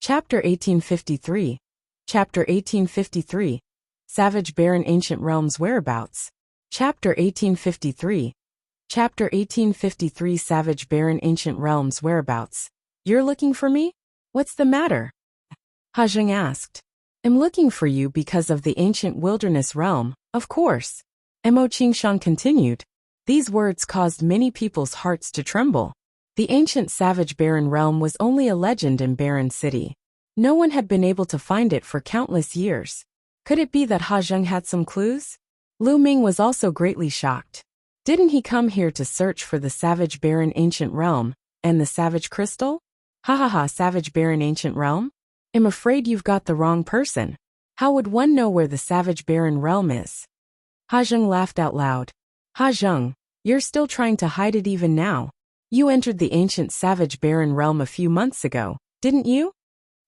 Chapter 1853. Chapter 1853. Savage Barren Ancient Realms Whereabouts. Chapter 1853. Chapter 1853. Savage Barren Ancient Realms Whereabouts. You're looking for me? What's the matter? Hajing asked. I'm looking for you because of the ancient wilderness realm, of course. Mo Qingshan continued. These words caused many people's hearts to tremble. The ancient savage barren realm was only a legend in Barren City. No one had been able to find it for countless years. Could it be that Hajing had some clues? Lu Ming was also greatly shocked. Didn't he come here to search for the savage barren ancient realm, and the savage crystal? Savage barren ancient realm? I'm afraid you've got the wrong person. How would one know where the savage barren realm is? Hajing laughed out loud. Hajing, you're still trying to hide it even now. You entered the ancient savage barren realm a few months ago, didn't you?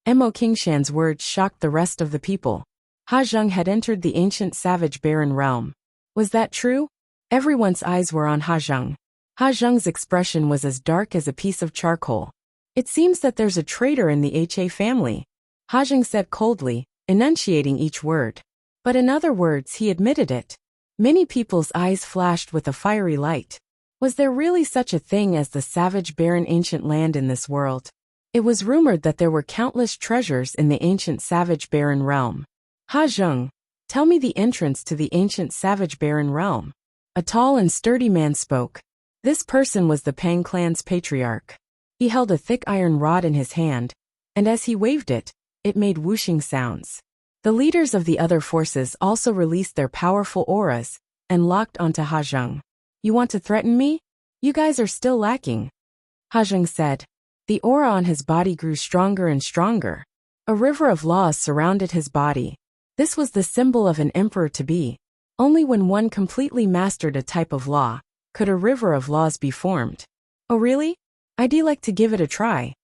Mo Qingshan's words shocked the rest of the people. Hajing had entered the ancient savage barren realm. Was that true? Everyone's eyes were on Hajing. Hajing's expression was as dark as a piece of charcoal. It seems that there's a traitor in the HA family, Hajing said coldly, enunciating each word. But in other words, he admitted it. Many people's eyes flashed with a fiery light. Was there really such a thing as the savage barren ancient land in this world? It was rumored that there were countless treasures in the ancient savage barren realm. Hajing, tell me the entrance to the ancient savage barren realm. A tall and sturdy man spoke. This person was the Pang clan's patriarch. He held a thick iron rod in his hand, and as he waved it, it made whooshing sounds. The leaders of the other forces also released their powerful auras and locked onto Hajing. You want to threaten me? You guys are still lacking. Hajing said. The aura on his body grew stronger and stronger. A river of laws surrounded his body. This was the symbol of an emperor-to-be. Only when one completely mastered a type of law could a river of laws be formed. Oh really? I'd like to give it a try.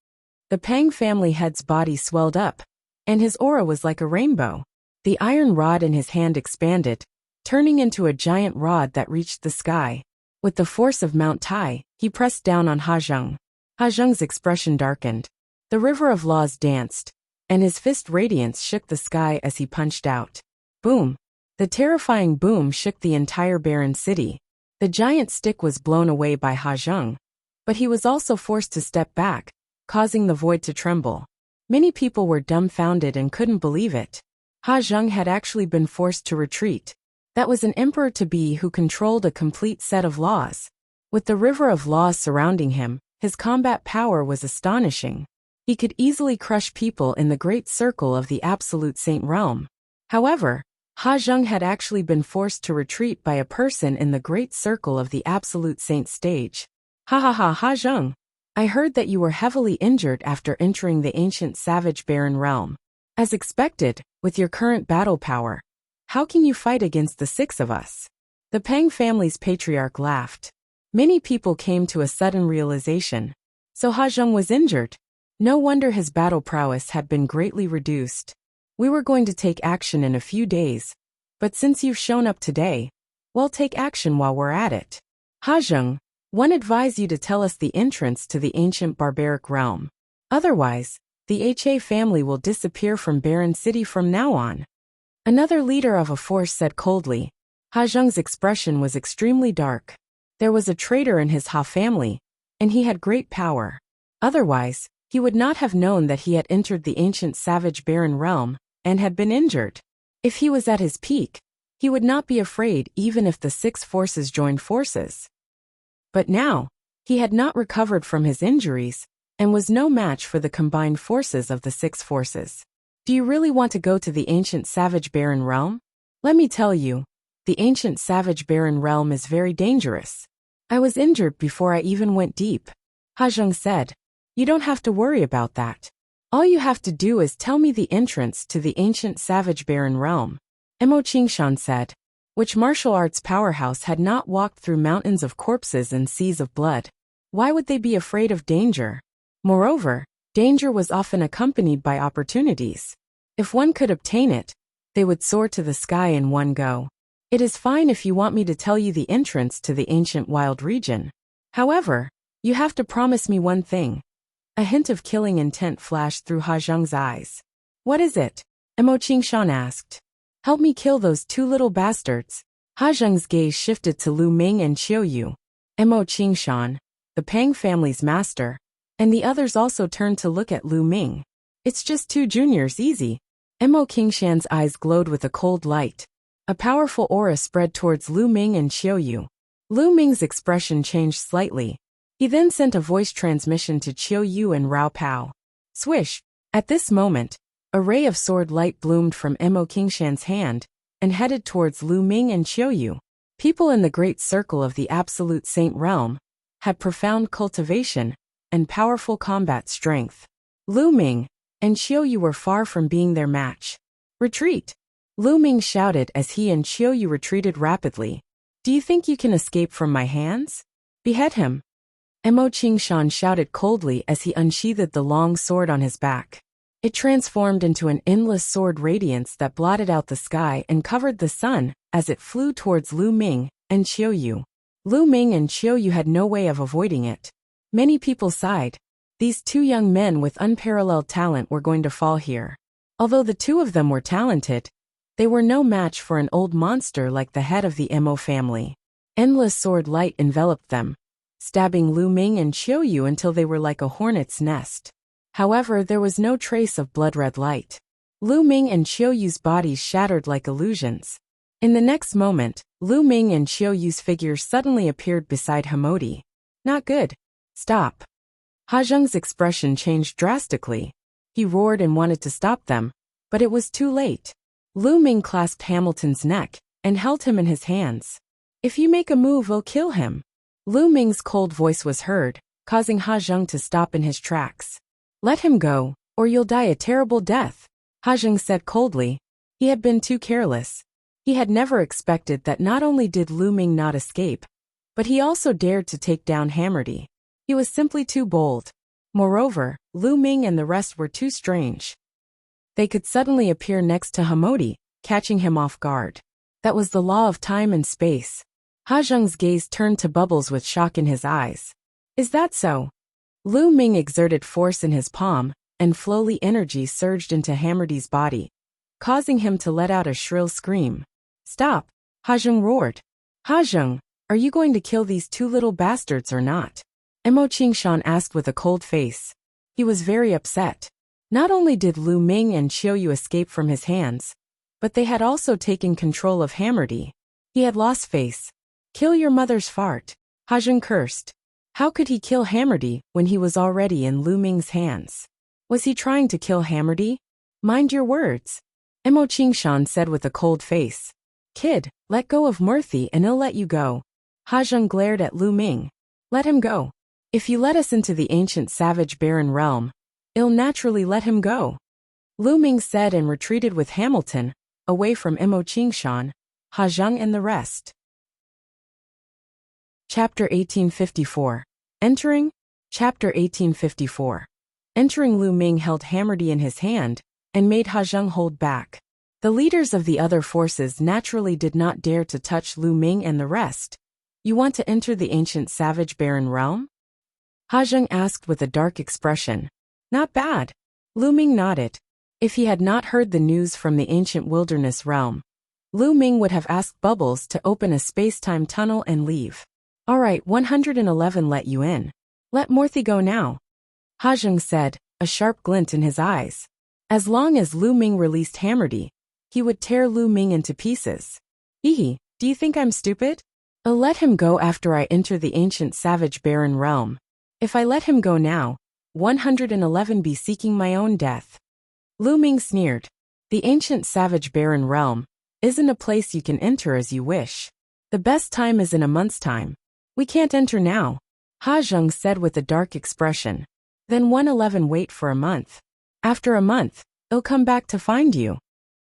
The Pang family head's body swelled up, and his aura was like a rainbow. The iron rod in his hand expanded, turning into a giant rod that reached the sky. With the force of Mount Tai, he pressed down on Hajing. Hajing's expression darkened. The river of laws danced, and his fist radiance shook the sky as he punched out. Boom! The terrifying boom shook the entire barren city. The giant stick was blown away by Hajing, but he was also forced to step back, causing the void to tremble. Many people were dumbfounded and couldn't believe it. Hajing had actually been forced to retreat. That was an emperor-to-be who controlled a complete set of laws. With the river of laws surrounding him, his combat power was astonishing. He could easily crush people in the great circle of the absolute saint realm. However, Hajing had actually been forced to retreat by a person in the great circle of the absolute saint stage. Hajing, I heard that you were heavily injured after entering the ancient savage barren realm. As expected, with your current battle power, how can you fight against the six of us? The Pang family's patriarch laughed. Many people came to a sudden realization. So Hajing was injured. No wonder his battle prowess had been greatly reduced. We were going to take action in a few days, but since you've shown up today, we'll take action while we're at it. Hajing, one advise you to tell us the entrance to the ancient barbaric realm. Otherwise, the HA family will disappear from Barren City from now on. Another leader of a force said coldly. Hajing's expression was extremely dark. There was a traitor in his Ha family, and he had great power. Otherwise, he would not have known that he had entered the ancient savage barren realm and had been injured. If he was at his peak, he would not be afraid even if the six forces joined forces. But now, he had not recovered from his injuries and was no match for the combined forces of the six forces. Do you really want to go to the ancient savage barren realm? Let me tell you, the ancient savage barren realm is very dangerous. I was injured before I even went deep. Hajing said. You don't have to worry about that. All you have to do is tell me the entrance to the ancient savage barren realm. Mo Qingshan said. Which martial arts powerhouse had not walked through mountains of corpses and seas of blood? Why would they be afraid of danger? Moreover, danger was often accompanied by opportunities. If one could obtain it, they would soar to the sky in one go. It is fine if you want me to tell you the entrance to the ancient wild region. However, you have to promise me one thing. A hint of killing intent flashed through Ha Zheng's eyes. What is it? Mo Qingshan asked. Help me kill those two little bastards. Ha Zheng's gaze shifted to Lu Ming and Qiu Yu. Mo Qingshan, the Pang family's master, and the others also turned to look at Lu Ming. It's just two juniors, easy. Mo Qingshan's eyes glowed with a cold light. A powerful aura spread towards Lu Ming and Qiu Yu. Lu Ming's expression changed slightly. He then sent a voice transmission to Qiu Yu and Rao Pao. Swish! At this moment, a ray of sword light bloomed from Mo Qingshan's hand and headed towards Lu Ming and Qiu Yu. People in the great circle of the Absolute Saint realm had profound cultivation and powerful combat strength. Lu Ming and Qiu Yu were far from being their match. Retreat! Lu Ming shouted as he and Qiu Yu retreated rapidly. Do you think you can escape from my hands? Behead him! Mo Qingshan shouted coldly as he unsheathed the long sword on his back. It transformed into an endless sword radiance that blotted out the sky and covered the sun as it flew towards Lu Ming and Qiu Yu. Lu Ming and Qiu Yu had no way of avoiding it. Many people sighed. These two young men with unparalleled talent were going to fall here. Although the two of them were talented, they were no match for an old monster like the head of the Mo family. Endless sword light enveloped them, stabbing Lu Ming and Qiu Yu until they were like a hornet's nest. However, there was no trace of blood-red light. Lu Ming and Qiu Yu's bodies shattered like illusions. In the next moment, Lu Ming and Qiu Yu's figures suddenly appeared beside Hamodi. Not good. Stop. Ha Zheng's expression changed drastically. He roared and wanted to stop them, but it was too late. Lu Ming clasped Hamilton's neck and held him in his hands. If you make a move, I'll kill him. Lu Ming's cold voice was heard, causing Ha Zheng to stop in his tracks. Let him go, or you'll die a terrible death, Ha Zheng said coldly. He had been too careless. He had never expected that not only did Lu Ming not escape, but he also dared to take down Hammerdy. He was simply too bold. Moreover, Lu Ming and the rest were too strange. They could suddenly appear next to Hamodi, catching him off guard. That was the law of time and space. Ha Zheng's gaze turned to bubbles with shock in his eyes. Is that so? Lu Ming exerted force in his palm, and flowly energy surged into Hammerdy's body, causing him to let out a shrill scream. Stop! Ha Zheng roared. Ha Zheng, are you going to kill these two little bastards or not? Mo Qingshan asked with a cold face. He was very upset. Not only did Lu Ming and Qiu Yu escape from his hands, but they had also taken control of Hammerdy. He had lost face. Kill your mother's fart. Ha Zheng cursed. How could he kill Hammerdy when he was already in Lu Ming's hands? Was he trying to kill Hammerdy? Mind your words. Mo Qingshan said with a cold face. Kid, let go of Murthy and he'll let you go. Ha Zheng glared at Lu Ming. Let him go. If you let us into the ancient savage barren realm, I'll naturally let him go. Lu Ming said and retreated with Hamilton, away from Mo Qingshan, Ha Zheng and the rest. Chapter 1854. Entering? Chapter 1854. Entering, Lu Ming held Hammerdy in his hand and made Ha Zheng hold back. The leaders of the other forces naturally did not dare to touch Lu Ming and the rest. You want to enter the ancient savage barren realm? Ha Zheng asked with a dark expression. Not bad. Lu Ming nodded. If he had not heard the news from the ancient wilderness realm, Lu Ming would have asked Bubbles to open a space-time tunnel and leave. All right, 111 let you in. Let Morthy go now. Ha Zheng said, a sharp glint in his eyes. As long as Lu Ming released Hammerdy, he would tear Lu Ming into pieces. Hehe, do you think I'm stupid? I'll let him go after I enter the ancient savage barren realm. If I let him go now, 111 be seeking my own death. Lu Ming sneered. The ancient savage barren realm isn't a place you can enter as you wish. The best time is in a month's time. We can't enter now, Ha Zheng said with a dark expression. Then 111 wait for a month. After a month, I'll come back to find you.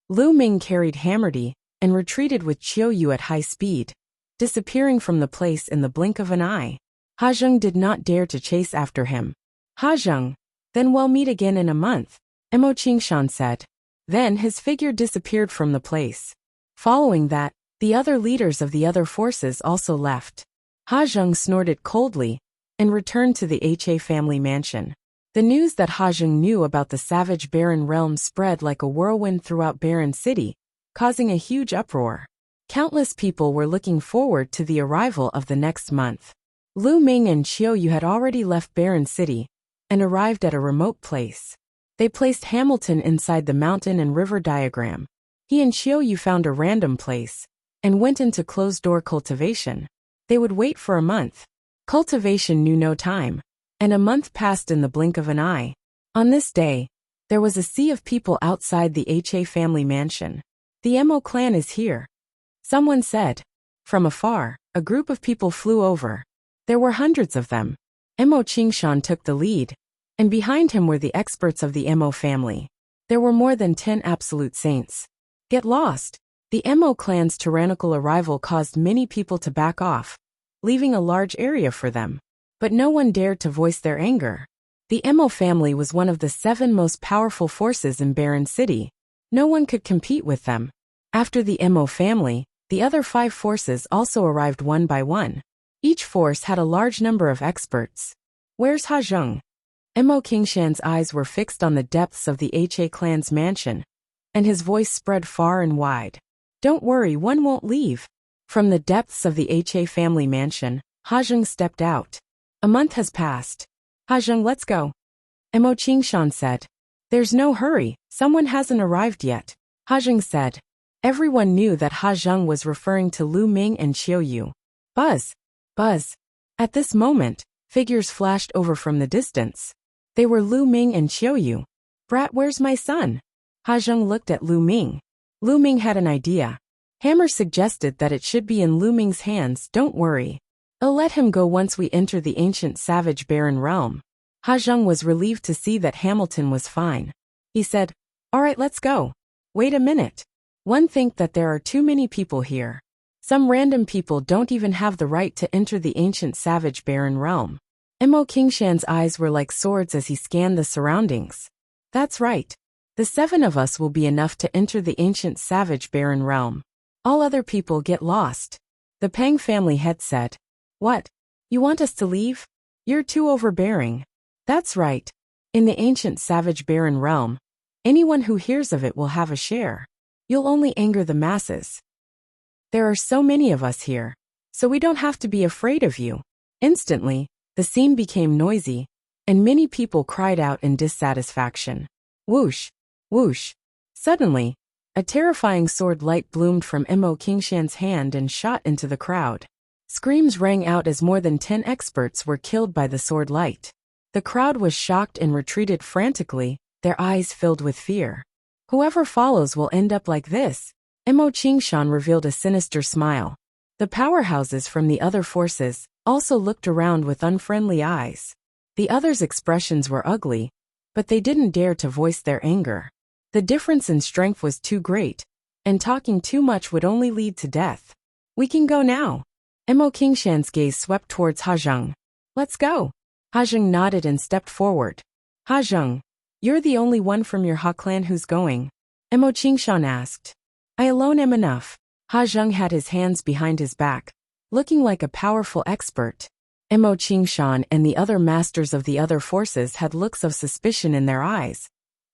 Lu Ming carried Hammerdy and retreated with Qiu Yu at high speed, disappearing from the place in the blink of an eye. Ha Zheng did not dare to chase after him. Ha Zheng, then we'll meet again in a month, Mo Qingshan said. Then his figure disappeared from the place. Following that, the other leaders of the other forces also left. Ha Zheng snorted coldly and returned to the Ha family mansion. The news that Hajung knew about the savage barren realm spread like a whirlwind throughout Barren City, causing a huge uproar. Countless people were looking forward to the arrival of the next month. Lu Ming and Qiuyu had already left Barren City and arrived at a remote place. They placed Hamilton inside the mountain and river diagram. He and Qiuyu found a random place and went into closed-door cultivation. They would wait for a month. Cultivation knew no time, and a month passed in the blink of an eye. On this day, there was a sea of people outside the Ha family mansion. The Mo clan is here, someone said. From afar, a group of people flew over. There were hundreds of them. Mo Qingshan took the lead, and behind him were the experts of the Mo family. There were more than 10 absolute saints. Get lost! The Mo clan's tyrannical arrival caused many people to back off, leaving a large area for them. But no one dared to voice their anger. The Mo family was one of the 7 most powerful forces in Barren City. No one could compete with them. After the Mo family, the other 5 forces also arrived one by one. Each force had a large number of experts. Where's Hajung? Mo Qingshan's eyes were fixed on the depths of the Ha clan's mansion, and his voice spread far and wide. Don't worry, one won't leave. From the depths of the Ha family mansion, Hajung stepped out. A month has passed. Hajung, let's go. Mo Qingshan said. There's no hurry, someone hasn't arrived yet. Hajung said. Everyone knew that Hajung was referring to Lu Ming and Qiuyu. Buzz! Buzz! At this moment, figures flashed over from the distance. They were Lu Ming and Qiuyu. Brat, where's my son? Hajung looked at Lu Ming. Lu Ming had an idea. Hammer suggested that it should be in Lu Ming's hands. Don't worry. I'll let him go once we enter the ancient savage barren realm. Hajung was relieved to see that Hamilton was fine. He said, all right, let's go. Wait a minute. One think that there are too many people here. Some random people don't even have the right to enter the ancient savage barren realm. Mo Qingshan's eyes were like swords as he scanned the surroundings. That's right. The 7 of us will be enough to enter the ancient savage barren realm. All other people get lost. The Peng family head said. What? You want us to leave? You're too overbearing. That's right. In the ancient savage barren realm, anyone who hears of it will have a share. You'll only anger the masses. There are so many of us here, so we don't have to be afraid of you. Instantly, the scene became noisy, and many people cried out in dissatisfaction. Whoosh! Whoosh! Suddenly, a terrifying sword light bloomed from Mo Qingshan's hand and shot into the crowd. Screams rang out as more than 10 experts were killed by the sword light. The crowd was shocked and retreated frantically, their eyes filled with fear. Whoever follows will end up like this. Mo Qingshan revealed a sinister smile. The powerhouses from the other forces also looked around with unfriendly eyes. The others' expressions were ugly, but they didn't dare to voice their anger. The difference in strength was too great, and talking too much would only lead to death. We can go now. Mo Qingshan's gaze swept towards Hajung. Let's go. Hajung nodded and stepped forward. Hajung, you're the only one from your Ha clan who's going? Mo Qingshan asked. I alone am enough. Hajung had his hands behind his back, looking like a powerful expert. Mo Qingshan and the other masters of the other forces had looks of suspicion in their eyes,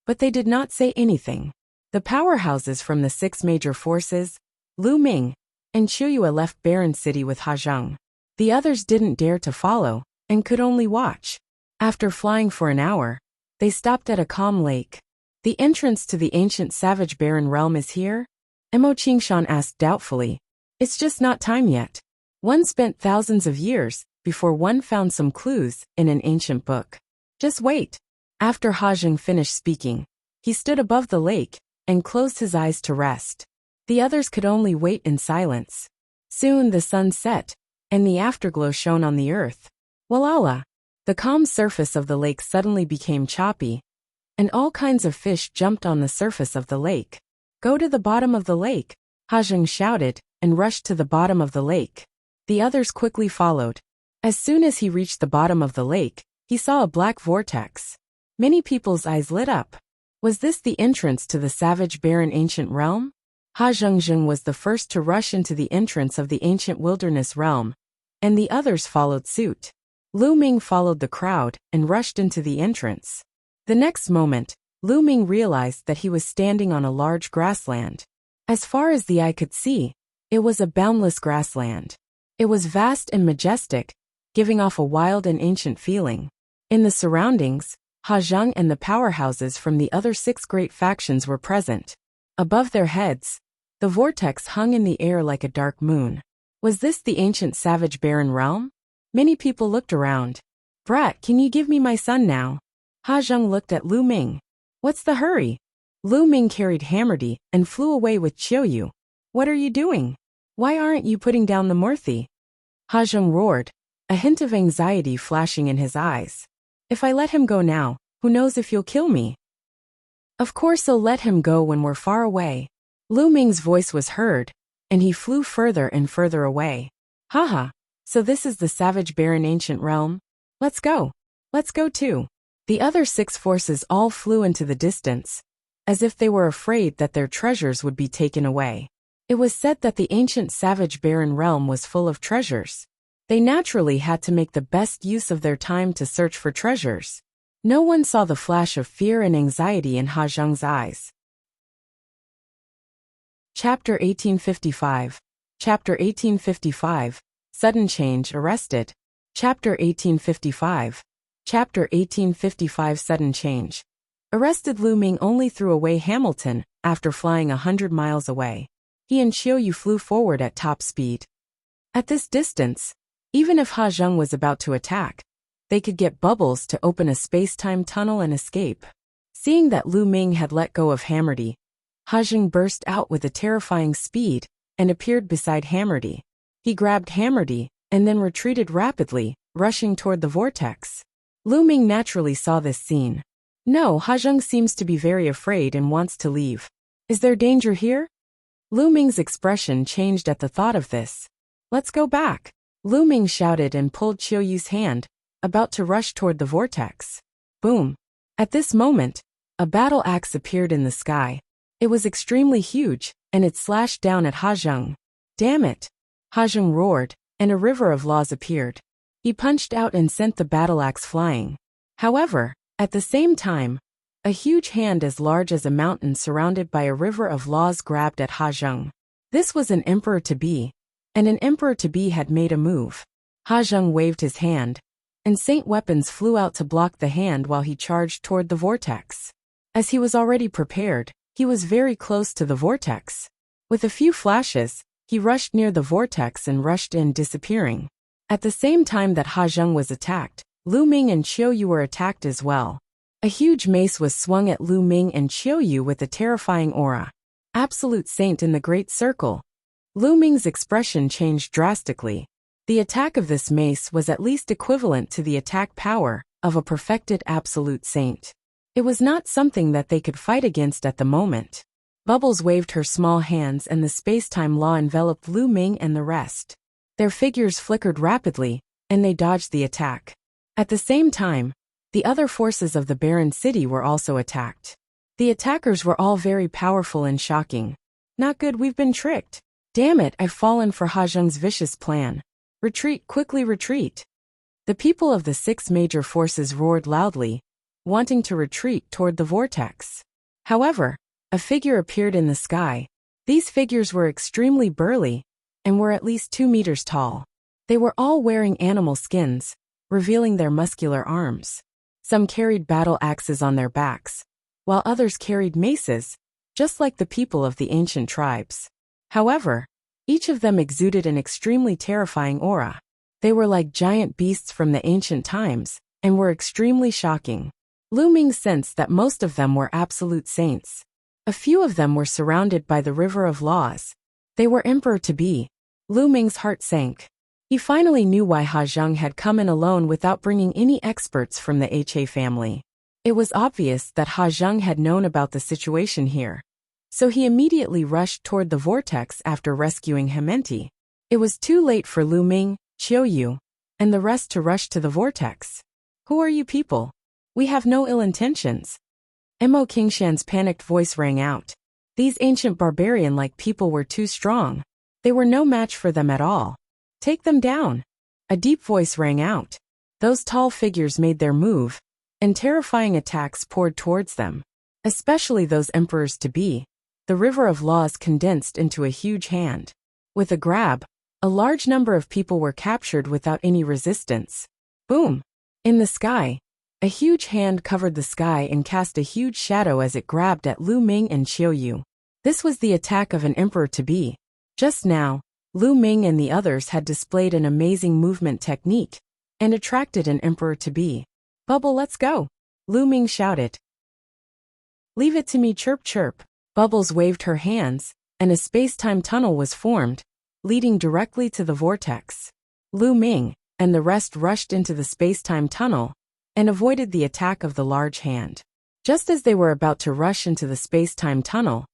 but they did not say anything. The powerhouses from the 6 major forces, Lu Ming and Qiuyu, left Barren City with Hajung. The others didn't dare to follow, and could only watch. After flying for an hour, they stopped at a calm lake. The entrance to the ancient savage barren realm is here? Mo Qingshan asked doubtfully. It's just not time yet. One spent thousands of years before one found some clues in an ancient book. Just wait. After Hajung finished speaking, he stood above the lake and closed his eyes to rest. The others could only wait in silence. Soon the sun set, and the afterglow shone on the earth. Walala! The calm surface of the lake suddenly became choppy, and all kinds of fish jumped on the surface of the lake. Go to the bottom of the lake, Hajung shouted, and rushed to the bottom of the lake. The others quickly followed. As soon as he reached the bottom of the lake, he saw a black vortex. Many people's eyes lit up. Was this the entrance to the savage barren ancient realm? Hajung was the first to rush into the entrance of the ancient wilderness realm, and the others followed suit. Lu Ming followed the crowd and rushed into the entrance. The next moment, Lu Ming realized that he was standing on a large grassland. As far as the eye could see, it was a boundless grassland. It was vast and majestic, giving off a wild and ancient feeling. In the surroundings, Ha Zheng and the powerhouses from the other 6 great factions were present. Above their heads, the vortex hung in the air like a dark moon. Was this the ancient savage barren realm? Many people looked around. "Brat, can you give me my son now?" Ha Zheng looked at Lu Ming. "What's the hurry?" Lu Ming carried Hammerdy and flew away with Qiuyu. "What are you doing? Why aren't you putting down the Murthy?" Ha Zheng roared, a hint of anxiety flashing in his eyes. "If I let him go now, who knows if you'll kill me?" "Of course I'll let him go when we're far away." Lu Ming's voice was heard, and he flew further and further away. "Haha, so this is the savage barren ancient realm? Let's go. Let's go too." The other 6 forces all flew into the distance, as if they were afraid that their treasures would be taken away. It was said that the ancient savage barren realm was full of treasures. They naturally had to make the best use of their time to search for treasures. No one saw the flash of fear and anxiety in Ha Zheng's eyes. Chapter 1855. Chapter 1855. Sudden change arrested. Chapter 1855. Chapter 1855. Sudden change. Arrested. Lu Ming only threw away Hamilton after flying 100 miles away. He and Qiuyu flew forward at top speed. At this distance, even if Ha Zheng was about to attack, they could get Bubbles to open a space-time tunnel and escape. Seeing that Lu Ming had let go of Hammerdy, Ha Zheng burst out with a terrifying speed and appeared beside Hammerdy. He grabbed Hammerdy and then retreated rapidly, rushing toward the vortex. Lu Ming naturally saw this scene. No, Ha Zheng seems to be very afraid and wants to leave. Is there danger here? Lu Ming's expression changed at the thought of this. Let's go back. Lu Ming shouted and pulled Qiuyu's hand, about to rush toward the vortex. Boom. At this moment, a battle axe appeared in the sky. It was extremely huge, and it slashed down at Ha Zheng. Damn it! Ha Zheng roared, and a river of laws appeared. He punched out and sent the battle axe flying. However, at the same time, a huge hand as large as a mountain surrounded by a river of laws grabbed at Ha Zheng. This was an emperor-to-be, and an emperor-to-be had made a move. Ha Zheng waved his hand, and saint weapons flew out to block the hand while he charged toward the vortex. As he was already prepared, he was very close to the vortex. With a few flashes, he rushed near the vortex and rushed in, disappearing. At the same time that Ha Zheng was attacked, Lu Ming and Qiuyu were attacked as well. A huge mace was swung at Lu Ming and Qiuyu with a terrifying aura. Absolute Saint in the Great Circle. Lu Ming's expression changed drastically. The attack of this mace was at least equivalent to the attack power of a perfected Absolute Saint. It was not something that they could fight against at the moment. Bubbles waved her small hands and the space-time law enveloped Lu Ming and the rest. Their figures flickered rapidly, and they dodged the attack. At the same time, the other forces of the barren city were also attacked. The attackers were all very powerful and shocking. Not good, we've been tricked. Damn it, I've fallen for Ha Zheng's vicious plan. Retreat, quickly retreat. The people of the 6 major forces roared loudly, wanting to retreat toward the vortex. However, a figure appeared in the sky. These figures were extremely burly, and were at least 2 meters tall. They were all wearing animal skins, revealing their muscular arms. Some carried battle axes on their backs, while others carried maces, just like the people of the ancient tribes. However, each of them exuded an extremely terrifying aura. They were like giant beasts from the ancient times, and were extremely shocking. Lu Ming sensed that most of them were absolute saints. A few of them were surrounded by the river of laws. They were emperor-to-be. Lu Ming's heart sank. He finally knew why Ha Zheng had come in alone without bringing any experts from the He family. It was obvious that Ha Zheng had known about the situation here. So he immediately rushed toward the vortex after rescuing Hementi. It was too late for Lu Ming, Qiuyu, and the rest to rush to the vortex. Who are you people? We have no ill intentions. Mo Qingshan's panicked voice rang out. These ancient barbarian-like people were too strong. They were no match for them at all. Take them down. A deep voice rang out. Those tall figures made their move, and terrifying attacks poured towards them. Especially those emperors-to-be. The river of laws condensed into a huge hand. With a grab, a large number of people were captured without any resistance. Boom! In the sky, a huge hand covered the sky and cast a huge shadow as it grabbed at Lu Ming and Qiu Yu. This was the attack of an emperor-to-be. Just now, Lu Ming and the others had displayed an amazing movement technique and attracted an emperor-to-be. Bubble, let's go! Lu Ming shouted. Leave it to me, chirp chirp. Bubbles waved her hands, and a space-time tunnel was formed, leading directly to the vortex. Lu Ming and the rest rushed into the space-time tunnel and avoided the attack of the large hand. Just as they were about to rush into the space-time tunnel,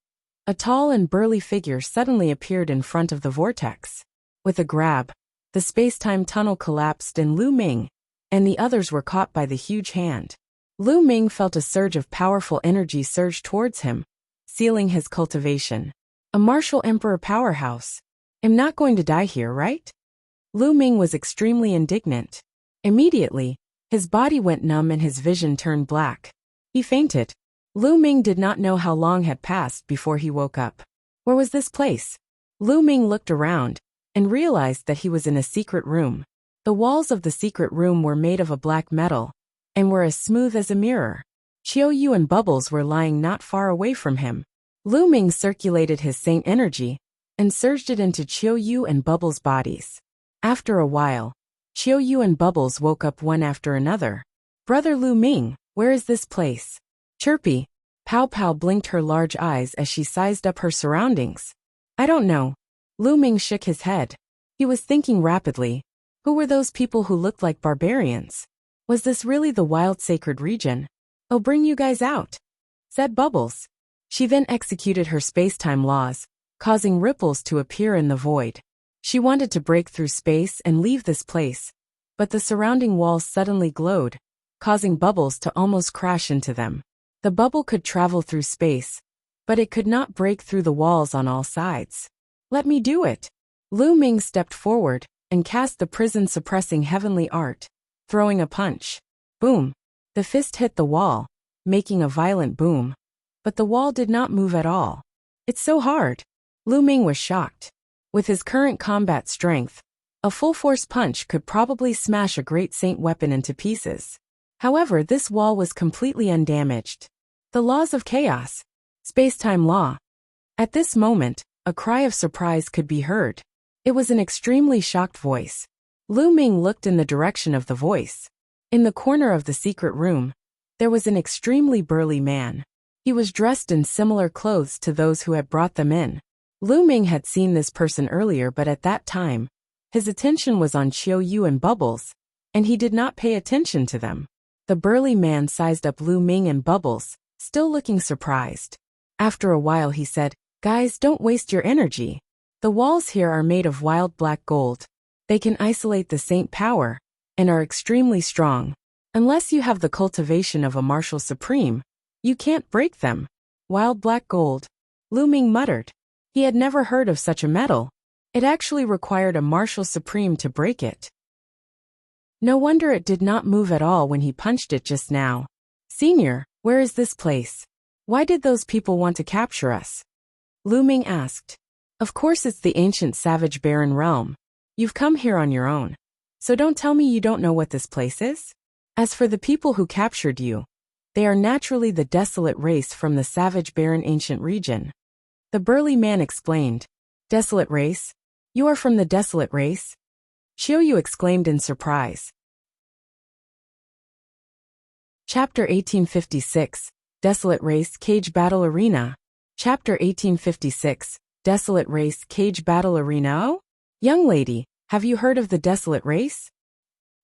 a tall and burly figure suddenly appeared in front of the vortex. With a grab, the space-time tunnel collapsed and Lu Ming and the others were caught by the huge hand. Lu Ming felt a surge of powerful energy surge towards him, sealing his cultivation. A martial emperor powerhouse. I'm not going to die here, right? Lu Ming was extremely indignant. Immediately, his body went numb and his vision turned black. He fainted. Lu Ming did not know how long had passed before he woke up. Where was this place? Lu Ming looked around and realized that he was in a secret room. The walls of the secret room were made of a black metal and were as smooth as a mirror. Qiu Yu and Bubbles were lying not far away from him. Lu Ming circulated his saint energy and surged it into Qiu Yu and Bubbles' bodies. After a while, Qiu Yu and Bubbles woke up one after another. Brother Lu Ming, where is this place? Chirpy. Pow Pow blinked her large eyes as she sized up her surroundings. I don't know. Lu Ming shook his head. He was thinking rapidly. Who were those people who looked like barbarians? Was this really the wild sacred region? I'll bring you guys out, said Bubbles. She then executed her space-time laws, causing ripples to appear in the void. She wanted to break through space and leave this place, but the surrounding walls suddenly glowed, causing Bubbles to almost crash into them. The bubble could travel through space, but it could not break through the walls on all sides. Let me do it. Lu Ming stepped forward and cast the prison-suppressing heavenly art, throwing a punch. Boom! The fist hit the wall, making a violent boom. But the wall did not move at all. It's so hard. Lu Ming was shocked. With his current combat strength, a full-force punch could probably smash a great saint weapon into pieces. However, this wall was completely undamaged. The laws of chaos. Space-time law. At this moment, a cry of surprise could be heard. It was an extremely shocked voice. Lu Ming looked in the direction of the voice. In the corner of the secret room, there was an extremely burly man. He was dressed in similar clothes to those who had brought them in. Lu Ming had seen this person earlier, but at that time, his attention was on Qiu Yu and Bubbles, and he did not pay attention to them. The burly man sized up Lu Ming and Bubbles, still looking surprised. After a while he said, Guys, don't waste your energy. The walls here are made of wild black gold. They can isolate the saint power, and are extremely strong. Unless you have the cultivation of a martial supreme, you can't break them. Wild black gold. Lu Ming muttered. He had never heard of such a metal. It actually required a martial supreme to break it. No wonder it did not move at all when he punched it just now. Senior, where is this place? Why did those people want to capture us? Lu Ming asked. Of course it's the ancient savage barren realm. You've come here on your own. So don't tell me you don't know what this place is? As for the people who captured you, they are naturally the desolate race from the savage barren ancient region. The burly man explained. Desolate race? You are from the desolate race? Qiu Yu exclaimed in surprise. Chapter 1856, Desolate Race Cage Battle Arena. Chapter 1856, Desolate Race Cage Battle Arena. Oh? Young lady, have you heard of the desolate race?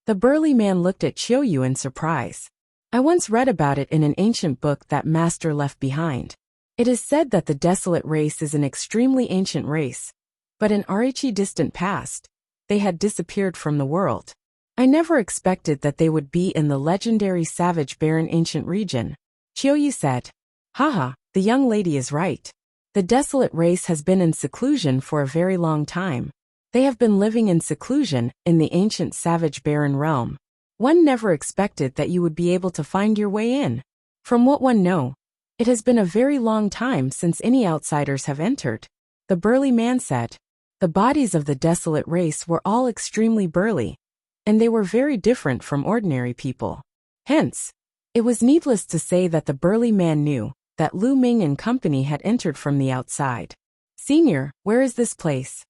The burly man looked at Qiu Yu in surprise. I once read about it in an ancient book that master left behind. It is said that the desolate race is an extremely ancient race, but in Arichi distant past, they had disappeared from the world. I never expected that they would be in the legendary savage barren ancient region. Qiu Yu said. Haha, the young lady is right. The desolate race has been in seclusion for a very long time. They have been living in seclusion in the ancient savage barren realm. One never expected that you would be able to find your way in. From what one knows, it has been a very long time since any outsiders have entered. The burly man said. The bodies of the desolate race were all extremely burly, and they were very different from ordinary people. Hence, it was needless to say that the burly man knew that Lu Ming and company had entered from the outside. Senior, where is this place?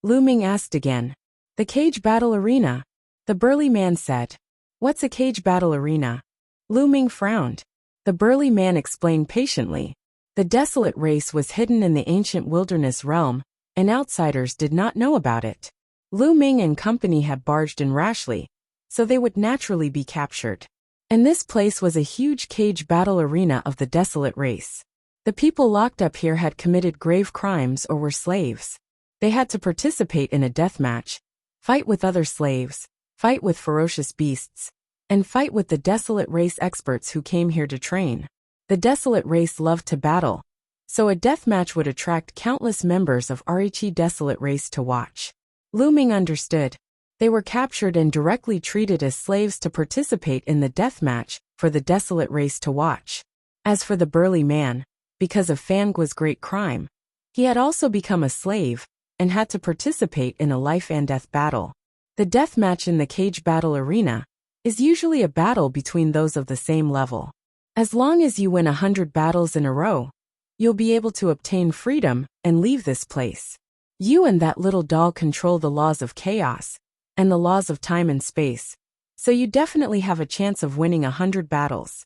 Lu Ming asked again. The cage battle arena. The burly man said. What's a cage battle arena? Lu Ming frowned. The burly man explained patiently. The desolate race was hidden in the ancient wilderness realm, and outsiders did not know about it. Lu Ming and company had barged in rashly, so they would naturally be captured. And this place was a huge cage battle arena of the desolate race. The people locked up here had committed grave crimes or were slaves. They had to participate in a death match, fight with other slaves, fight with ferocious beasts, and fight with the desolate race experts who came here to train. The desolate race loved to battle, so a death match would attract countless members of Arichi desolate race to watch. Lu Ming understood. They were captured and directly treated as slaves to participate in the death match for the desolate race to watch. As for the burly man, because of Fangua's great crime, he had also become a slave and had to participate in a life and death battle. The death match in the cage battle arena is usually a battle between those of the same level. As long as you win 100 battles in a row, you'll be able to obtain freedom and leave this place. You and that little doll control the laws of chaos and the laws of time and space, so you definitely have a chance of winning 100 battles.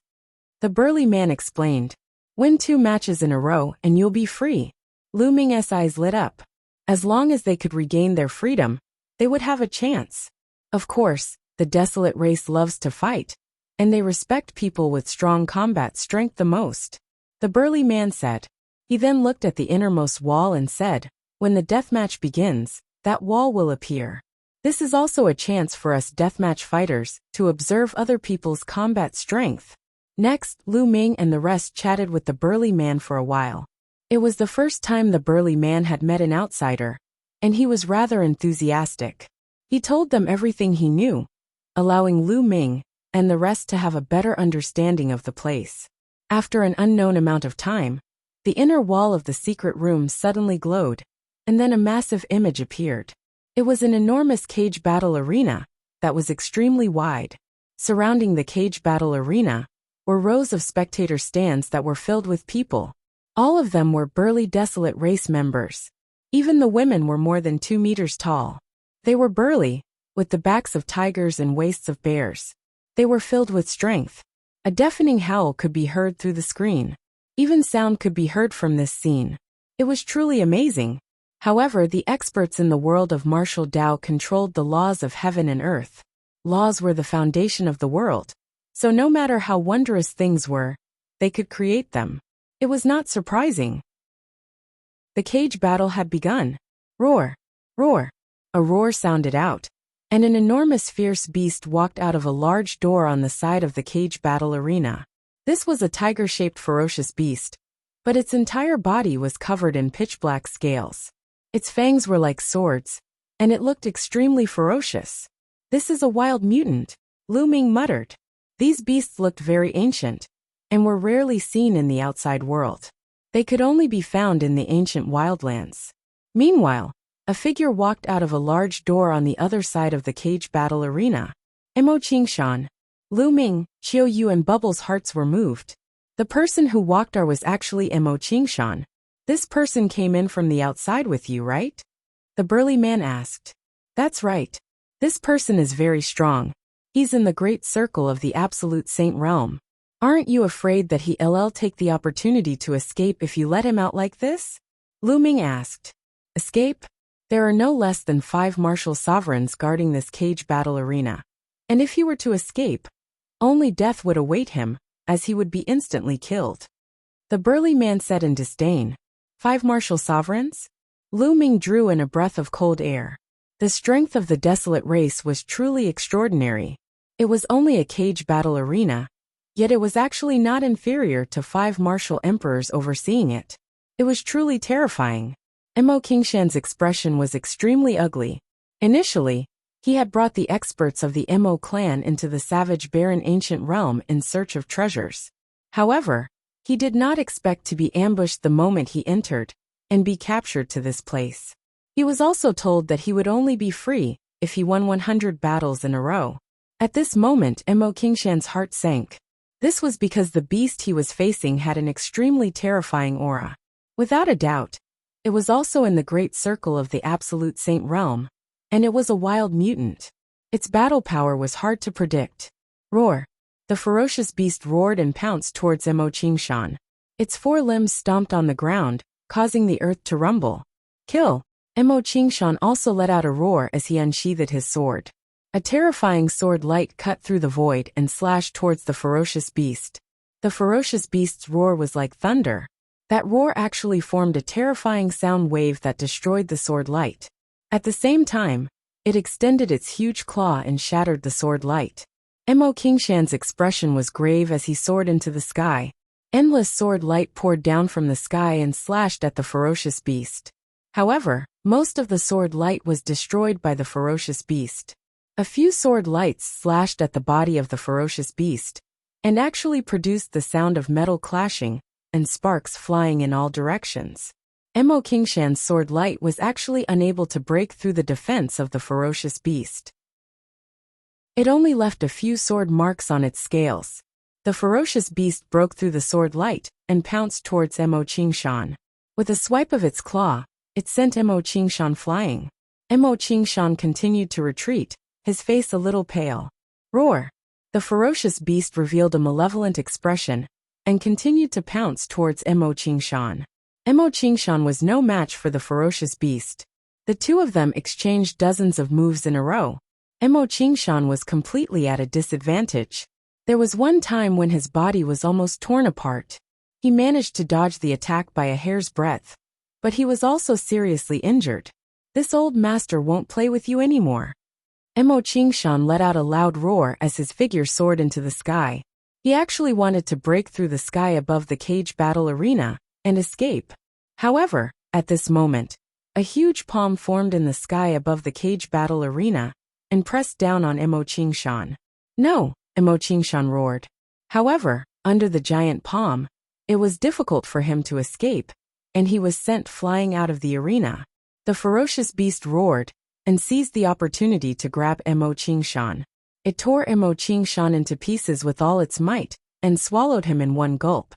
The burly man explained. Win 2 matches in a row and you'll be free. Lu Ming's eyes lit up. As long as they could regain their freedom, they would have a chance. Of course, the desolate race loves to fight, and they respect people with strong combat strength the most. The burly man said. He then looked at the innermost wall and said, when the deathmatch begins, that wall will appear. This is also a chance for us deathmatch fighters to observe other people's combat strength. Next, Lu Ming and the rest chatted with the burly man for a while. It was the first time the burly man had met an outsider, and he was rather enthusiastic. He told them everything he knew, allowing Lu Ming and the rest to have a better understanding of the place. After an unknown amount of time, the inner wall of the secret room suddenly glowed, and then a massive image appeared. It was an enormous cage battle arena that was extremely wide. Surrounding the cage battle arena were rows of spectator stands that were filled with people. All of them were burly desolate race members. Even the women were more than 2 meters tall. They were burly, with the backs of tigers and waists of bears. They were filled with strength. A deafening howl could be heard through the screen. Even sound could be heard from this scene. It was truly amazing. However, the experts in the world of martial Tao controlled the laws of heaven and earth. Laws were the foundation of the world, so no matter how wondrous things were, they could create them. It was not surprising. The cage battle had begun. Roar! Roar! A roar sounded out, and an enormous fierce beast walked out of a large door on the side of the cage battle arena. This was a tiger-shaped ferocious beast, but its entire body was covered in pitch-black scales. Its fangs were like swords, and it looked extremely ferocious. This is a wild mutant, Lu Ming muttered. These beasts looked very ancient, and were rarely seen in the outside world. They could only be found in the ancient wildlands. Meanwhile, a figure walked out of a large door on the other side of the cage battle arena. Emo Qingshan, Lu Ming, Qiu Yu and Bubbles' hearts were moved. The person who walked was actually Emo Qingshan. This person came in from the outside with you, right? The burly man asked. That's right. This person is very strong. He's in the great circle of the absolute saint realm. Aren't you afraid that he'll take the opportunity to escape if you let him out like this? Lu Ming asked. Escape? There are no less than 5 martial sovereigns guarding this cage battle arena. And if he were to escape, only death would await him, as he would be instantly killed. The burly man said in disdain. 5 martial sovereigns? Lu Ming drew in a breath of cold air. The strength of the desolate race was truly extraordinary. It was only a cage battle arena, yet it was actually not inferior to 5 martial emperors overseeing it. It was truly terrifying. Emo Qingshan's expression was extremely ugly. Initially, He had brought the experts of the Mo clan into the savage barren ancient realm in search of treasures. However, he did not expect to be ambushed the moment he entered, and be captured to this place. He was also told that he would only be free if he won 100 battles in a row. At this moment Mo Qingshan's heart sank. This was because the beast he was facing had an extremely terrifying aura. Without a doubt, it was also in the great circle of the Absolute Saint realm, and it was a wild mutant. Its battle power was hard to predict. Roar! The ferocious beast roared and pounced towards Mo Qingshan. Its four limbs stomped on the ground, causing the earth to rumble. Kill! Mo Qingshan also let out a roar as he unsheathed his sword. A terrifying sword light cut through the void and slashed towards the ferocious beast. The ferocious beast's roar was like thunder. That roar actually formed a terrifying sound wave that destroyed the sword light. At the same time, it extended its huge claw and shattered the sword light. Mo Qingshan's expression was grave as he soared into the sky. Endless sword light poured down from the sky and slashed at the ferocious beast. However, most of the sword light was destroyed by the ferocious beast. A few sword lights slashed at the body of the ferocious beast, and actually produced the sound of metal clashing, and sparks flying in all directions. Mo Qingshan's sword light was actually unable to break through the defense of the ferocious beast. It only left a few sword marks on its scales. The ferocious beast broke through the sword light, and pounced towards Mo Qingshan. With a swipe of its claw, it sent Mo Qingshan flying. Mo Qingshan continued to retreat, his face a little pale. Roar! The ferocious beast revealed a malevolent expression, and continued to pounce towards Mo Qingshan. Mo Qingshan was no match for the ferocious beast. The two of them exchanged dozens of moves in a row. Mo Qingshan was completely at a disadvantage. There was one time when his body was almost torn apart. He managed to dodge the attack by a hair's breadth. But he was also seriously injured. This old master won't play with you anymore. Mo Qingshan let out a loud roar as his figure soared into the sky. He actually wanted to break through the sky above the cage battle arena and escape. However, at this moment, a huge palm formed in the sky above the cage battle arena and pressed down on Mo Qingshan. No! Mo Qingshan roared. However, under the giant palm, it was difficult for him to escape, and he was sent flying out of the arena. The ferocious beast roared, and seized the opportunity to grab Mo Qingshan. It tore Mo Qingshan into pieces with all its might, and swallowed him in one gulp.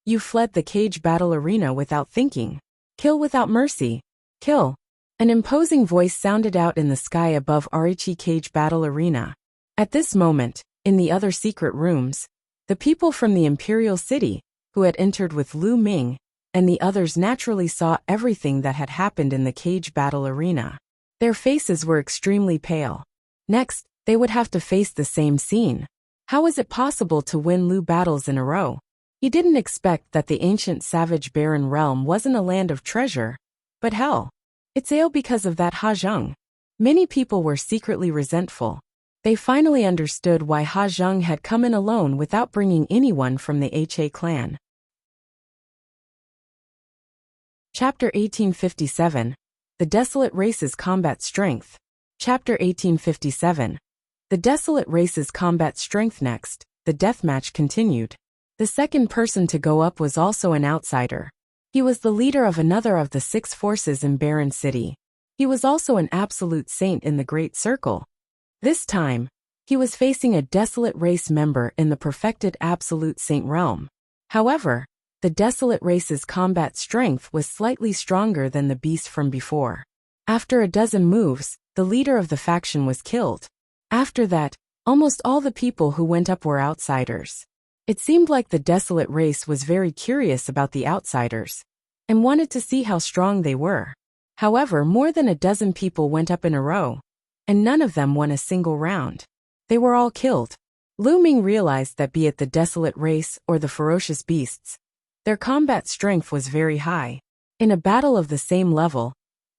You fled the cage battle arena without thinking. Kill without mercy. Kill. An imposing voice sounded out in the sky above Arichi Cage Battle Arena. At this moment, in the other secret rooms, the people from the Imperial City, who had entered with Lu Ming, and the others naturally saw everything that had happened in the Cage Battle Arena. Their faces were extremely pale. Next, they would have to face the same scene. How was it possible to win Lu battles in a row? He didn't expect that the ancient savage barren realm wasn't a land of treasure, but hell. It's all because of that Ha Zheng. Many people were secretly resentful. They finally understood why Ha Zheng had come in alone without bringing anyone from the Ha clan. Chapter 1857. The Desolate Race's Combat Strength. Chapter 1857. The Desolate Race's Combat Strength. Next, the deathmatch continued. The second person to go up was also an outsider. He was the leader of another of the 6 forces in Barren City. He was also an absolute saint in the Great Circle. This time, he was facing a Desolate Race member in the perfected Absolute Saint realm. However, the Desolate Race's combat strength was slightly stronger than the beast from before. After a dozen moves, the leader of the faction was killed. After that, almost all the people who went up were outsiders. It seemed like the Desolate Race was very curious about the outsiders, and wanted to see how strong they were. However, more than a dozen people went up in a row, and none of them won a single round. They were all killed. Lu Ming realized that be it the Desolate Race or the ferocious beasts, their combat strength was very high. In a battle of the same level,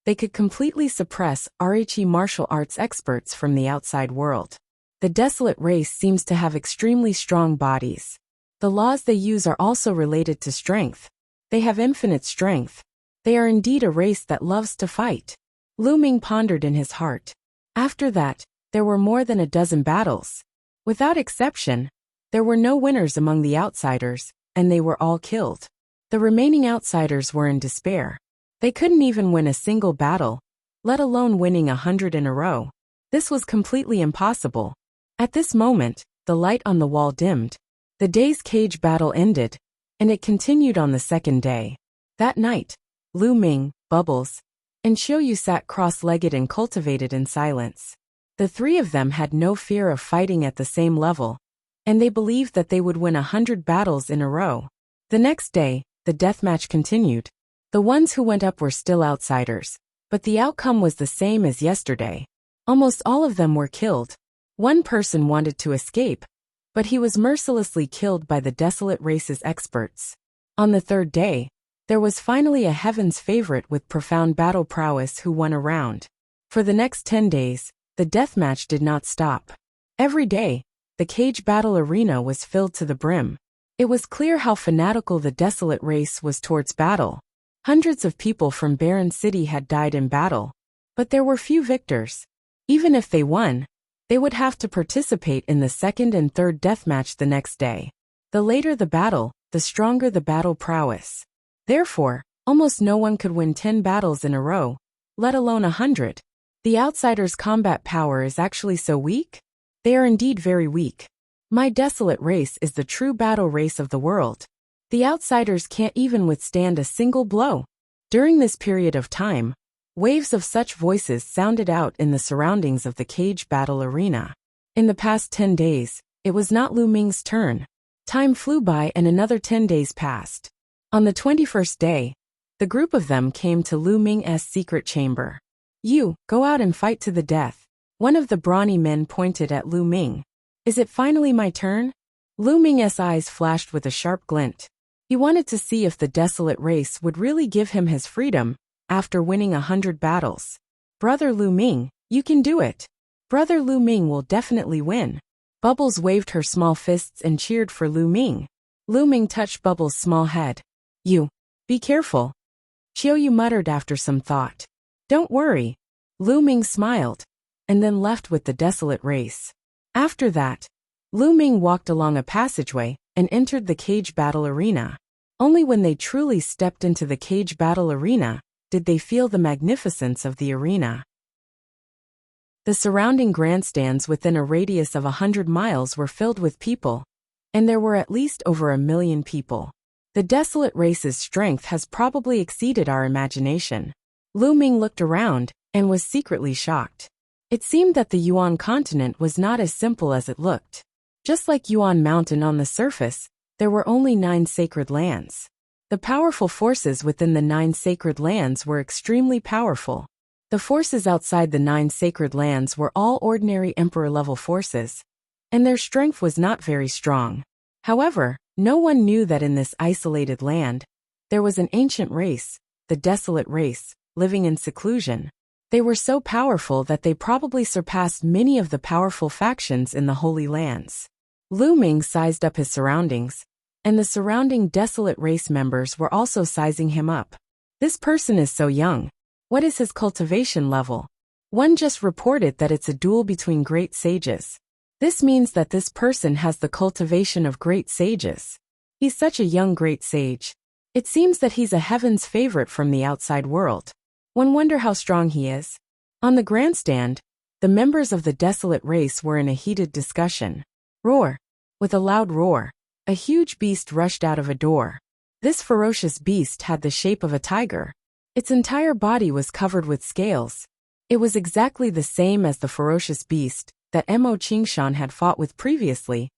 they could completely suppress Arichi martial arts experts from the outside world. The Desolate Race seems to have extremely strong bodies. The laws they use are also related to strength. They have infinite strength. They are indeed a race that loves to fight. Lu Ming pondered in his heart. After that, there were more than a dozen battles. Without exception, there were no winners among the outsiders, and they were all killed. The remaining outsiders were in despair. They couldn't even win a single battle, let alone winning 100 in a row. This was completely impossible. At this moment, the light on the wall dimmed. The day's cage battle ended, and it continued on the second day. That night, Lu Ming, Bubbles, and Xiaoyu sat cross-legged and cultivated in silence. The three of them had no fear of fighting at the same level, and they believed that they would win 100 battles in a row. The next day, the deathmatch continued. The ones who went up were still outsiders, but the outcome was the same as yesterday. Almost all of them were killed. One person wanted to escape, but he was mercilessly killed by the Desolate Race's experts. On the third day, there was finally a Heaven's favorite with profound battle prowess who won a round. For the next 10 days, the deathmatch did not stop. Every day, the cage battle arena was filled to the brim. It was clear how fanatical the Desolate Race was towards battle. Hundreds of people from Barren City had died in battle, but there were few victors. Even if they won, they would have to participate in the second and third deathmatch the next day. The later the battle, the stronger the battle prowess. Therefore, almost no one could win 10 battles in a row, let alone 100. The outsiders' combat power is actually so weak? They are indeed very weak. My Desolate Race is the true battle race of the world. The outsiders can't even withstand a single blow. During this period of time, waves of such voices sounded out in the surroundings of the cage battle arena. In the past 10 days, it was not Lu Ming's turn. Time flew by and another 10 days passed. On the 21st day, the group of them came to Lu Ming's secret chamber. You, go out and fight to the death. One of the brawny men pointed at Lu Ming. Is it finally my turn? Lu Ming's eyes flashed with a sharp glint. He wanted to see if the Desolate Race would really give him his freedom after winning 100 battles. Brother Lu Ming, you can do it. Brother Lu Ming will definitely win. Bubbles waved her small fists and cheered for Lu Ming. Lu Ming touched Bubbles' small head. You, be careful. Xiaoyu muttered after some thought. Don't worry. Lu Ming smiled, and then left with the Desolate Race. After that, Lu Ming walked along a passageway and entered the cage battle arena. Only when they truly stepped into the cage battle arena did they feel the magnificence of the arena. The surrounding grandstands within a radius of 100 miles were filled with people, and there were at least over 1 million people. The Desolate Race's strength has probably exceeded our imagination. Lu Ming looked around and was secretly shocked. It seemed that the Yuan continent was not as simple as it looked. Just like Yuan Mountain on the surface, there were only 9 sacred lands. The powerful forces within the 9 sacred lands were extremely powerful. The forces outside the 9 sacred lands were all ordinary emperor-level forces, and their strength was not very strong. However, no one knew that in this isolated land, there was an ancient race, the Desolate Race, living in seclusion. They were so powerful that they probably surpassed many of the powerful factions in the Holy Lands. Lu Ming sized up his surroundings, and the surrounding Desolate Race members were also sizing him up. This person is so young. What is his cultivation level? One just reported that it's a duel between great sages. This means that this person has the cultivation of great sages. He's such a young great sage. It seems that he's a heaven's favorite from the outside world. One wonder how strong he is. On the grandstand, the members of the Desolate Race were in a heated discussion. Roar! With a loud roar, a huge beast rushed out of a door. This ferocious beast had the shape of a tiger. Its entire body was covered with scales. It was exactly the same as the ferocious beast that Mo Qingshan had fought with previously.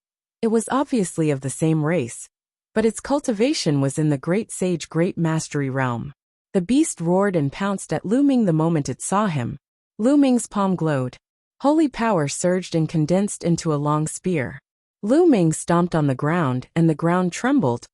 It was obviously of the same race, but its cultivation was in the Great Sage Great Mastery realm. The beast roared and pounced at Lu Ming the moment it saw him. Lu Ming's palm glowed. Holy power surged and condensed into a long spear. Lu Ming stomped on the ground and the ground trembled,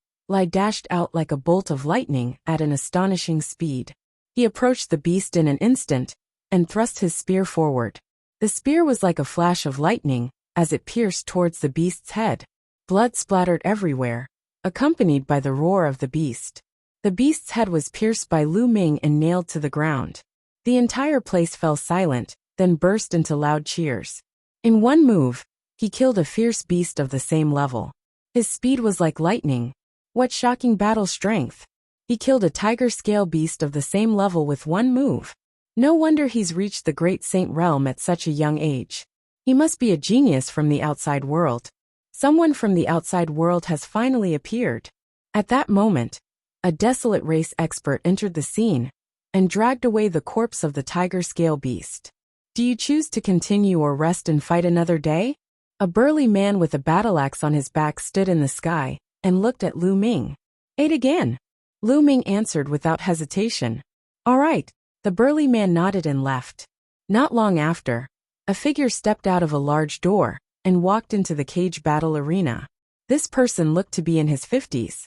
dashed out like a bolt of lightning at an astonishing speed. He approached the beast in an instant and thrust his spear forward. The spear was like a flash of lightning as it pierced towards the beast's head. Blood splattered everywhere, accompanied by the roar of the beast. The beast's head was pierced by Lu Ming and nailed to the ground. The entire place fell silent, then burst into loud cheers. In one move, he killed a fierce beast of the same level. His speed was like lightning. What shocking battle strength! He killed a tiger scale beast of the same level with one move. No wonder he's reached the Great Saint Realm at such a young age. He must be a genius from the outside world. Someone from the outside world has finally appeared. At that moment, a desolate race expert entered the scene and dragged away the corpse of the tiger scale beast. Do you choose to continue or rest and fight another day? A burly man with a battle axe on his back stood in the sky and looked at Lu Ming. Eight again. Lu Ming answered without hesitation. All right. The burly man nodded and left. Not long after, a figure stepped out of a large door and walked into the cage battle arena. This person looked to be in his 50s.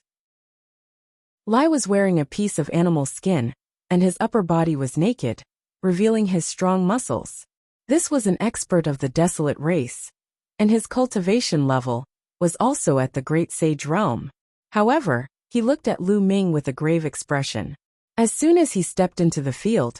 Lai was wearing a piece of animal skin, and his upper body was naked, revealing his strong muscles. This was an expert of the desolate race, and his cultivation level was also at the Great Sage Realm. However, he looked at Lu Ming with a grave expression. As soon as he stepped into the field,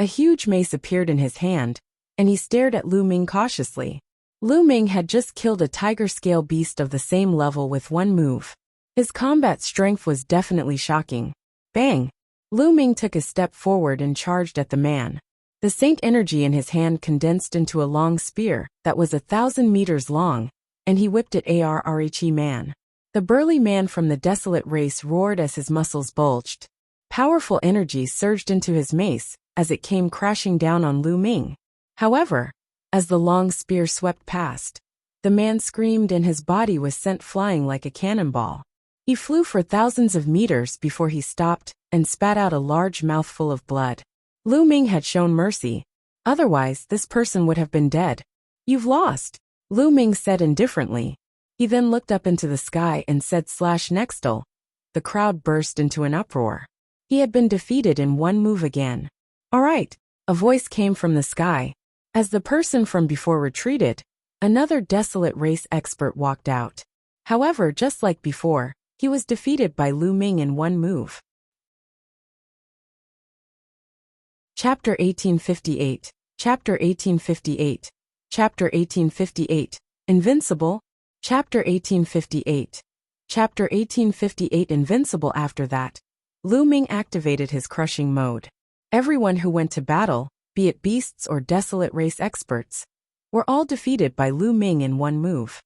a huge mace appeared in his hand, and he stared at Lu Ming cautiously. Lu Ming had just killed a tiger scale beast of the same level with one move. His combat strength was definitely shocking. Bang! Lu Ming took a step forward and charged at the man. The saint energy in his hand condensed into a long spear that was 1,000 meters long, and he whipped at Arrhe man. The burly man from the desolate race roared as his muscles bulged. Powerful energy surged into his mace as it came crashing down on Lu Ming. However, as the long spear swept past, the man screamed and his body was sent flying like a cannonball. He flew for thousands of meters before he stopped and spat out a large mouthful of blood. Lu Ming had shown mercy. Otherwise, this person would have been dead. You've lost, Lu Ming said indifferently. He then looked up into the sky and said /nextal. The crowd burst into an uproar. He had been defeated in one move again. All right, a voice came from the sky. As the person from before retreated, another desolate race expert walked out. However, just like before, he was defeated by Lu Ming in one move. Chapter 1858. Chapter 1858. Chapter 1858. Invincible. Chapter 1858. Chapter 1858. Invincible. After that, Lu Ming activated his crushing mode. Everyone who went to battle, be it beasts or desolate race experts, were all defeated by Lu Ming in one move.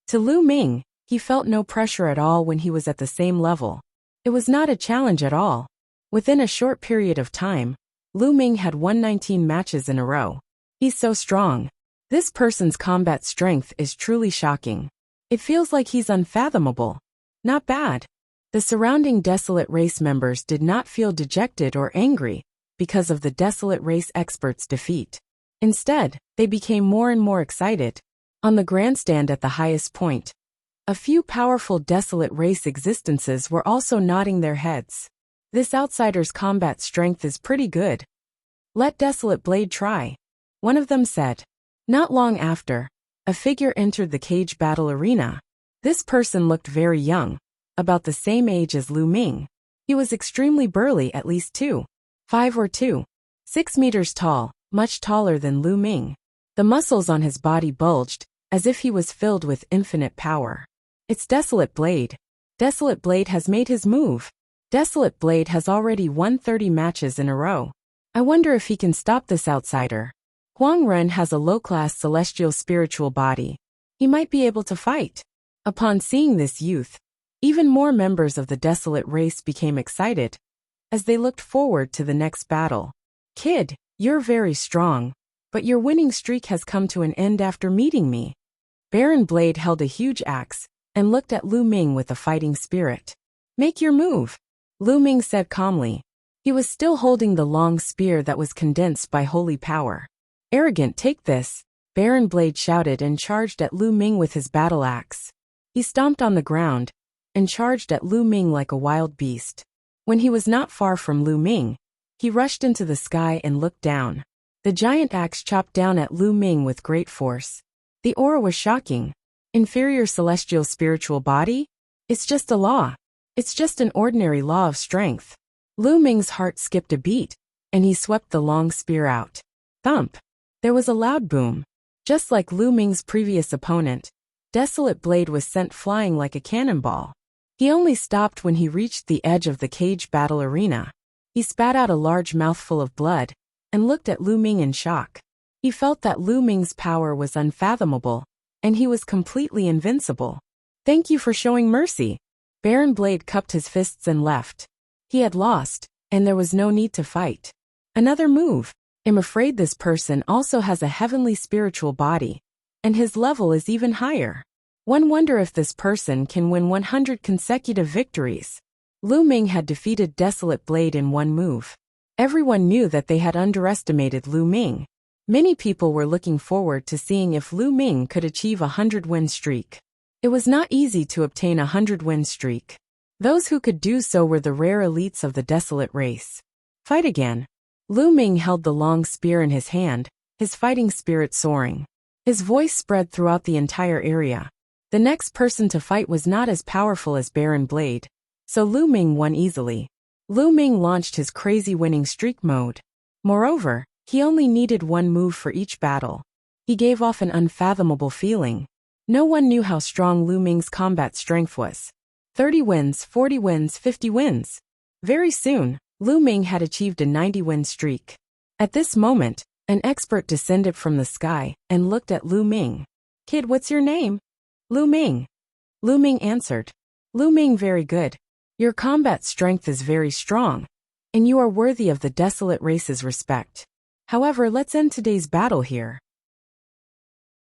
To Lu Ming, he felt no pressure at all when he was at the same level. It was not a challenge at all. Within a short period of time, Lu Ming had won 19 matches in a row. He's so strong. This person's combat strength is truly shocking. It feels like he's unfathomable. Not bad. The surrounding desolate race members did not feel dejected or angry because of the desolate race expert's defeat. Instead, they became more and more excited. On the grandstand at the highest point, a few powerful desolate race existences were also nodding their heads. This outsider's combat strength is pretty good. Let Desolate Blade try, one of them said. Not long after, a figure entered the cage battle arena. This person looked very young, about the same age as Lu Ming. He was extremely burly, at least 2.5 or 2.6 meters tall, much taller than Lu Ming. The muscles on his body bulged, as if he was filled with infinite power. It's Desolate Blade. Desolate Blade has made his move. Desolate Blade has already won 30 matches in a row. I wonder if he can stop this outsider. Huang Ren has a low-class celestial spiritual body. He might be able to fight. Upon seeing this youth, even more members of the desolate race became excited, as they looked forward to the next battle. Kid, you're very strong, but your winning streak has come to an end after meeting me. Baron Blade held a huge axe and looked at Lu Ming with a fighting spirit. Make your move, Lu Ming said calmly. He was still holding the long spear that was condensed by holy power. Arrogant, take this, Baron Blade shouted and charged at Lu Ming with his battle axe. He stomped on the ground and charged at Lu Ming like a wild beast. When he was not far from Lu Ming, he rushed into the sky and looked down. The giant axe chopped down at Lu Ming with great force. The aura was shocking. Inferior celestial spiritual body? It's just a law. It's just an ordinary law of strength. Lu Ming's heart skipped a beat, and he swept the long spear out. Thump! There was a loud boom. Just like Lu Ming's previous opponent, Desolate Blade was sent flying like a cannonball. He only stopped when he reached the edge of the cage battle arena. He spat out a large mouthful of blood and looked at Lu Ming in shock. He felt that Lu Ming's power was unfathomable, and he was completely invincible. "Thank you for showing mercy." Baron Blade cupped his fists and left. He had lost, and there was no need to fight. Another move. "I'm afraid this person also has a heavenly spiritual body, and his level is even higher. One wonder if this person can win 100 consecutive victories." Lu Ming had defeated Desolate Blade in one move. Everyone knew that they had underestimated Lu Ming. Many people were looking forward to seeing if Lu Ming could achieve a 100-win streak. It was not easy to obtain a 100-win streak. Those who could do so were the rare elites of the Desolate race. "Fight again." Lu Ming held the long spear in his hand, his fighting spirit soaring. His voice spread throughout the entire area. The next person to fight was not as powerful as Baron Blade, so Lu Ming won easily. Lu Ming launched his crazy winning streak mode. Moreover, he only needed one move for each battle. He gave off an unfathomable feeling. No one knew how strong Lu Ming's combat strength was. 30 wins, 40 wins, 50 wins. Very soon, Lu Ming had achieved a 90-win streak. At this moment, an expert descended from the sky and looked at Lu Ming. "Kid, what's your name?" "Lu Ming." Lu Ming answered. "Lu Ming, very good. Your combat strength is very strong, and you are worthy of the Desolate race's respect. However, let's end today's battle here.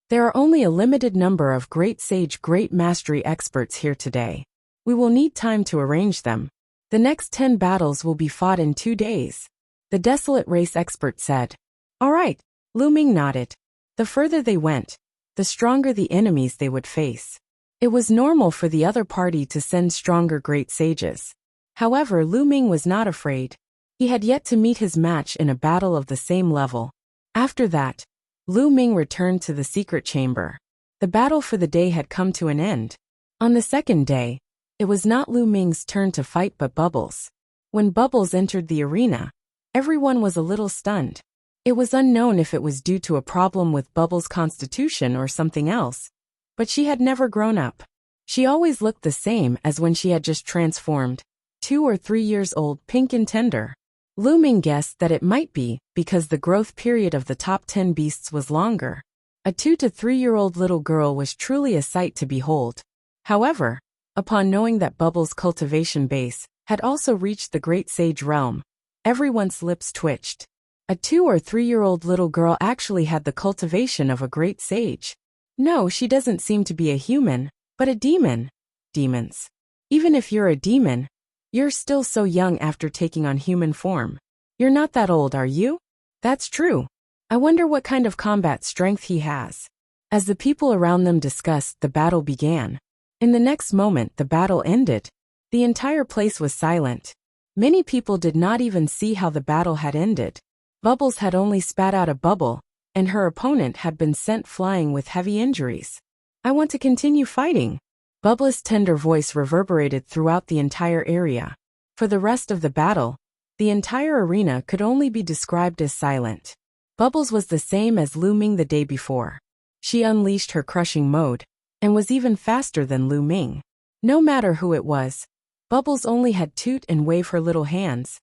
There are only a limited number of Great Sage Great Mastery experts here today. We will need time to arrange them. The next 10 battles will be fought in 2 days," the Desolate race expert said. "All right," Lu Ming nodded. The further they went, the stronger the enemies they would face. It was normal for the other party to send stronger great sages. However, Lu Ming was not afraid. He had yet to meet his match in a battle of the same level. After that, Lu Ming returned to the secret chamber. The battle for the day had come to an end. On the second day, it was not Lu Ming's turn to fight but Bubbles. When Bubbles entered the arena, everyone was a little stunned. It was unknown if it was due to a problem with Bubbles' constitution or something else, but she had never grown up. She always looked the same as when she had just transformed, 2 or 3 years old, pink and tender. Lu Ming guessed that it might be because the growth period of the top 10 beasts was longer. A 2 to 3-year-old little girl was truly a sight to behold. However, upon knowing that Bubbles' cultivation base had also reached the Great Sage realm, everyone's lips twitched. A 2 or 3-year-old little girl actually had the cultivation of a great sage. No, she doesn't seem to be a human, but a demon. Demons. Even if you're a demon, you're still so young after taking on human form. You're not that old, are you? That's true. I wonder what kind of combat strength he has. As the people around them discussed, the battle began. In the next moment, the battle ended. The entire place was silent. Many people did not even see how the battle had ended. Bubbles had only spat out a bubble, and her opponent had been sent flying with heavy injuries. "I want to continue fighting." Bubbles' tender voice reverberated throughout the entire area. For the rest of the battle, the entire arena could only be described as silent. Bubbles was the same as Lu Ming the day before. She unleashed her crushing mode, and was even faster than Lu Ming. No matter who it was, Bubbles only had toot and wave her little hands,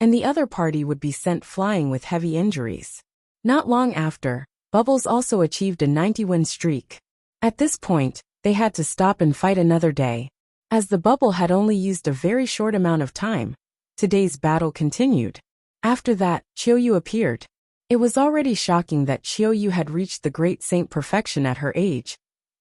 and the other party would be sent flying with heavy injuries. Not long after, Bubbles also achieved a 90-win streak. At this point, they had to stop and fight another day. As the bubble had only used a very short amount of time, today's battle continued. After that, Qiuyu appeared. It was already shocking that Qiuyu had reached the great saint perfection at her age,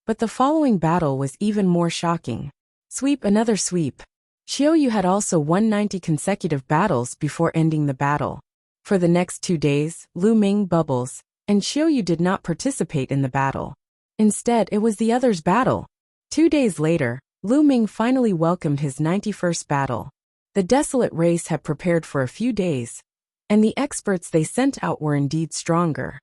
but the following battle was even more shocking. Sweep, another sweep. Qiuyu had also won 90 consecutive battles before ending the battle. For the next 2 days, Lu Ming, Bubbles, and Qiuyu did not participate in the battle. Instead, it was the others' battle. 2 days later, Lu Ming finally welcomed his 91st battle. The Desolate race had prepared for a few days, and the experts they sent out were indeed stronger.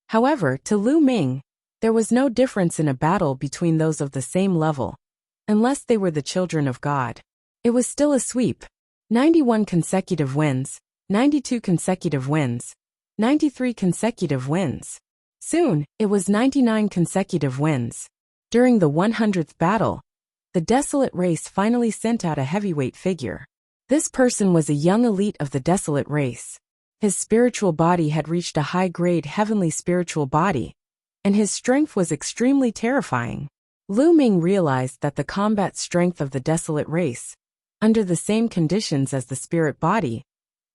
However, to Lu Ming, there was no difference in a battle between those of the same level, unless they were the children of God. It was still a sweep. 91 consecutive wins, 92 consecutive wins, 93 consecutive wins. Soon, it was 99 consecutive wins. During the 100th battle, the Desolate race finally sent out a heavyweight figure. This person was a young elite of the Desolate race. His spiritual body had reached a high-grade heavenly spiritual body, and his strength was extremely terrifying. Lu Ming realized that the combat strength of the Desolate race, under the same conditions as the spirit body,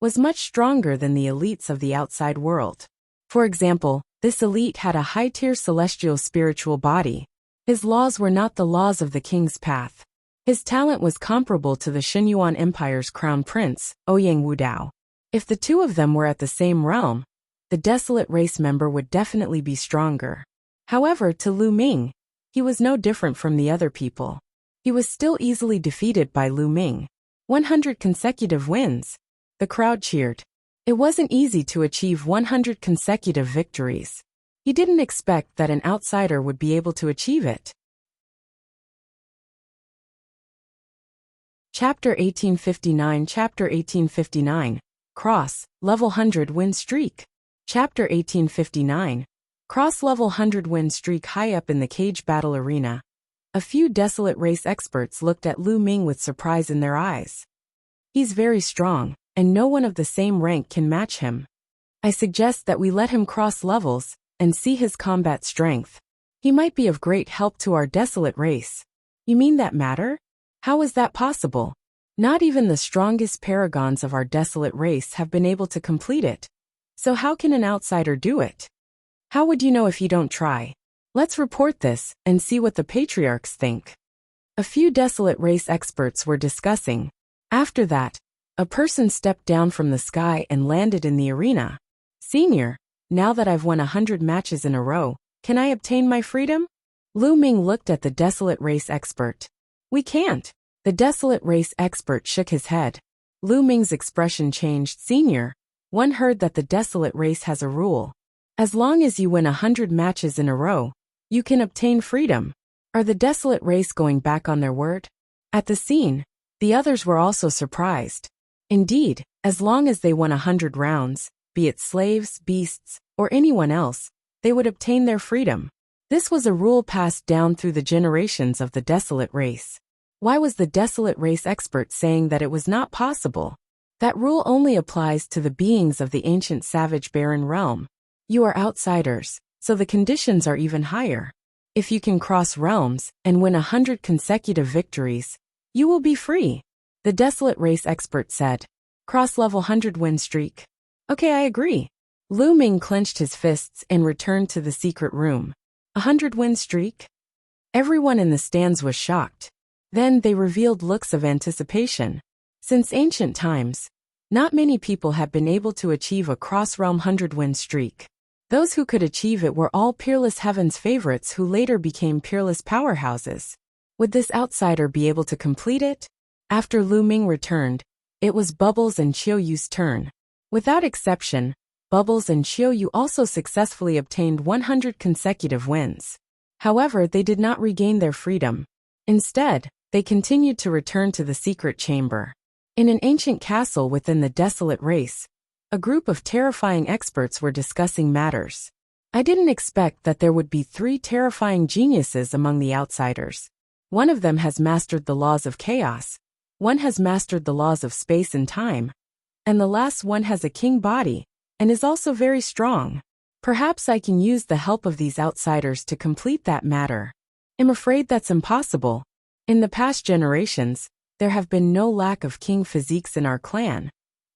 was much stronger than the elites of the outside world. For example, this elite had a high-tier celestial spiritual body. His laws were not the laws of the king's path. His talent was comparable to the Xinyuan Empire's crown prince, Ouyang Wudao. If the two of them were at the same realm, the Desolate race member would definitely be stronger. However, to Lu Ming, he was no different from the other people. He was still easily defeated by Lu Ming. 100 consecutive wins. The crowd cheered. It wasn't easy to achieve 100 consecutive victories. He didn't expect that an outsider would be able to achieve it. Chapter 1859 Chapter 1859 Cross, Level 100 Win Streak. Chapter 1859 Cross Level 100 Win Streak. High up in the cage battle arena, a few Desolate race experts looked at Lu Ming with surprise in their eyes. He's very strong, and no one of the same rank can match him. I suggest that we let him cross levels and see his combat strength. He might be of great help to our Desolate race. You mean that matter? How is that possible? Not even the strongest paragons of our Desolate race have been able to complete it. So how can an outsider do it? How would you know if you don't try? Let's report this and see what the patriarchs think. A few Desolate race experts were discussing. After that, a person stepped down from the sky and landed in the arena. Senior, now that I've won 100 matches in a row, can I obtain my freedom? Lu Ming looked at the Desolate race expert. We can't. The Desolate race expert shook his head. Lu Ming's expression changed. Senior, one heard that the Desolate race has a rule. As long as you win 100 matches in a row, you can obtain freedom. Are the Desolate race going back on their word? At the scene, the others were also surprised. Indeed, as long as they won 100 rounds, be it slaves, beasts, or anyone else, they would obtain their freedom. This was a rule passed down through the generations of the Desolate race. Why was the Desolate race expert saying that it was not possible? That rule only applies to the beings of the ancient savage barren realm. You are outsiders, so the conditions are even higher. If you can cross realms and win 100 consecutive victories, you will be free. The Desolate race expert said. Cross level 100 win streak. Okay, I agree. Lu Ming clenched his fists and returned to the secret room. 100 win streak? Everyone in the stands was shocked. Then they revealed looks of anticipation. Since ancient times, not many people have been able to achieve a cross-realm 100-win streak. Those who could achieve it were all Peerless Heaven's favorites who later became peerless powerhouses. Would this outsider be able to complete it? After Lu Ming returned, it was Bubbles and Qiuyu's turn. Without exception, Bubbles and Qiuyu also successfully obtained 100 consecutive wins. However, they did not regain their freedom. Instead, they continued to return to the secret chamber. In an ancient castle within the Desolate race, a group of terrifying experts were discussing matters. I didn't expect that there would be 3 terrifying geniuses among the outsiders. One of them has mastered the laws of chaos, one has mastered the laws of space and time, and the last one has a king body, and is also very strong. Perhaps I can use the help of these outsiders to complete that matter. I'm afraid that's impossible. In the past generations, there have been no lack of king physiques in our clan,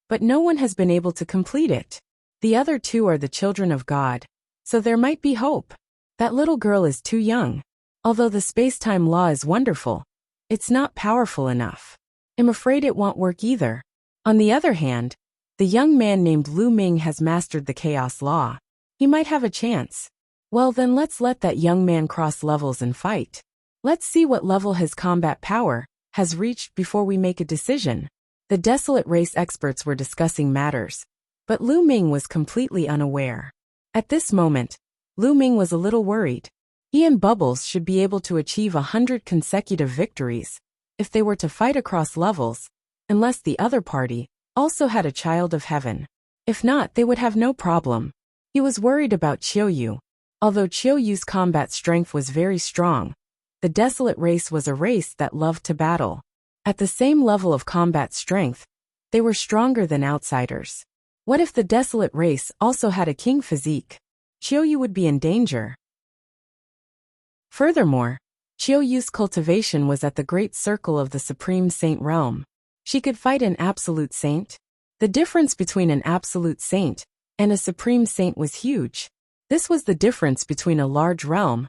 but no one has been able to complete it. The other 2 are the children of God, so there might be hope. That little girl is too young. Although the space-time law is wonderful, it's not powerful enough. I'm afraid it won't work either. On the other hand, the young man named Lu Ming has mastered the chaos law. He might have a chance. Well then let's let that young man cross levels and fight. Let's see what level his combat power has reached before we make a decision. The Desolate race experts were discussing matters, but Lu Ming was completely unaware. At this moment, Lu Ming was a little worried. He and Bubbles should be able to achieve 100 consecutive victories if they were to fight across levels, unless the other party also had a child of heaven. If not, they would have no problem. He was worried about Qiuyu. Although Qiu combat strength was very strong, the desolate race was a race that loved to battle. At the same level of combat strength, they were stronger than outsiders. What if the desolate race also had a king physique? Qiu would be in danger. Furthermore, Qiu's cultivation was at the great circle of the Supreme Saint realm. She could fight an absolute saint. The difference between an absolute saint and a supreme saint was huge. This was the difference between a large realm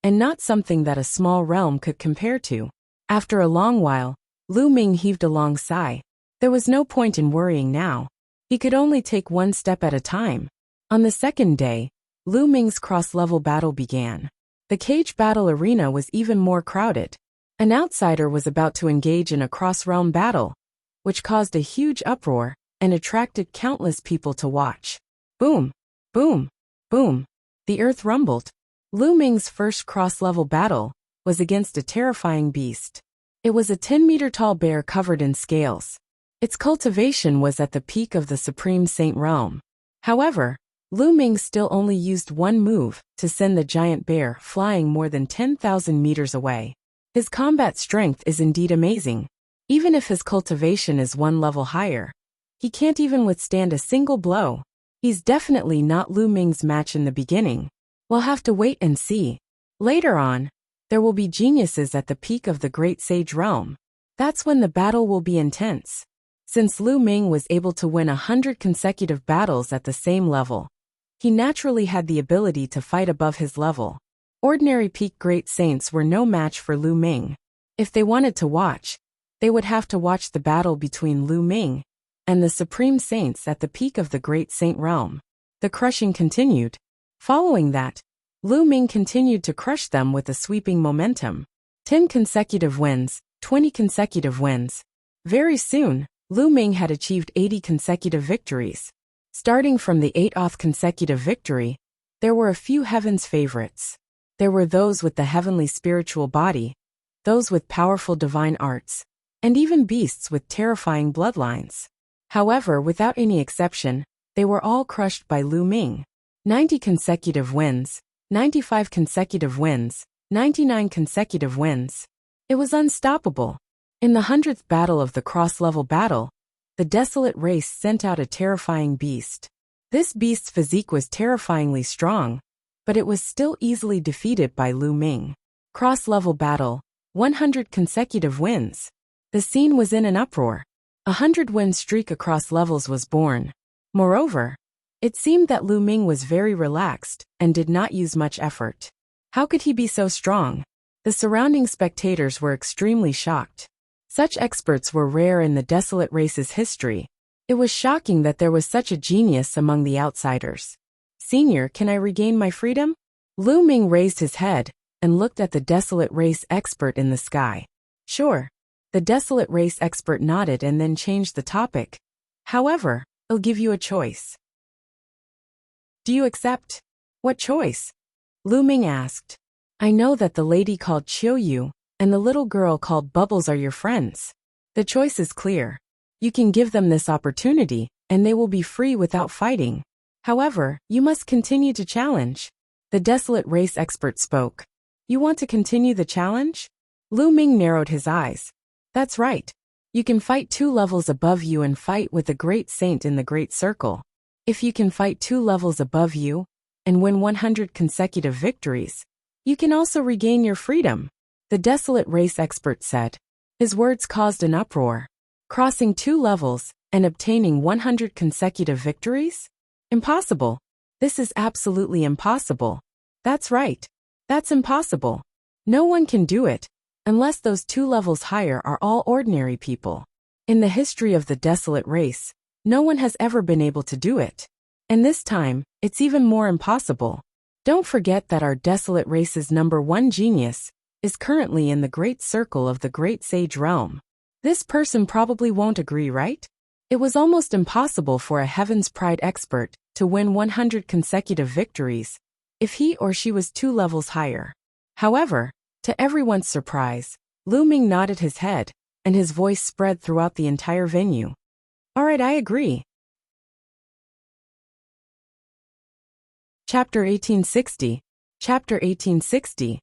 and not something that a small realm could compare to. After a long while, Lu Ming heaved a long sigh. There was no point in worrying now. He could only take one step at a time. On the second day, Lu Ming's cross-level battle began. The cage battle arena was even more crowded. An outsider was about to engage in a cross-realm battle, which caused a huge uproar and attracted countless people to watch. Boom, boom, boom. The earth rumbled. Lu Ming's first cross-level battle was against a terrifying beast. It was a 10-meter-tall bear covered in scales. Its cultivation was at the peak of the Supreme Saint realm. However, Lu Ming still only used one move to send the giant bear flying more than 10,000 meters away. His combat strength is indeed amazing. Even if his cultivation is one level higher, he can't even withstand a single blow. He's definitely not Lu Ming's match in the beginning. We'll have to wait and see. Later on, there will be geniuses at the peak of the Great Sage realm. That's when the battle will be intense. Since Lu Ming was able to win 100 consecutive battles at the same level, he naturally had the ability to fight above his level. Ordinary peak great saints were no match for Lu Ming. If they wanted to watch, they would have to watch the battle between Lu Ming and the Supreme Saints at the peak of the Great Saint realm. The crushing continued. Following that, Lu Ming continued to crush them with a sweeping momentum. 10 consecutive wins, 20 consecutive wins. Very soon, Lu Ming had achieved 80 consecutive victories. Starting from the 8th consecutive victory, there were a few heaven's favorites. There were those with the heavenly spiritual body, those with powerful divine arts, and even beasts with terrifying bloodlines. However, without any exception, they were all crushed by Lu Ming. 90 consecutive wins, 95 consecutive wins, 99 consecutive wins. It was unstoppable. In the 100th battle of the cross-level battle, the desolate race sent out a terrifying beast. This beast's physique was terrifyingly strong, but it was still easily defeated by Lu Ming. Cross-level battle, 100 consecutive wins. The scene was in an uproar. A 100-win streak across levels was born. Moreover, it seemed that Lu Ming was very relaxed and did not use much effort. How could he be so strong? The surrounding spectators were extremely shocked. Such experts were rare in the desolate race's history. It was shocking that there was such a genius among the outsiders. Senior, can I regain my freedom? Lu Ming raised his head and looked at the desolate race expert in the sky. Sure. The desolate race expert nodded and then changed the topic. However, I'll give you a choice. Do you accept? What choice? Lu Ming asked. I know that the lady called Qiu and the little girl called Bubbles are your friends. The choice is clear. You can give them this opportunity, and they will be free without fighting. However, you must continue to challenge. The desolate race expert spoke. You want to continue the challenge? Lu Ming narrowed his eyes. That's right. You can fight 2 levels above you and fight with the great saint in the great circle. If you can fight 2 levels above you and win 100 consecutive victories, you can also regain your freedom. The desolate race expert said. His words caused an uproar. Crossing 2 levels and obtaining 100 consecutive victories? Impossible. This is absolutely impossible. That's right. That's impossible. No one can do it, unless those 2 levels higher are all ordinary people. In the history of the desolate race, no one has ever been able to do it. And this time, it's even more impossible. Don't forget that our desolate race's #1 genius is currently in the great circle of the Great Sage realm. This person probably won't agree, right? It was almost impossible for a Heaven's Pride expert to win 100 consecutive victories if he or she was 2 levels higher. However, to everyone's surprise, Lu Ming nodded his head, and his voice spread throughout the entire venue. Alright, I agree. Chapter 1860, Chapter 1860.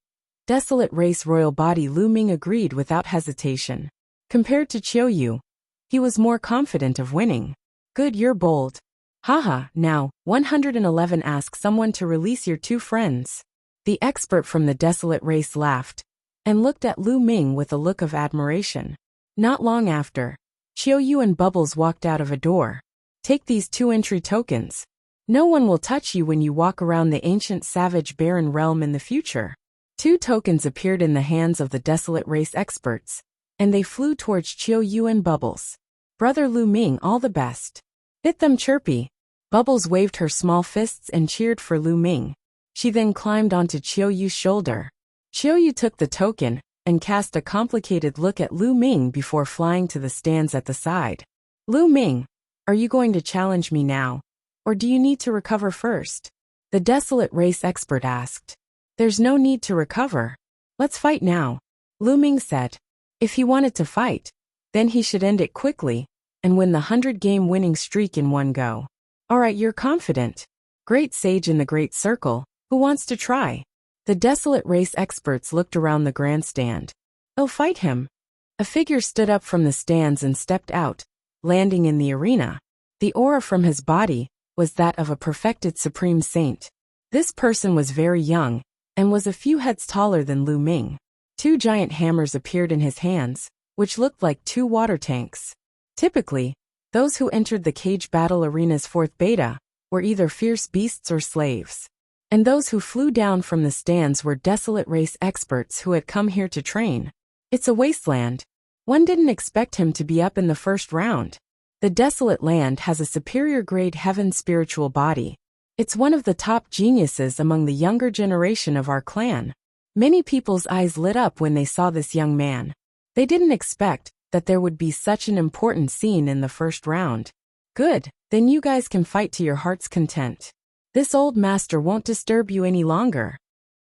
Desolate Race Royal Body. Lu Ming agreed without hesitation. Compared to Qiuyu, he was more confident of winning. Good, you're bold. Haha, now, 111 ask someone to release your two friends. The expert from the Desolate Race laughed and looked at Lu Ming with a look of admiration. Not long after, Qiuyu and Bubbles walked out of a door. Take these 2 entry tokens. No one will touch you when you walk around the ancient savage barren realm in the future. 2 tokens appeared in the hands of the Desolate Race experts, and they flew towards Qiuyu and Bubbles. Brother Lu Ming, all the best. Hit them, chirpy. Bubbles waved her small fists and cheered for Lu Ming. She then climbed onto Qiuyu's shoulder. Qiuyu took the token and cast a complicated look at Lu Ming before flying to the stands at the side. Lu Ming, are you going to challenge me now, or do you need to recover first? The Desolate Race expert asked. There's no need to recover. Let's fight now, Lu Ming said. If he wanted to fight, then he should end it quickly and win the 100-game winning streak in one go. Alright, you're confident. Great sage in the great circle, who wants to try? The Desolate Race experts looked around the grandstand. I'll fight him. A figure stood up from the stands and stepped out, landing in the arena. The aura from his body was that of a perfected supreme saint. This person was very young and was a few heads taller than Lu Ming. 2 giant hammers appeared in his hands, which looked like 2 water tanks. Typically, those who entered the cage battle arena's 4th beta were either fierce beasts or slaves. And those who flew down from the stands were Desolate Race experts who had come here to train. It's a wasteland. One didn't expect him to be up in the first round. The Desolate Land has a superior grade heaven spiritual body. It's one of the top geniuses among the younger generation of our clan. Many people's eyes lit up when they saw this young man. They didn't expect that there would be such an important scene in the first round. Good, then you guys can fight to your heart's content. This old master won't disturb you any longer.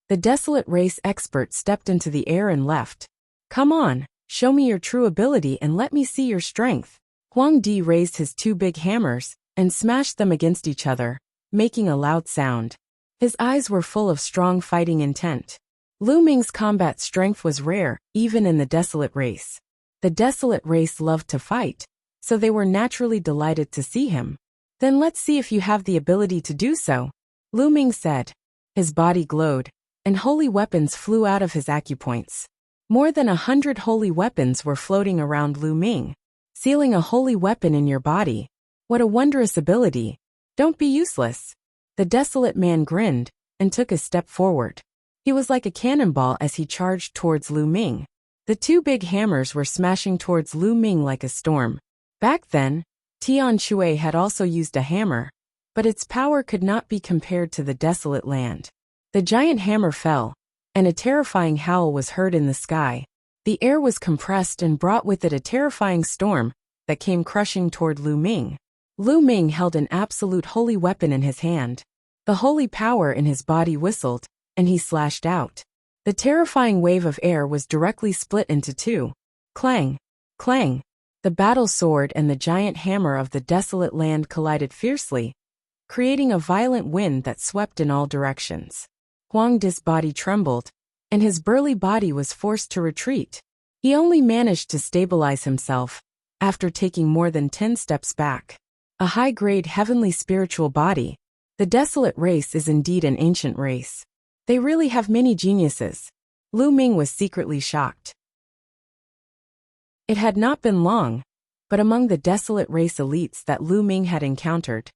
The Desolate Race expert stepped into the air and left. Come on, show me your true ability and let me see your strength. Huang Di raised his 2 big hammers and smashed them against each other, making a loud sound. His eyes were full of strong fighting intent. Lu Ming's combat strength was rare, even in the Desolate Race. The Desolate Race loved to fight, so they were naturally delighted to see him. Then let's see if you have the ability to do so, Lu Ming said. His body glowed, and holy weapons flew out of his acupoints. More than 100 holy weapons were floating around Lu Ming. Sealing a holy weapon in your body. What a wondrous ability. Don't be useless. The Desolate Man grinned and took a step forward. He was like a cannonball as he charged towards Lu Ming. The 2 big hammers were smashing towards Lu Ming like a storm. Back then, Tian Shui had also used a hammer, but its power could not be compared to the Desolate Land. The giant hammer fell, and a terrifying howl was heard in the sky. The air was compressed and brought with it a terrifying storm that came crushing toward Lu Ming. Lu Ming held an absolute holy weapon in his hand. The holy power in his body whistled, and he slashed out. The terrifying wave of air was directly split into 2. Clang! Clang! The battle sword and the giant hammer of the Desolate Land collided fiercely, creating a violent wind that swept in all directions. Huang Di's body trembled, and his burly body was forced to retreat. He only managed to stabilize himself after taking more than 10 steps back. A high-grade heavenly spiritual body. The Desolate Race is indeed an ancient race. They really have many geniuses. Lu Ming was secretly shocked. It had not been long, but among the Desolate Race elites that Lu Ming had encountered,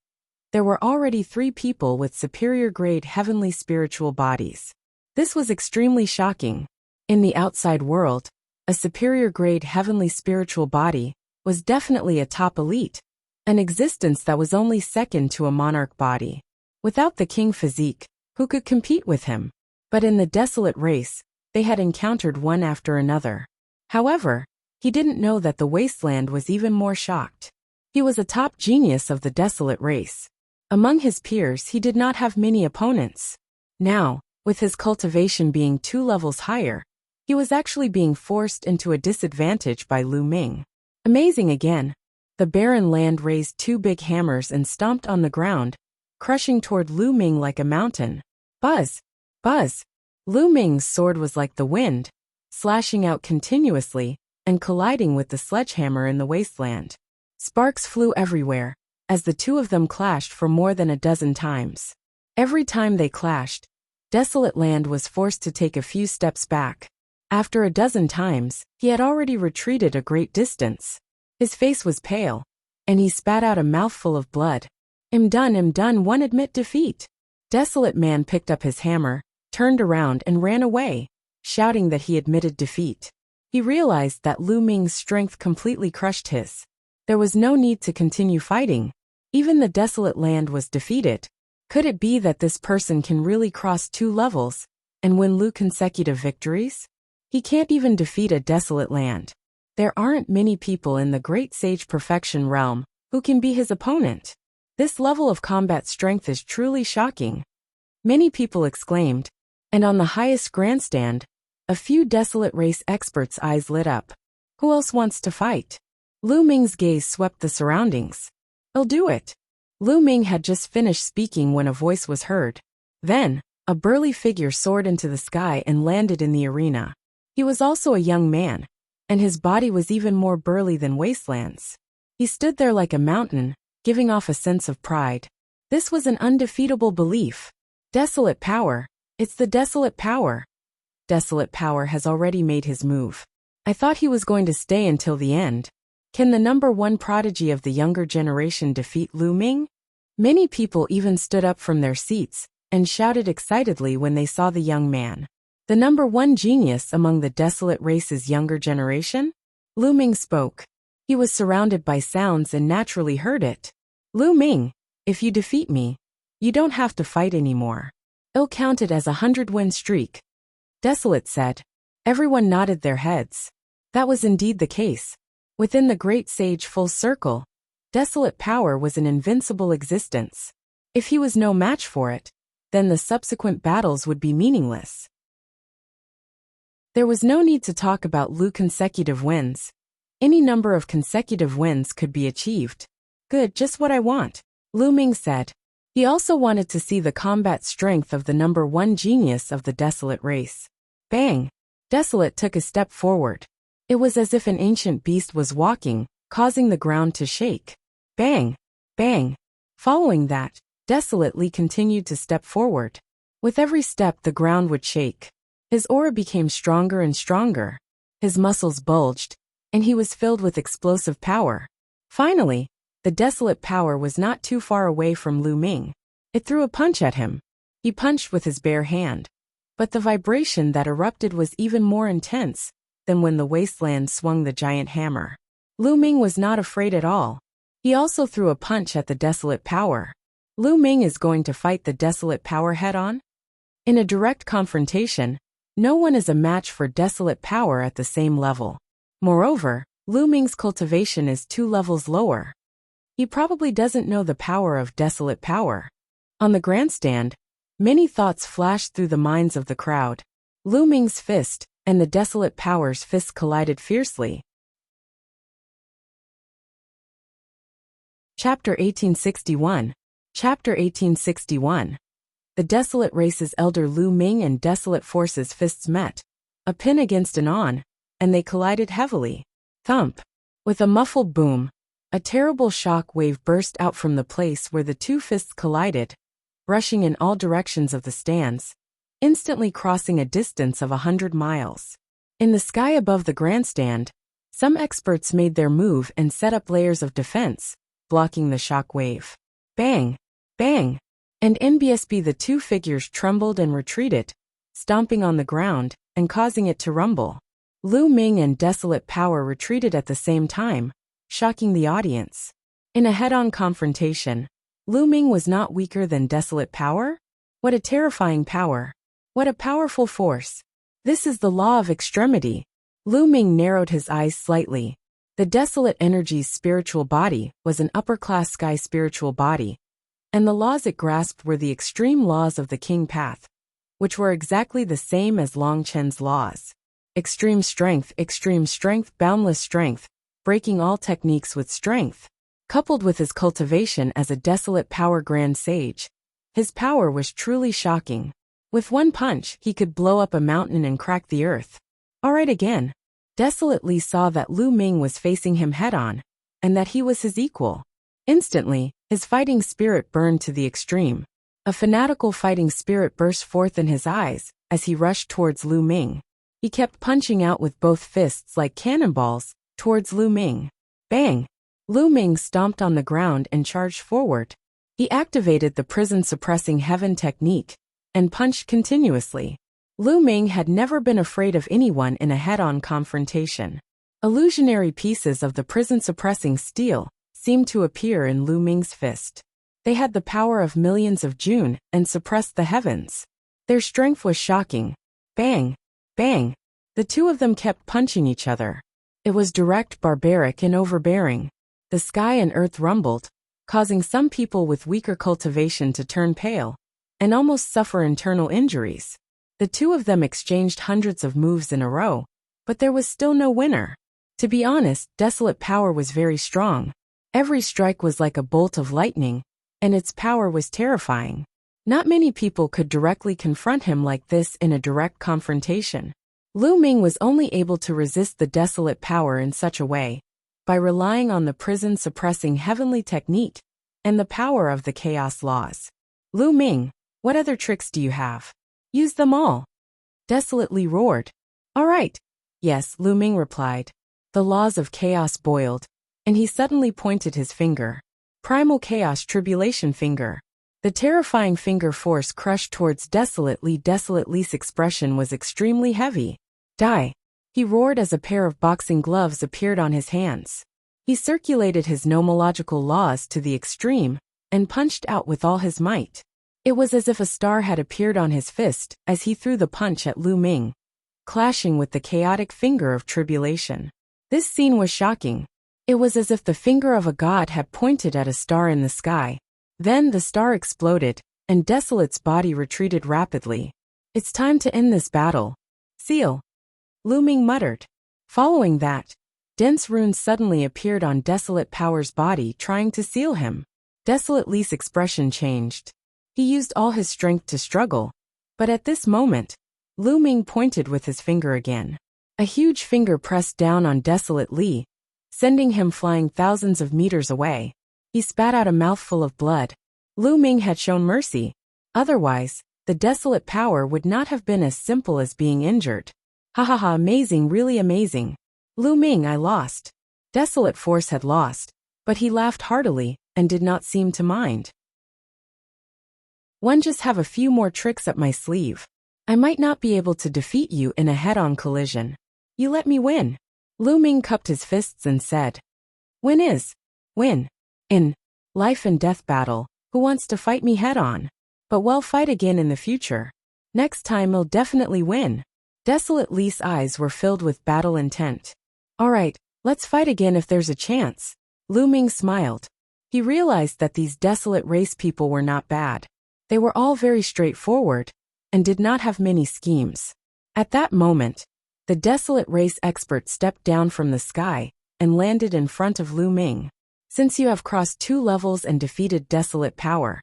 there were already 3 people with superior grade heavenly spiritual bodies. This was extremely shocking. In the outside world, a superior grade heavenly spiritual body was definitely a top elite, an existence that was only second to a monarch body. Without the king physique, who could compete with him? But in the Desolate Race, they had encountered one after another. However, he didn't know that the wasteland was even more shocked. He was a top genius of the Desolate Race. Among his peers, he did not have many opponents. Now, with his cultivation being 2 levels higher, he was actually being forced into a disadvantage by Lu Ming. Amazing again. The barren land raised 2 big hammers and stomped on the ground, crushing toward Lu Ming like a mountain. Buzz! Buzz! Lu Ming's sword was like the wind, slashing out continuously and colliding with the sledgehammer in the wasteland. Sparks flew everywhere, as the two of them clashed for more than a dozen times. Every time they clashed, Desolate Land was forced to take a few steps back. After a dozen times, he had already retreated a great distance. His face was pale, and he spat out a mouthful of blood. I'm done, one admit defeat. Desolate Man picked up his hammer, turned around and ran away, shouting that he admitted defeat. He realized that Lu Ming's strength completely crushed his. There was no need to continue fighting. Even the Desolate Land was defeated. Could it be that this person can really cross 2 levels and win Lu consecutive victories? He can't even defeat a Desolate Land. There aren't many people in the Great Sage Perfection realm who can be his opponent. This level of combat strength is truly shocking. Many people exclaimed, and on the highest grandstand, a few Desolate Race experts' eyes lit up. Who else wants to fight? Lu Ming's gaze swept the surroundings. I'll do it. Lu Ming had just finished speaking when a voice was heard. Then, a burly figure soared into the sky and landed in the arena. He was also a young man, and his body was even more burly than Wasteland's. He stood there like a mountain, giving off a sense of pride. This was an undefeatable belief. Desolate Power. It's the Desolate Power. Desolate Power has already made his move. I thought he was going to stay until the end. Can the #1 prodigy of the younger generation defeat Lu Ming? Many people even stood up from their seats and shouted excitedly when they saw the young man. The #1 genius among the Desolate Race's younger generation? Lu Ming spoke. He was surrounded by sounds and naturally heard it. Lu Ming, if you defeat me, you don't have to fight anymore. I'll count it as a 100-win streak. Desolate said. Everyone nodded their heads. That was indeed the case. Within the Great Sage Full Circle, Desolate Power was an invincible existence. If he was no match for it, then the subsequent battles would be meaningless. There was no need to talk about Lu consecutive wins. Any number of consecutive wins could be achieved. Good, just what I want, Lu Ming said. He also wanted to see the combat strength of the #1 genius of the Desolate Race. Bang! Desolate took a step forward. It was as if an ancient beast was walking, causing the ground to shake. Bang! Bang! Following that, Desolately continued to step forward. With every step the ground would shake. His aura became stronger and stronger. His muscles bulged, and he was filled with explosive power. Finally, the Desolate Power was not too far away from Lu Ming. It threw a punch at him. He punched with his bare hand. But the vibration that erupted was even more intense than when the wasteland swung the giant hammer. Lu Ming was not afraid at all. He also threw a punch at the Desolate Power. Lu Ming is going to fight the Desolate Power head-on? In a direct confrontation, no one is a match for Desolate Power at the same level. Moreover, Lu Ming's cultivation is 2 levels lower. He probably doesn't know the power of Desolate Power. On the grandstand, many thoughts flashed through the minds of the crowd. Lu Ming's fist and the Desolate Power's fists collided fiercely. Chapter 1861. Chapter 1861. The Desolate Race's elder Lu Ming and Desolate Force's fists met, a pin against an on, and they collided heavily. Thump! With a muffled boom, a terrible shock wave burst out from the place where the 2 fists collided, rushing in all directions of the stands, instantly crossing a distance of 100 miles. In the sky above the grandstand, some experts made their move and set up layers of defense, blocking the shock wave. Bang! Bang! And NBSB the 2 figures trembled and retreated, stomping on the ground and causing it to rumble. Lu Ming and Desolate Power retreated at the same time, shocking the audience. In a head-on confrontation, Lu Ming was not weaker than Desolate Power? What a terrifying power. What a powerful force. This is the law of extremity. Lu Ming narrowed his eyes slightly. The Desolate Energy's spiritual body was an upper-class sky spiritual body, and the laws it grasped were the extreme laws of the King Path, which were exactly the same as Long Chen's laws. Extreme strength, boundless strength, breaking all techniques with strength. Coupled with his cultivation as a Desolate Power Grand Sage, his power was truly shocking. With one punch, he could blow up a mountain and crack the earth. Alright again. Desolate Li saw that Lu Ming was facing him head-on, and that he was his equal. Instantly, his fighting spirit burned to the extreme. A fanatical fighting spirit burst forth in his eyes as he rushed towards Lu Ming. He kept punching out with both fists like cannonballs towards Lu Ming. Bang! Lu Ming stomped on the ground and charged forward. He activated the prison-suppressing heaven technique and punched continuously. Lu Ming had never been afraid of anyone in a head-on confrontation. Illusionary pieces of the prison-suppressing steel seemed to appear in Lu Ming's fist. They had the power of millions of June and suppressed the heavens. Their strength was shocking. Bang! Bang! The two of them kept punching each other. It was direct, barbaric, and overbearing. The sky and earth rumbled, causing some people with weaker cultivation to turn pale and almost suffer internal injuries. The two of them exchanged hundreds of moves in a row, but there was still no winner. To be honest, Desolate power was very strong. Every strike was like a bolt of lightning, and its power was terrifying. Not many people could directly confront him like this in a direct confrontation. Lu Ming was only able to resist the Desolate power in such a way by relying on the prison-suppressing heavenly technique and the power of the chaos laws. Lu Ming, what other tricks do you have? Use them all. Desolate Li roared. All right. Yes, Lu Ming replied. The laws of chaos boiled, and he suddenly pointed his finger. Primal Chaos Tribulation Finger. The terrifying finger force crushed towards Desolate Li. Desolate Li's expression was extremely heavy. Die! He roared as a pair of boxing gloves appeared on his hands. He circulated his nomological laws to the extreme and punched out with all his might. It was as if a star had appeared on his fist as he threw the punch at Lu Ming, clashing with the chaotic finger of tribulation. This scene was shocking. It was as if the finger of a god had pointed at a star in the sky. Then the star exploded, and Desolate's body retreated rapidly. It's time to end this battle. Seal. Lu Ming muttered. Following that, dense runes suddenly appeared on Desolate Power's body, trying to seal him. Desolate Li's expression changed. He used all his strength to struggle, but at this moment, Lu Ming pointed with his finger again. A huge finger pressed down on Desolate Li, sending him flying thousands of meters away. He spat out a mouthful of blood. Lu Ming had shown mercy. Otherwise, the Desolate power would not have been as simple as being injured. Ha ha ha, amazing, really amazing. Lu Ming, I lost. Desolate force had lost, but he laughed heartily and did not seem to mind. One just have a few more tricks up my sleeve. I might not be able to defeat you in a head-on collision. You let me win. Lu Ming cupped his fists and said. Win is. Win. In life and death battle, who wants to fight me head-on? But we'll fight again in the future. Next time I'll definitely win. Desolate Li's eyes were filled with battle intent. Alright, let's fight again if there's a chance. Lu Ming smiled. He realized that these Desolate race people were not bad. They were all very straightforward and did not have many schemes. At that moment, the Desolate race expert stepped down from the sky and landed in front of Lu Ming. Since you have crossed 2 levels and defeated Desolate power,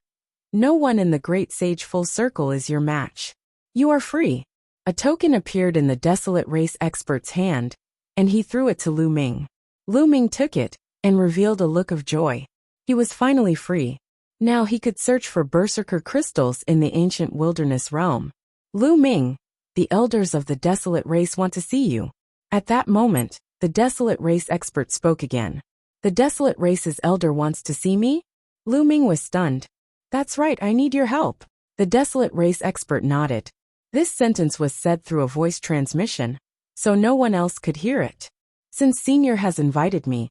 no one in the Great Sage Full Circle is your match. You are free. A token appeared in the Desolate race expert's hand, and he threw it to Lu Ming. Lu Ming took it and revealed a look of joy. He was finally free. Now he could search for berserker crystals in the ancient wilderness realm. Lu Ming, the elders of the Desolate race want to see you. At that moment, the Desolate race expert spoke again. The Desolate race's elder wants to see me? Lu Ming was stunned. That's right, I need your help. The Desolate race expert nodded. This sentence was said through a voice transmission, so no one else could hear it. Since Senior has invited me,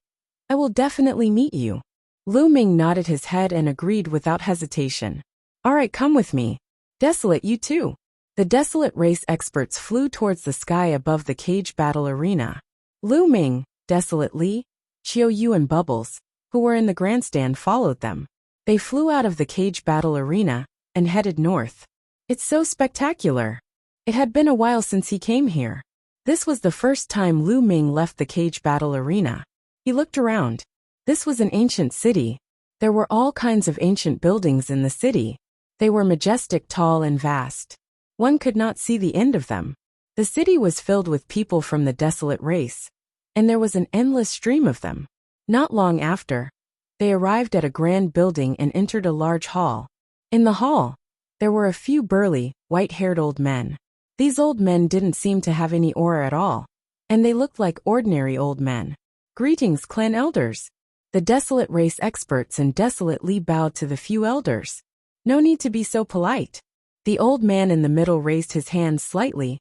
I will definitely meet you. Lu Ming nodded his head and agreed without hesitation. Alright, come with me. Desolate, you too. The Desolate race experts flew towards the sky above the cage battle arena. Lu Ming, Desolate Li, Qiu Yu and Bubbles, who were in the grandstand, followed them. They flew out of the cage battle arena and headed north. It's so spectacular. It had been a while since he came here. This was the first time Lu Ming left the cage battle arena. He looked around. This was an ancient city. There were all kinds of ancient buildings in the city. They were majestic, tall, and vast. One could not see the end of them. The city was filled with people from the desolate race, and there was an endless stream of them. Not long after, they arrived at a grand building and entered a large hall. In the hall, there were a few burly, white-haired old men. These old men didn't seem to have any aura at all, and they looked like ordinary old men. "Greetings, clan elders." The desolate race experts and desolately bowed to the few elders. "No need to be so polite." The old man in the middle raised his hand slightly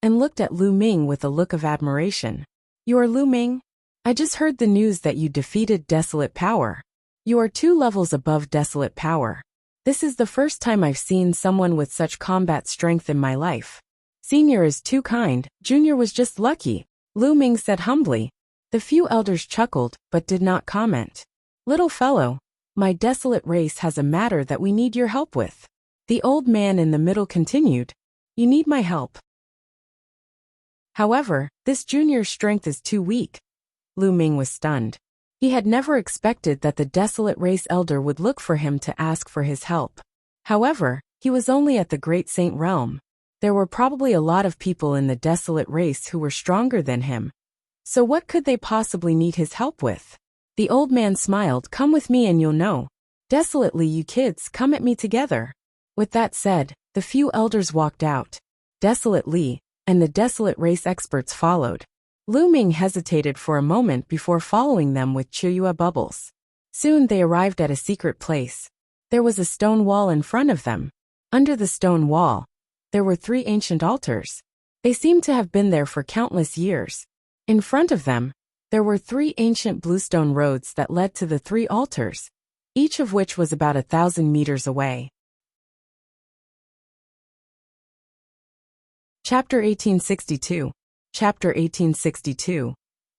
and looked at Lu Ming with a look of admiration. "You are Lu Ming? I just heard the news that you defeated Desolate Power. You are 2 levels above Desolate Power. This is the first time I've seen someone with such combat strength in my life." "Senior is too kind, Junior was just lucky," Lu Ming said humbly. The few elders chuckled but did not comment. "Little fellow, my desolate race has a matter that we need your help with." The old man in the middle continued, "You need my help. However, this junior's strength is too weak." Lu Ming was stunned. He had never expected that the desolate race elder would look for him to ask for his help. However, he was only at the Great Saint Realm. There were probably a lot of people in the desolate race who were stronger than him. So what could they possibly need his help with? The old man smiled. "Come with me and you'll know. Desolately, you kids, come at me together." With that said, the few elders walked out. Desolately, and the desolate race experts followed. Lu Ming hesitated for a moment before following them with Chuyua bubbles. Soon they arrived at a secret place. There was a stone wall in front of them. Under the stone wall, there were 3 ancient altars. They seemed to have been there for countless years. In front of them, there were 3 ancient bluestone roads that led to the 3 altars, each of which was about 1,000 meters away. Chapter 1862. Chapter 1862.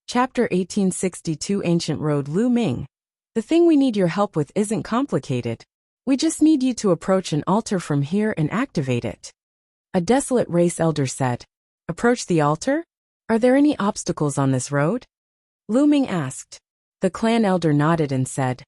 Chapter 1862 Ancient Road. Lu Ming. The thing we need your help with isn't complicated. We just need you to approach an altar from here and activate it. A desolate race elder said. "Approach the altar? Are there any obstacles on this road?" Lu Ming asked. The clan elder nodded and said,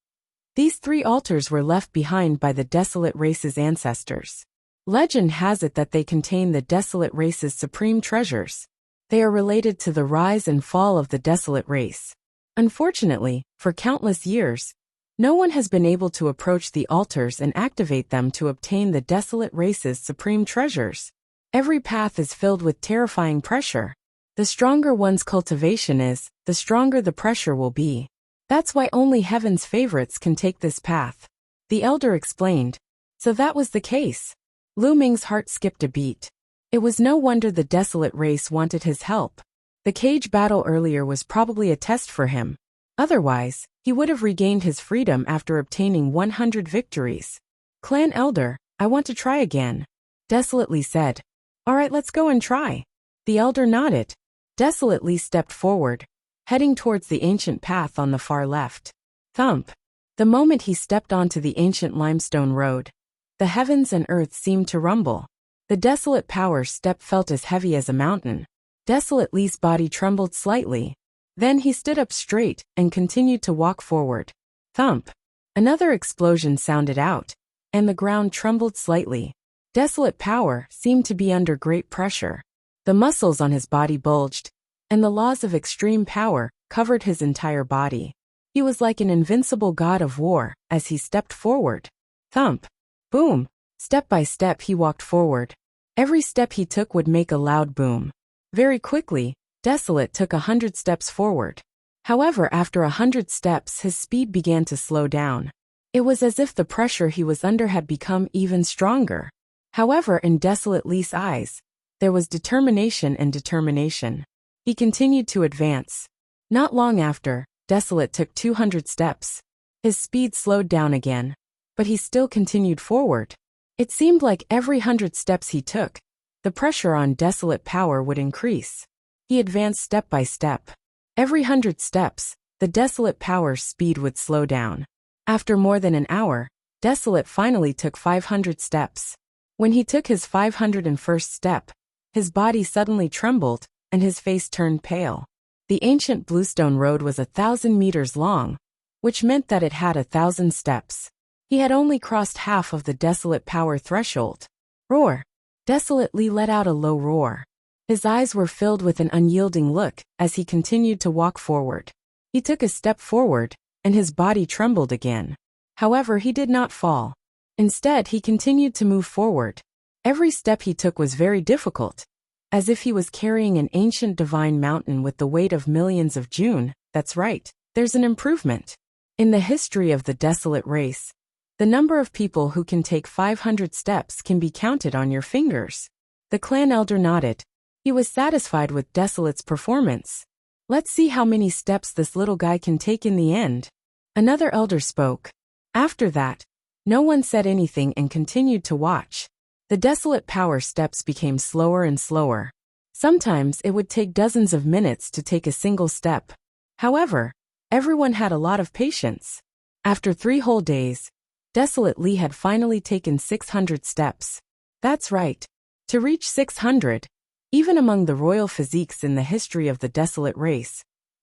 "These 3 altars were left behind by the desolate race's ancestors. Legend has it that they contain the desolate race's supreme treasures. They are related to the rise and fall of the desolate race. Unfortunately, for countless years, no one has been able to approach the altars and activate them to obtain the desolate race's supreme treasures. Every path is filled with terrifying pressure. The stronger one's cultivation is, the stronger the pressure will be. That's why only heaven's favorites can take this path." The elder explained. So that was the case. Lu Ming's heart skipped a beat. It was no wonder the desolate race wanted his help. The cage battle earlier was probably a test for him. Otherwise, he would have regained his freedom after obtaining 100 victories. "Clan elder, I want to try again," Desolately said. "All right, let's go and try." The elder nodded. Desolately stepped forward, heading towards the ancient path on the far left. Thump! The moment he stepped onto the ancient limestone road, the heavens and earth seemed to rumble. The desolate power's step felt as heavy as a mountain. Desolately's body trembled slightly. Then he stood up straight and continued to walk forward. Thump! Another explosion sounded out, and the ground trembled slightly. Desolate power seemed to be under great pressure. The muscles on his body bulged, and the laws of extreme power covered his entire body. He was like an invincible god of war as he stepped forward. Thump! Boom! Step by step he walked forward. Every step he took would make a loud boom. Very quickly, Desolate took 100 steps forward. However, after 100 steps his speed began to slow down. It was as if the pressure he was under had become even stronger. However, in Desolately's eyes, there was determination and determination. He continued to advance. Not long after, Desolate took 200 steps. His speed slowed down again, but he still continued forward. It seemed like every 100 steps he took, the pressure on Desolate power would increase. He advanced step by step. Every 100 steps, the Desolate power's speed would slow down. After more than an hour, Desolate finally took 500 steps. When he took his 501st step, his body suddenly trembled, and his face turned pale. The ancient bluestone road was 1,000 meters long, which meant that it had 1,000 steps. He had only crossed half of the Desolate power threshold. Roar! Desolate Li let out a low roar. His eyes were filled with an unyielding look as he continued to walk forward. He took a step forward, and his body trembled again. However, he did not fall. Instead, he continued to move forward. Every step he took was very difficult, as if he was carrying an ancient divine mountain with the weight of millions of June. That's right, there's an improvement. In the history of the Desolate race, the number of people who can take 500 steps can be counted on your fingers. The clan elder nodded. He was satisfied with Desolate's performance. Let's see how many steps this little guy can take in the end. Another elder spoke. After that, no one said anything and continued to watch. The Desolate power steps became slower and slower. Sometimes it would take dozens of minutes to take a single step. However, everyone had a lot of patience. After 3 whole days, Desolate Li had finally taken 600 steps. That's right. To reach 600, even among the royal physiques in the history of the Desolate race,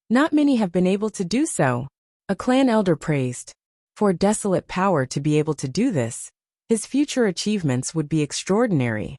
not many have been able to do so. A clan elder praised. For Desolate power to be able to do this, his future achievements would be extraordinary.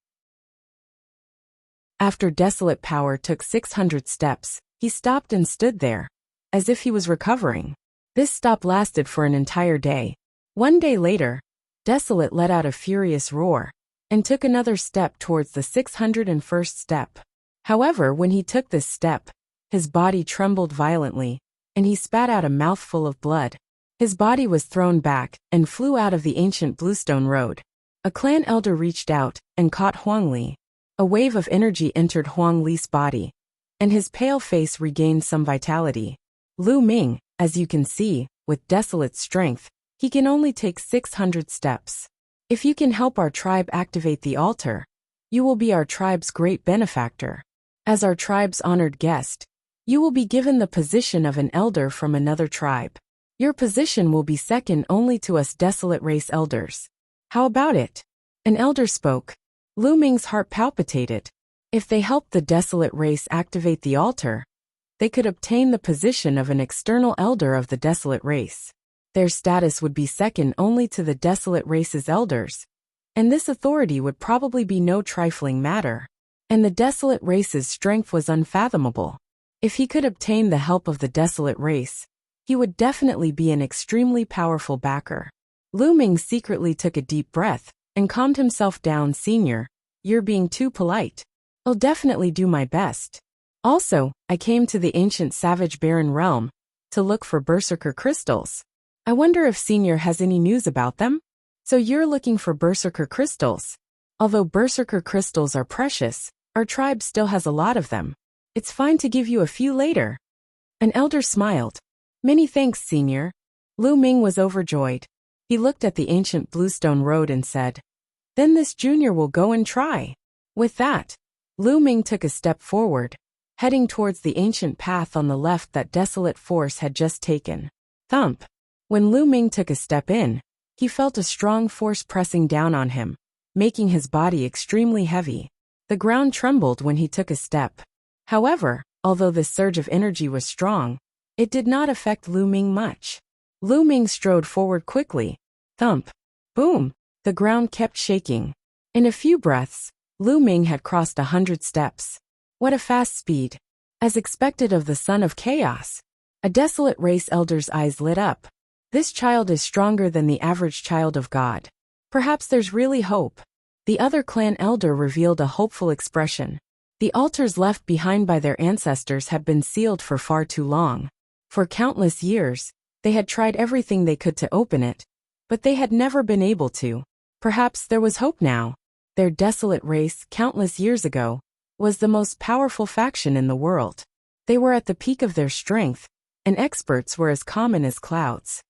After Desolate power took 600 steps, he stopped and stood there, as if he was recovering. This stop lasted for an entire day. 1 day later, Desolate let out a furious roar and took another step towards the 601st step. However, when he took this step, his body trembled violently, and he spat out a mouthful of blood. His body was thrown back and flew out of the ancient bluestone road. A clan elder reached out and caught Huang Li. A wave of energy entered Huang Li's body, and his pale face regained some vitality. Lu Ming, as you can see, with Desolate strength, he can only take 600 steps. If you can help our tribe activate the altar, you will be our tribe's great benefactor. As our tribe's honored guest, you will be given the position of an elder from another tribe. Your position will be second only to us Desolate race elders. How about it? An elder spoke. Lu Ming's heart palpitated. If they helped the Desolate race activate the altar, they could obtain the position of an external elder of the Desolate race. Their status would be second only to the Desolate race's elders, and this authority would probably be no trifling matter. And the Desolate race's strength was unfathomable. If he could obtain the help of the Desolate race, he would definitely be an extremely powerful backer. Lu Ming secretly took a deep breath and calmed himself down. Senior, you're being too polite. I'll definitely do my best. Also, I came to the ancient Savage Barren realm to look for Berserker crystals. I wonder if Senior has any news about them? So you're looking for Berserker crystals. Although Berserker crystals are precious, our tribe still has a lot of them. It's fine to give you a few later. An elder smiled. Many thanks, Senior. Lu Ming was overjoyed. He looked at the ancient bluestone road and said, then this junior will go and try. With that, Lu Ming took a step forward, heading towards the ancient path on the left that Desolate force had just taken. Thump. When Lu Ming took a step in, he felt a strong force pressing down on him, making his body extremely heavy. The ground trembled when he took a step. However, although this surge of energy was strong, it did not affect Lu Ming much. Lu Ming strode forward quickly. Thump. Boom. The ground kept shaking. In a few breaths, Lu Ming had crossed 100 steps. What a fast speed. As expected of the Son of Chaos. A Desolate race elder's eyes lit up. This child is stronger than the average child of God. Perhaps there's really hope. The other clan elder revealed a hopeful expression. The altars left behind by their ancestors had been sealed for far too long. For countless years, they had tried everything they could to open it, but they had never been able to. Perhaps there was hope now. Their Desolate race, countless years ago, was the most powerful faction in the world. They were at the peak of their strength, and experts were as common as clouds.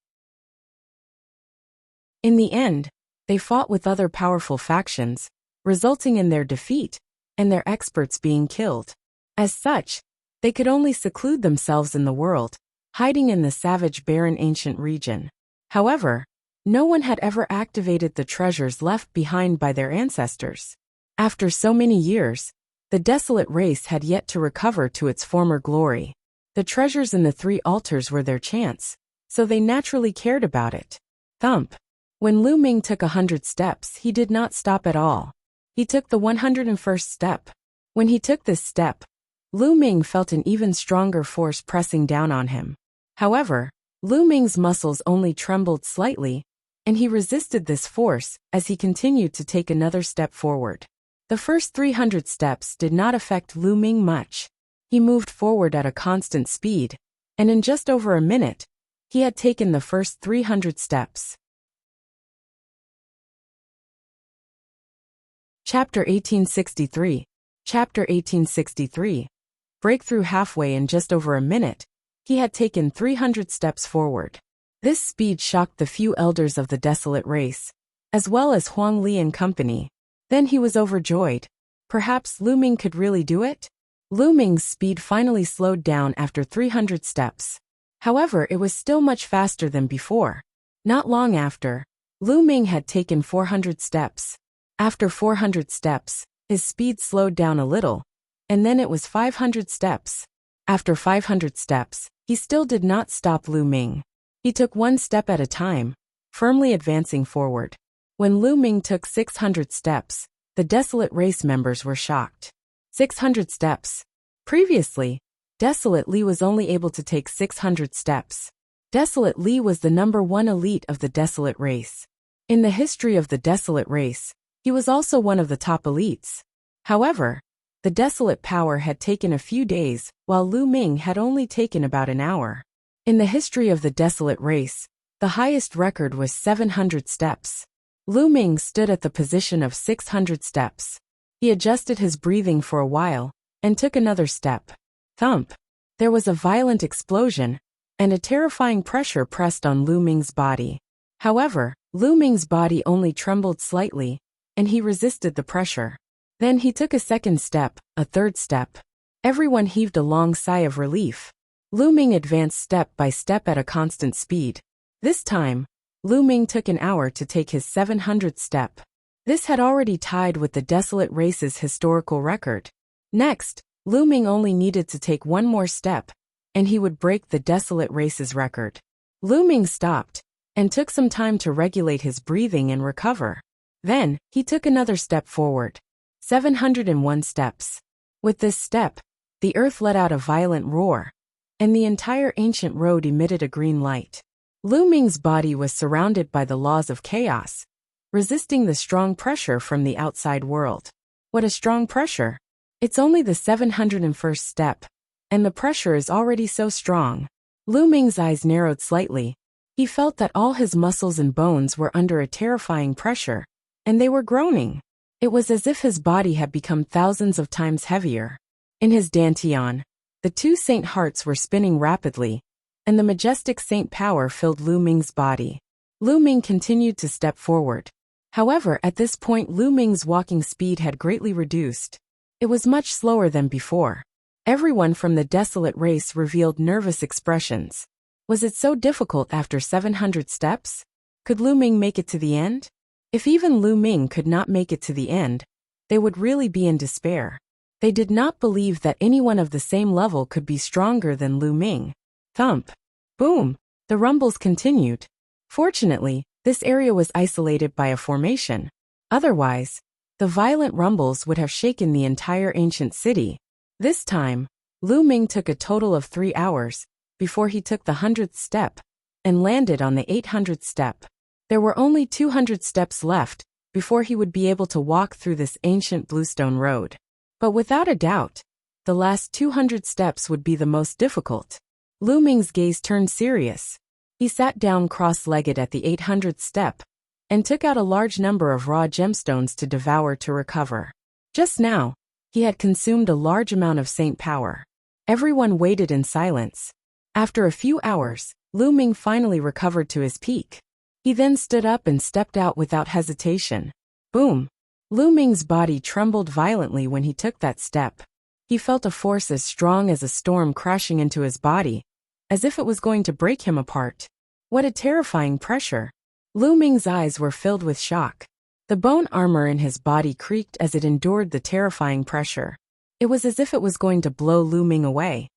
In the end, they fought with other powerful factions, resulting in their defeat, and their experts being killed. As such, they could only seclude themselves in the world, hiding in the savage barren ancient region. However, no one had ever activated the treasures left behind by their ancestors. After so many years, the Desolate race had yet to recover to its former glory. The treasures in the 3 altars were their chance, so they naturally cared about it. Thump. When Lu Ming took 100 steps, he did not stop at all. He took the 101st step. When he took this step, Lu Ming felt an even stronger force pressing down on him. However, Lu Ming's muscles only trembled slightly, and he resisted this force as he continued to take another step forward. The first 300 steps did not affect Lu Ming much. He moved forward at a constant speed, and in just over a minute, he had taken the first 300 steps. Chapter 1863. Chapter 1863. Breakthrough. Halfway in just over a minute, he had taken 300 steps forward. This speed shocked the few elders of the desolate race, as well as Huang Li and company. Then he was overjoyed. Perhaps Lu Ming could really do it? Lu Ming's speed finally slowed down after 300 steps. However, it was still much faster than before. Not long after, Lu Ming had taken 400 steps. After 400 steps, his speed slowed down a little, and then it was 500 steps. After 500 steps, he still did not stop Lu Ming. He took one step at a time, firmly advancing forward. When Lu Ming took 600 steps, the desolate race members were shocked. 600 steps. Previously, Desolate Li was only able to take 600 steps. Desolate Li was the #1 elite of the desolate race. In the history of the desolate race, he was also one of the top elites. However, the desolate power had taken a few days, while Lu Ming had only taken about an hour. In the history of the desolate race, the highest record was 700 steps. Lu Ming stood at the position of 600 steps. He adjusted his breathing for a while, and took another step. Thump! There was a violent explosion, and a terrifying pressure pressed on Lu Ming's body. However, Lu Ming's body only trembled slightly, and he resisted the pressure. Then he took a second step, a third step. Everyone heaved a long sigh of relief. Lu Ming advanced step by step at a constant speed. This time, Lu Ming took an hour to take his 700th step. This had already tied with the desolate race's historical record. Next, Lu Ming only needed to take one more step, and he would break the desolate race's record. Lu Ming stopped, and took some time to regulate his breathing and recover. Then, he took another step forward. 701 steps. With this step, the earth let out a violent roar, and the entire ancient road emitted a green light. Lu Ming's body was surrounded by the laws of chaos, resisting the strong pressure from the outside world. What a strong pressure! It's only the 701st step, and the pressure is already so strong. Lu Ming's eyes narrowed slightly. He felt that all his muscles and bones were under a terrifying pressure, and they were groaning. It was as if his body had become thousands of times heavier. In his dantian, the two saint hearts were spinning rapidly, and the majestic saint power filled Lu Ming's body. Lu Ming continued to step forward. However, at this point Lu Ming's walking speed had greatly reduced. It was much slower than before. Everyone from the desolate race revealed nervous expressions. Was it so difficult after 700 steps? Could Lu Ming make it to the end? If even Lu Ming could not make it to the end, they would really be in despair. They did not believe that anyone of the same level could be stronger than Lu Ming. Thump! Boom! The rumbles continued. Fortunately, this area was isolated by a formation. Otherwise, the violent rumbles would have shaken the entire ancient city. This time, Lu Ming took a total of 3 hours before he took the 100th step and landed on the 800th step. There were only 200 steps left before he would be able to walk through this ancient bluestone road. But without a doubt, the last 200 steps would be the most difficult. Lu Ming's gaze turned serious. He sat down cross-legged at the 800th step and took out a large number of raw gemstones to devour to recover. Just now, he had consumed a large amount of saint power. Everyone waited in silence. After a few hours, Lu Ming finally recovered to his peak. He then stood up and stepped out without hesitation. Boom! Lu Ming's body trembled violently when he took that step. He felt a force as strong as a storm crashing into his body, as if it was going to break him apart. What a terrifying pressure! Lu Ming's eyes were filled with shock. The bone armor in his body creaked as it endured the terrifying pressure. It was as if it was going to blow Lu Ming away.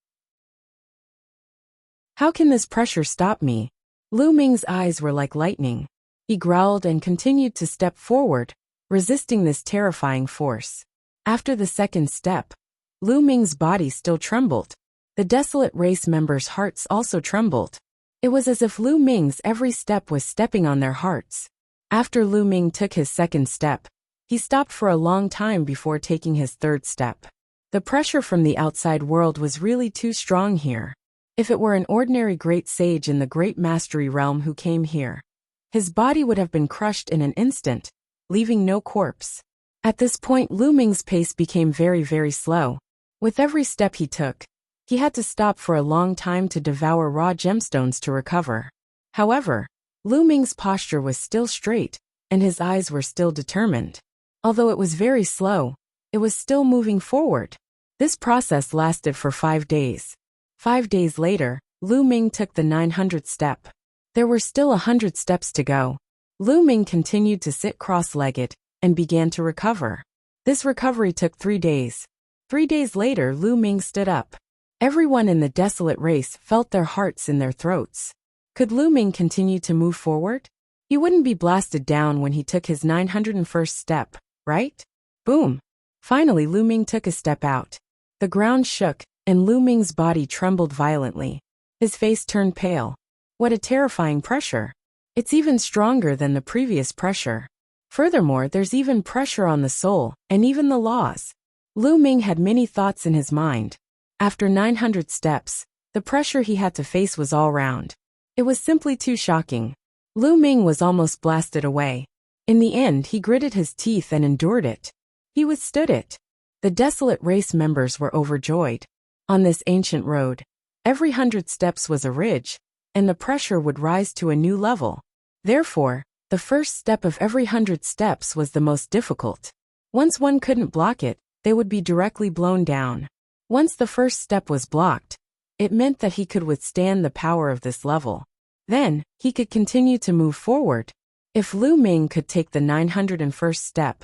How can this pressure stop me? Lu Ming's eyes were like lightning. He growled and continued to step forward, resisting this terrifying force. After the second step, Lu Ming's body still trembled. The desolate race members' hearts also trembled. It was as if Lu Ming's every step was stepping on their hearts. After Lu Ming took his second step, he stopped for a long time before taking his third step. The pressure from the outside world was really too strong here. If it were an ordinary great sage in the great mastery realm who came here, his body would have been crushed in an instant, leaving no corpse. At this point, Lu Ming's pace became very, very slow. With every step he took, he had to stop for a long time to devour raw gemstones to recover. However, Lu Ming's posture was still straight, and his eyes were still determined. Although it was very slow, it was still moving forward. This process lasted for 5 days. 5 days later, Lu Ming took the 900th step. There were still 100 steps to go. Lu Ming continued to sit cross-legged and began to recover. This recovery took 3 days. 3 days later, Lu Ming stood up. Everyone in the desolate race felt their hearts in their throats. Could Lu Ming continue to move forward? He wouldn't be blasted down when he took his 901st step, right? Boom! Finally, Lu Ming took a step out. The ground shook, and Lu Ming's body trembled violently. His face turned pale. What a terrifying pressure! It's even stronger than the previous pressure. Furthermore, there's even pressure on the soul, and even the laws. Lu Ming had many thoughts in his mind. After 900 steps, the pressure he had to face was all round. It was simply too shocking. Lu Ming was almost blasted away. In the end, he gritted his teeth and endured it. He withstood it. The desolate race members were overjoyed. On this ancient road, every 100 steps was a ridge, and the pressure would rise to a new level. Therefore, the first step of every 100 steps was the most difficult. Once one couldn't block it, they would be directly blown down. Once the first step was blocked, it meant that he could withstand the power of this level. Then, he could continue to move forward. If Lu Ming could take the 901st step,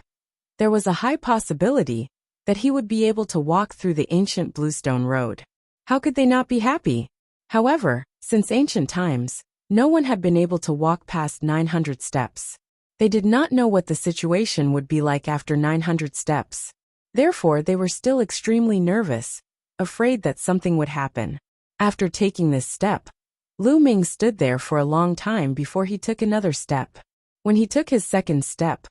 there was a high possibility that he would be able to walk through the ancient Bluestone Road. How could they not be happy? However, since ancient times, no one had been able to walk past 900 steps. They did not know what the situation would be like after 900 steps. Therefore, they were still extremely nervous, afraid that something would happen. After taking this step, Lu Ming stood there for a long time before he took another step. When he took his second step,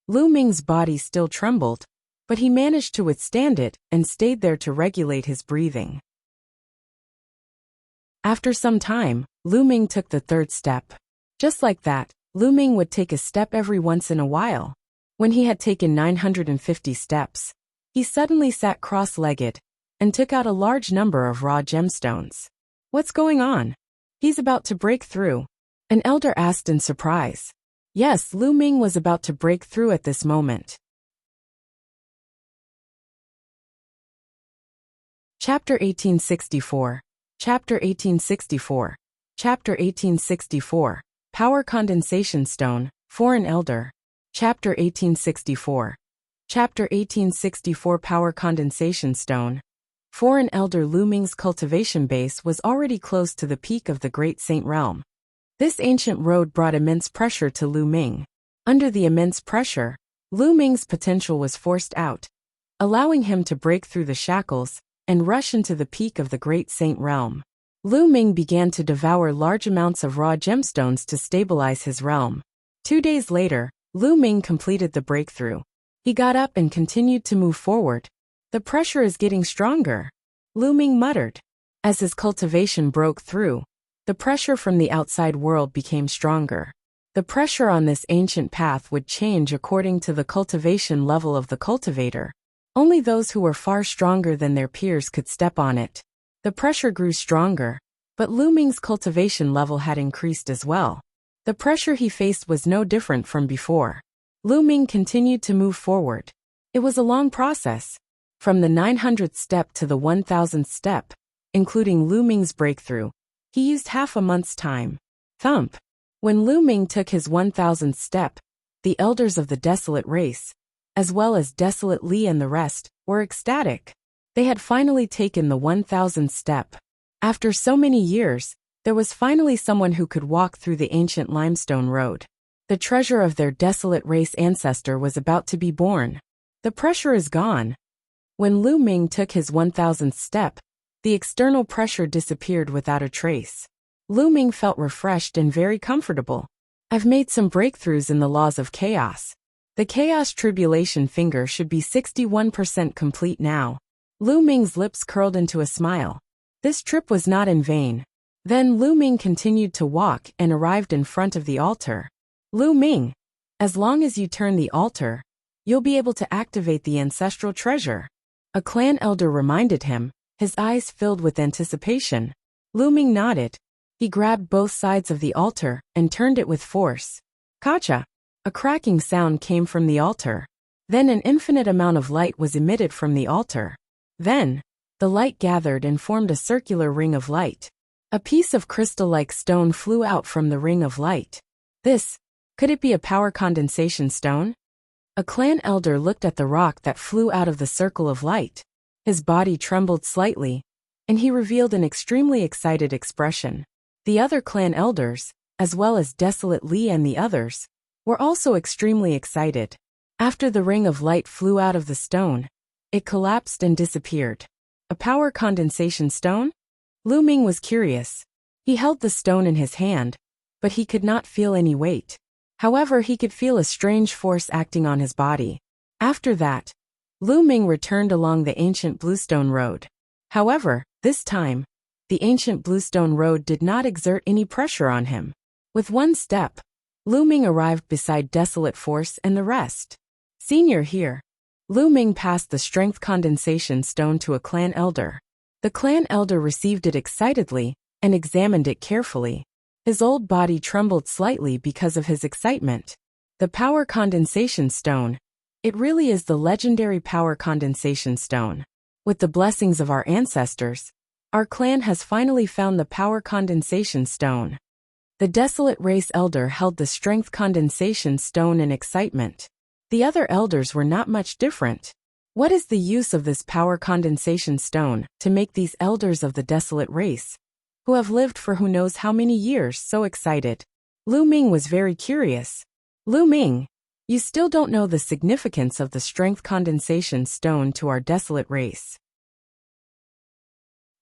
Lu Ming's body still trembled, but he managed to withstand it and stayed there to regulate his breathing. After some time, Lu Ming took the third step. Just like that, Lu Ming would take a step every once in a while. When he had taken 950 steps, he suddenly sat cross-legged and took out a large number of raw gemstones. What's going on? He's about to break through. An elder asked in surprise. Yes, Lu Ming was about to break through at this moment. Chapter 1864. Chapter 1864. Chapter 1864. Power Condensation Stone, Foreign Elder. Chapter 1864. Chapter 1864. Power Condensation Stone. Foreign Elder. Lu Ming's cultivation base was already close to the peak of the Great Saint Realm. This ancient road brought immense pressure to Lu Ming. Under the immense pressure, Lu Ming's potential was forced out, allowing him to break through the shackles and rush into the peak of the Great Saint Realm. Lu Ming began to devour large amounts of raw gemstones to stabilize his realm. 2 days later, Lu Ming completed the breakthrough. He got up and continued to move forward. The pressure is getting stronger, Lu Ming muttered. As his cultivation broke through, the pressure from the outside world became stronger. The pressure on this ancient path would change according to the cultivation level of the cultivator. Only those who were far stronger than their peers could step on it. The pressure grew stronger, but Lu Ming's cultivation level had increased as well. The pressure he faced was no different from before. Lu Ming continued to move forward. It was a long process. From the 900th step to the 1000th step, including Lu Ming's breakthrough, he used half a month's time. Thump! When Lu Ming took his 1000th step, the elders of the desolate race, as well as Desolate Li and the rest, were ecstatic. They had finally taken the 1000th step. After so many years, there was finally someone who could walk through the ancient limestone road. The treasure of their desolate race ancestor was about to be born. The pressure is gone. When Lu Ming took his 1000th step, the external pressure disappeared without a trace. Lu Ming felt refreshed and very comfortable. I've made some breakthroughs in the laws of chaos. The chaos tribulation finger should be 61% complete now. Lu Ming's lips curled into a smile. This trip was not in vain. Then Lu Ming continued to walk and arrived in front of the altar. Lu Ming, as long as you turn the altar, you'll be able to activate the ancestral treasure. A clan elder reminded him, his eyes filled with anticipation. Lu Ming nodded. He grabbed both sides of the altar and turned it with force. Kacha! A cracking sound came from the altar. Then an infinite amount of light was emitted from the altar. Then, the light gathered and formed a circular ring of light. A piece of crystal-like stone flew out from the ring of light. Could it be a power condensation stone? A clan elder looked at the rock that flew out of the circle of light. His body trembled slightly, and he revealed an extremely excited expression. The other clan elders, as well as Desolate Li and the others, were also extremely excited. After the ring of light flew out of the stone, it collapsed and disappeared. A power condensation stone? Lu Ming was curious. He held the stone in his hand, but he could not feel any weight. However, he could feel a strange force acting on his body. After that, Lu Ming returned along the ancient Bluestone Road. However, this time, the ancient Bluestone Road did not exert any pressure on him. With one step, Lu Ming arrived beside Desolate Force and the rest. Senior here. Lu Ming passed the strength condensation stone to a clan elder. The clan elder received it excitedly and examined it carefully. His old body trembled slightly because of his excitement. The power condensation stone. It really is the legendary power condensation stone. With the blessings of our ancestors, our clan has finally found the power condensation stone. The Desolate Race elder held the strength condensation stone in excitement. The other elders were not much different. What is the use of this power condensation stone to make these elders of the Desolate Race, who have lived for who knows how many years, so excited? Lu Ming was very curious. Lu Ming, you still don't know the significance of the strength condensation stone to our Desolate Race.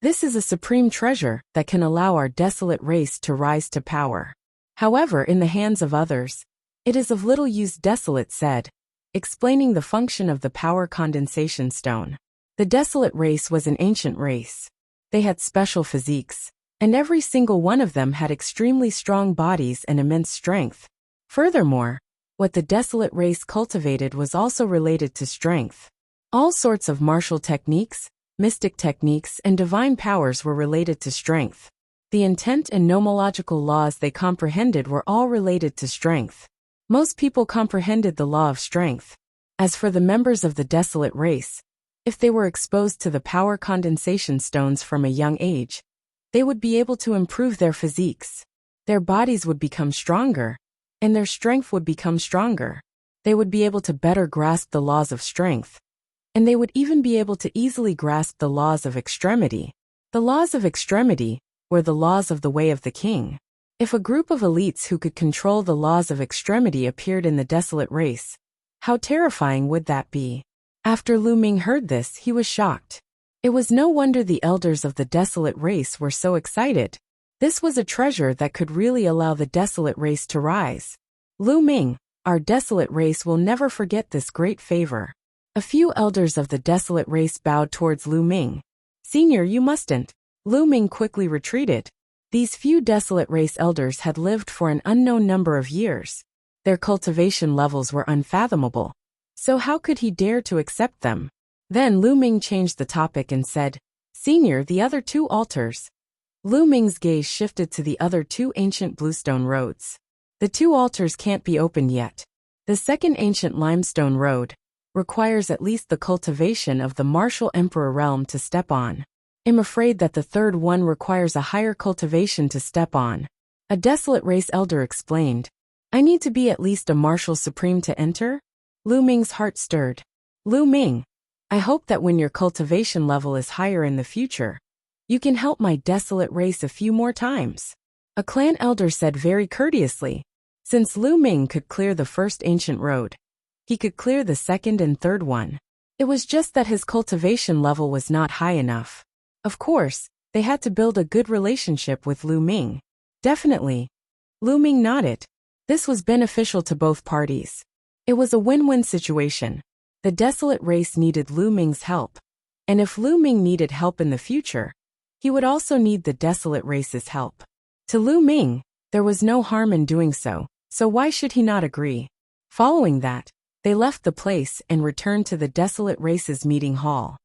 This is a supreme treasure that can allow our Desolate Race to rise to power. However, in the hands of others, it is of little use, Desolate said, explaining the function of the power condensation stone. The Desolate Race was an ancient race. They had special physiques, and every single one of them had extremely strong bodies and immense strength. Furthermore, what the Desolate Race cultivated was also related to strength. All sorts of martial techniques, mystic techniques, and divine powers were related to strength. The intent and nomological laws they comprehended were all related to strength. Most people comprehended the law of strength. As for the members of the Desolate Race, if they were exposed to the power condensation stones from a young age, they would be able to improve their physiques. Their bodies would become stronger, and their strength would become stronger. They would be able to better grasp the laws of strength, and they would even be able to easily grasp the laws of extremity. The laws of extremity were the laws of the way of the king. If a group of elites who could control the laws of extremity appeared in the Desolate Race, how terrifying would that be? After Lu Ming heard this, he was shocked. It was no wonder the elders of the Desolate Race were so excited. This was a treasure that could really allow the Desolate Race to rise. Lu Ming, our Desolate Race will never forget this great favor. A few elders of the Desolate Race bowed towards Lu Ming. Senior, you mustn't. Lu Ming quickly retreated. These few Desolate Race elders had lived for an unknown number of years. Their cultivation levels were unfathomable. So how could he dare to accept them? Then Lu Ming changed the topic and said, Senior, the other two altars. Lu Ming's gaze shifted to the other two ancient bluestone roads. The two altars can't be opened yet. The second ancient limestone road requires at least the cultivation of the martial emperor realm to step on. I'm afraid that the third one requires a higher cultivation to step on. A Desolate Race elder explained. I need to be at least a martial supreme to enter? Lu Ming's heart stirred. Lu Ming, I hope that when your cultivation level is higher in the future, you can help my Desolate Race a few more times. A clan elder said very courteously. Since Lu Ming could clear the first ancient road, he could clear the second and third one. It was just that his cultivation level was not high enough. Of course, they had to build a good relationship with Lu Ming. Definitely. Lu Ming nodded. This was beneficial to both parties. It was a win-win situation. The desolate race needed Lu Ming's help. And if Lu Ming needed help in the future, he would also need the desolate race's help. To Lu Ming, there was no harm in doing so why should he not agree? Following that, they left the place and returned to the desolate race's meeting hall.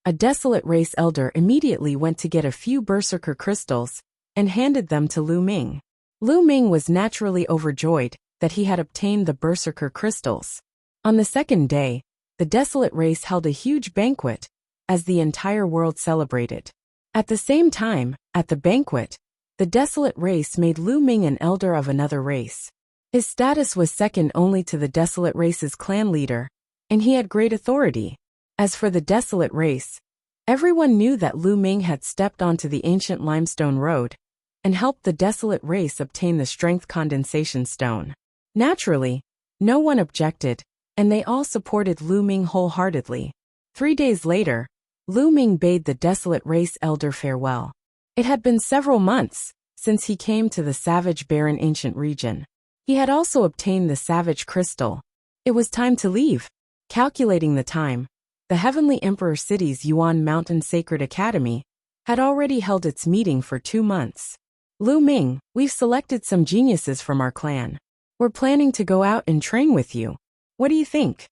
A desolate race elder immediately went to get a few berserker crystals and handed them to Lu Ming. Lu Ming was naturally overjoyed that he had obtained the berserker crystals. On the second day, the desolate race held a huge banquet as the entire world celebrated. At the same time, at the banquet, the desolate race made Lu Ming an elder of another race. His status was second only to the desolate race's clan leader, and he had great authority. As for the desolate race, everyone knew that Lu Ming had stepped onto the ancient limestone road and helped the desolate race obtain the strength condensation stone. Naturally, no one objected, and they all supported Lu Ming wholeheartedly. 3 days later, Lu Ming bade the desolate race elder farewell. It had been several months since he came to the savage barren ancient region. He had also obtained the savage crystal. It was time to leave. Calculating the time, the Heavenly Emperor City's Yuan Mountain Sacred Academy had already held its meeting for 2 months. Lu Ming, we've selected some geniuses from our clan. We're planning to go out and train with you. What do you think?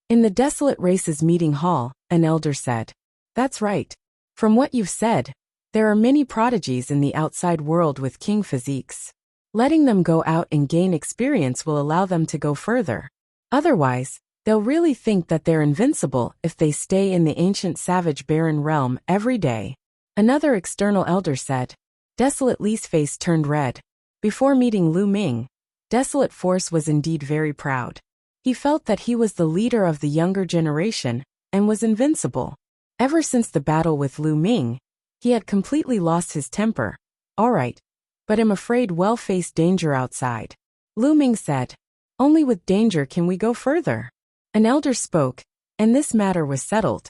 In the desolate race's meeting hall, an elder said, "That's right. From what you've said, there are many prodigies in the outside world with king physiques. Letting them go out and gain experience will allow them to go further. Otherwise, they'll really think that they're invincible if they stay in the ancient savage barren realm every day." Another external elder said. Desolate Li's face turned red. Before meeting Lu Ming, Desolate Force was indeed very proud. He felt that he was the leader of the younger generation and was invincible. Ever since the battle with Lu Ming, he had completely lost his temper. "All right, but I'm afraid we'll face danger outside." Lu Ming said, "Only with danger can we go further." An elder spoke, and this matter was settled.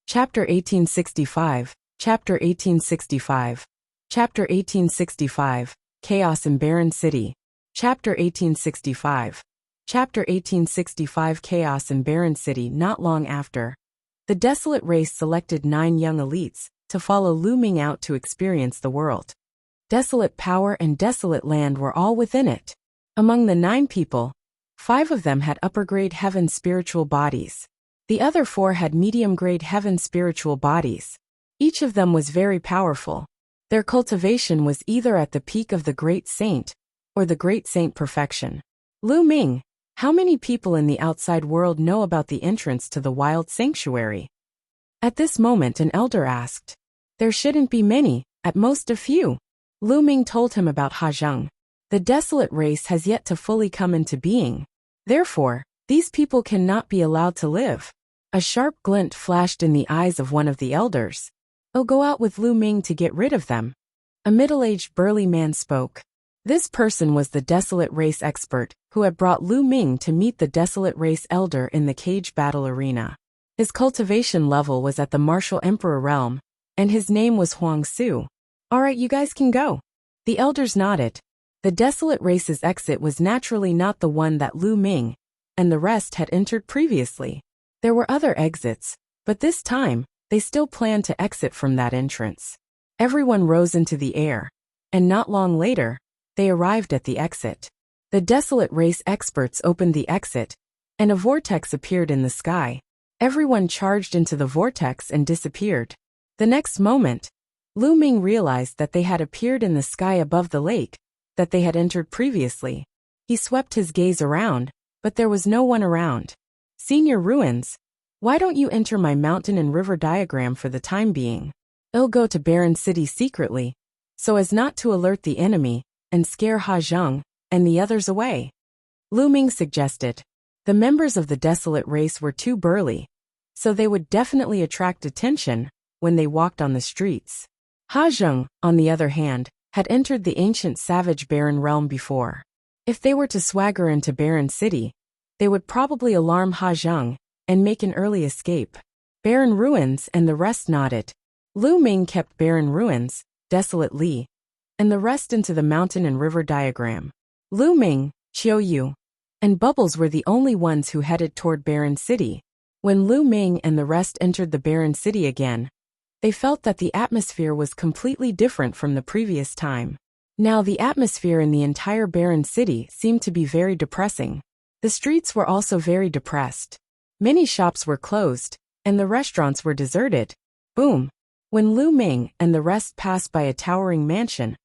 Chapter 1865, Chapter 1865, Chapter 1865, Chaos in Barren City. Chapter 1865, Chapter 1865, Chaos in Barren City. Not long after, the desolate race selected 9 young elites to follow Lu Ming out to experience the world. Desolate power and desolate land were all within it. Among the 9 people, 5 of them had upper-grade heaven spiritual bodies. The other 4 had medium-grade heaven spiritual bodies. Each of them was very powerful. Their cultivation was either at the peak of the Great Saint or the Great Saint perfection. Lu Ming, how many people in the outside world know about the entrance to the wild sanctuary? At this moment an elder asked. There shouldn't be many, at most a few. Lu Ming told him about Hajang. The desolate race has yet to fully come into being. Therefore, these people cannot be allowed to live. A sharp glint flashed in the eyes of one of the elders. "I'll go out with Lu Ming to get rid of them." A middle-aged burly man spoke. This person was the desolate race expert who had brought Lu Ming to meet the desolate race elder in the cage battle arena. His cultivation level was at the martial emperor realm, and his name was Huang Su. "All right, you guys can go." The elders nodded. The desolate race's exit was naturally not the one that Lu Ming and the rest had entered previously. There were other exits, but this time, they still planned to exit from that entrance. Everyone rose into the air, and not long later, they arrived at the exit. The desolate race experts opened the exit, and a vortex appeared in the sky. Everyone charged into the vortex and disappeared. The next moment, Lu Ming realized that they had appeared in the sky above the lake that they had entered previously. He swept his gaze around, but there was no one around. "Senior Ruins, why don't you enter my mountain and river diagram for the time being? I'll go to Barren City secretly, so as not to alert the enemy and scare Hajang and the others away," Lu Ming suggested. The members of the desolate race were too burly, so they would definitely attract attention when they walked on the streets. Ha Zheng, on the other hand, had entered the ancient savage barren realm before. If they were to swagger into Barren City, they would probably alarm Ha Zheng and make an early escape. Barren Ruins and the rest nodded. Lu Ming kept Barren Ruins, Desolate Li, and the rest into the mountain and river diagram. Lu Ming, Qiu Yu, and Bubbles were the only ones who headed toward Barren City. When Lu Ming and the rest entered the Barren City again, they felt that the atmosphere was completely different from the previous time. Now the atmosphere in the entire Barren City seemed to be very depressing. The streets were also very depressed. Many shops were closed, and the restaurants were deserted. Boom! When Lu Ming and the rest passed by a towering mansion,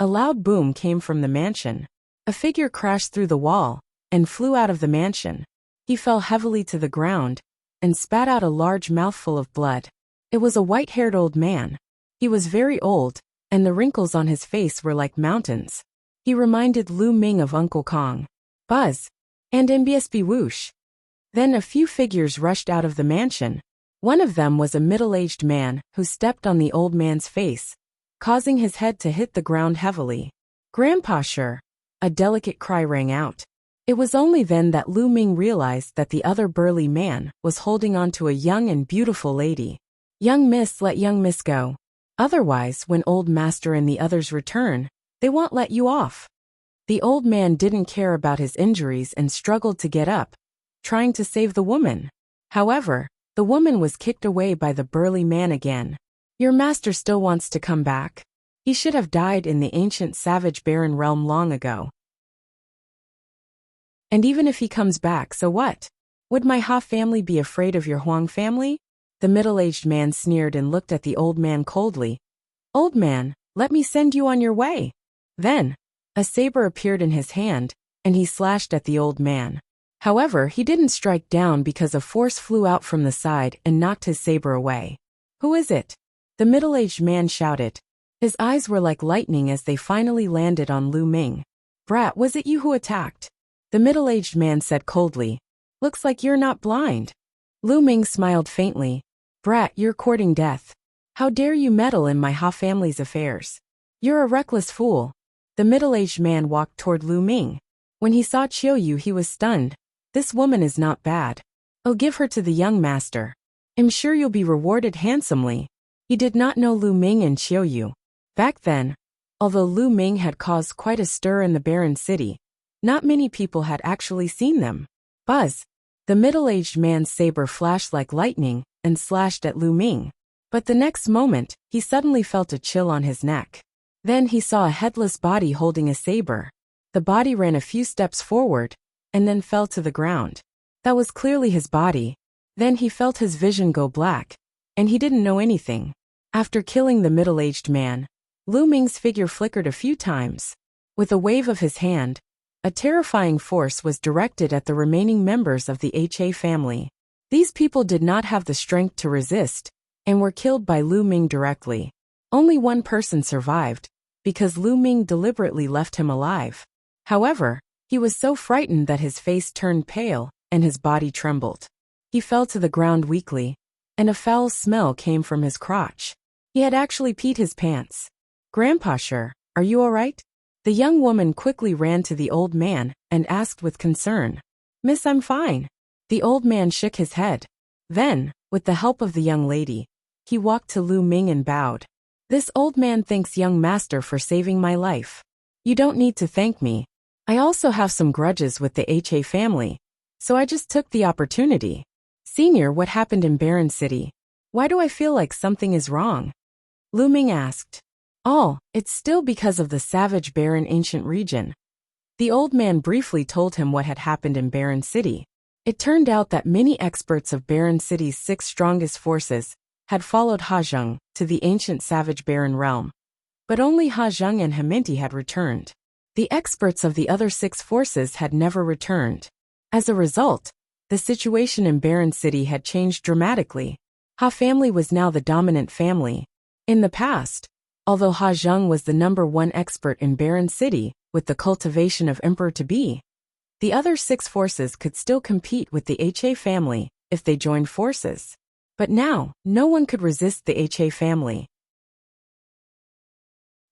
a loud boom came from the mansion. A figure crashed through the wall and flew out of the mansion. He fell heavily to the ground and spat out a large mouthful of blood. It was a white-haired old man. He was very old, and the wrinkles on his face were like mountains. He reminded Lu Ming of Uncle Kong. Buzz! And MBSB whoosh! Then a few figures rushed out of the mansion. One of them was a middle-aged man who stepped on the old man's face, causing his head to hit the ground heavily. Grandpa sure! A delicate cry rang out. It was only then that Lu Ming realized that the other burly man was holding on to a young and beautiful lady. Young miss, let young miss go. Otherwise, when old master and the others return, they won't let you off. The old man didn't care about his injuries and struggled to get up, trying to save the woman. However, the woman was kicked away by the burly man again. Your master still wants to come back. He should have died in the ancient savage barren realm long ago. And even if he comes back, so what? Would my Ha family be afraid of your Huang family? The middle-aged man sneered and looked at the old man coldly. Old man, let me send you on your way. Then, a saber appeared in his hand, and he slashed at the old man. However, he didn't strike down because a force flew out from the side and knocked his saber away. Who is it? The middle-aged man shouted. His eyes were like lightning as they finally landed on Lu Ming. Brat, was it you who attacked? The middle-aged man said coldly. Looks like you're not blind. Lu Ming smiled faintly. Brat, you're courting death. How dare you meddle in my Ha family's affairs? You're a reckless fool. The middle-aged man walked toward Lu Ming. When he saw Qiu Yu, he was stunned. This woman is not bad. I'll give her to the young master. I'm sure you'll be rewarded handsomely. He did not know Lu Ming and Qiu Yu. Back then, although Lu Ming had caused quite a stir in the barren city, not many people had actually seen them. Buzz! The middle-aged man's saber flashed like lightning and slashed at Lu Ming. But the next moment, he suddenly felt a chill on his neck. Then he saw a headless body holding a saber. The body ran a few steps forward, and then fell to the ground. That was clearly his body. Then he felt his vision go black, and he didn't know anything. After killing the middle-aged man, Lu Ming's figure flickered a few times. With a wave of his hand, a terrifying force was directed at the remaining members of the Ha family. These people did not have the strength to resist, and were killed by Lu Ming directly. Only one person survived, because Lu Ming deliberately left him alive. However, he was so frightened that his face turned pale, and his body trembled. He fell to the ground weakly, and a foul smell came from his crotch. He had actually peed his pants. Grandpa sure, are you all right? The young woman quickly ran to the old man and asked with concern. Miss, I'm fine. The old man shook his head. Then, with the help of the young lady, he walked to Lu Ming and bowed. This old man thanks young master for saving my life. You don't need to thank me. I also have some grudges with the Ha family, so I just took the opportunity. Senior, what happened in Barren City? Why do I feel like something is wrong? Lu Ming asked. It's still because of the savage barren ancient region. The old man briefly told him what had happened in Barren City. It turned out that many experts of Barren City's 6 strongest forces had followed Ha Zheng to the ancient savage barren realm. But only Ha Zheng and Heminti had returned. The experts of the other 6 forces had never returned. As a result, the situation in Barren City had changed dramatically. Ha family was now the dominant family. In the past, although Ha Zheng was the #1 expert in Barren City, with the cultivation of emperor-to-be, the other 6 forces could still compete with the Ha family if they joined forces. But now, no one could resist the Ha family.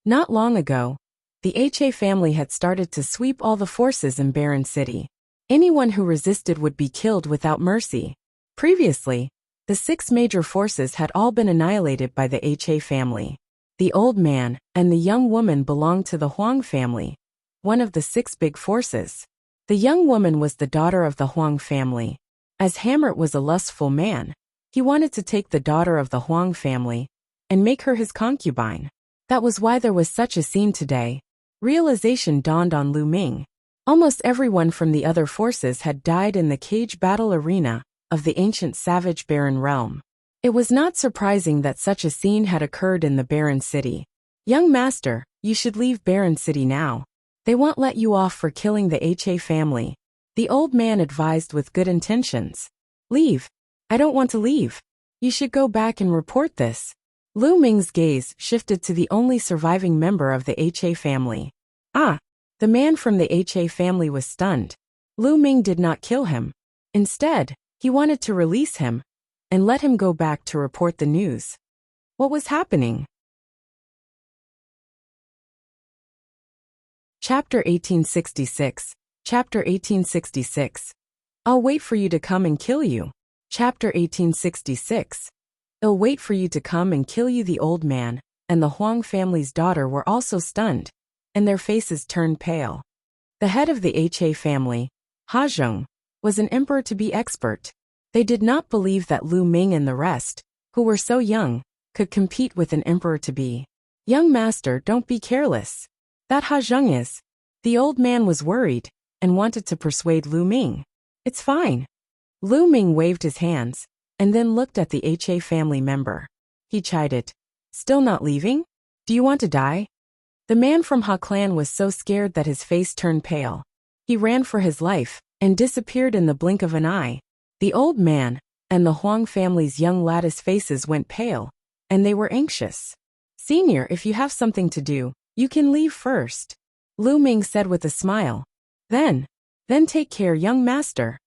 Not long ago, the HA family had started to sweep all the forces in Barren City. Anyone who resisted would be killed without mercy. Previously, the 6 major forces had all been annihilated by the HA family. The old man and the young woman belonged to the Huang family, one of the 6 big forces. The young woman was the daughter of the Huang family. As Hamlet was a lustful man, he wanted to take the daughter of the Huang family and make her his concubine. That was why there was such a scene today. Realization dawned on Lu Ming. Almost everyone from the other forces had died in the cage battle arena of the ancient savage barren realm. It was not surprising that such a scene had occurred in the Barren City. Young master, you should leave Barren City now. They won't let you off for killing the HA family. The old man advised with good intentions. Leave. I don't want to leave. You should go back and report this. Lu Ming's gaze shifted to the only surviving member of the HA family. Ah! The man from the HA family was stunned. Lu Ming did not kill him. Instead, he wanted to release him and let him go back to report the news. What was happening? Chapter 1866. Chapter 1866. I'll wait for you to come and kill you. Chapter 1866. I'll wait for you to come and kill you. The old man and the Huang family's daughter were also stunned, and their faces turned pale. The head of the HA family, Ha Zhong, was an emperor-to-be expert. They did not believe that Lu Ming and the rest, who were so young, could compete with an emperor-to-be. Young master, don't be careless. That Ha Zhong is. The old man was worried and wanted to persuade Lu Ming. It's fine. Lu Ming waved his hands and then looked at the HA family member. He chided. Still not leaving? Do you want to die? The man from Ha clan was so scared that his face turned pale. He ran for his life and disappeared in the blink of an eye. The old man and the Huang family's young lattice faces went pale, and they were anxious. Senior, if you have something to do, you can leave first. Lu Ming said with a smile. Then take care, young master.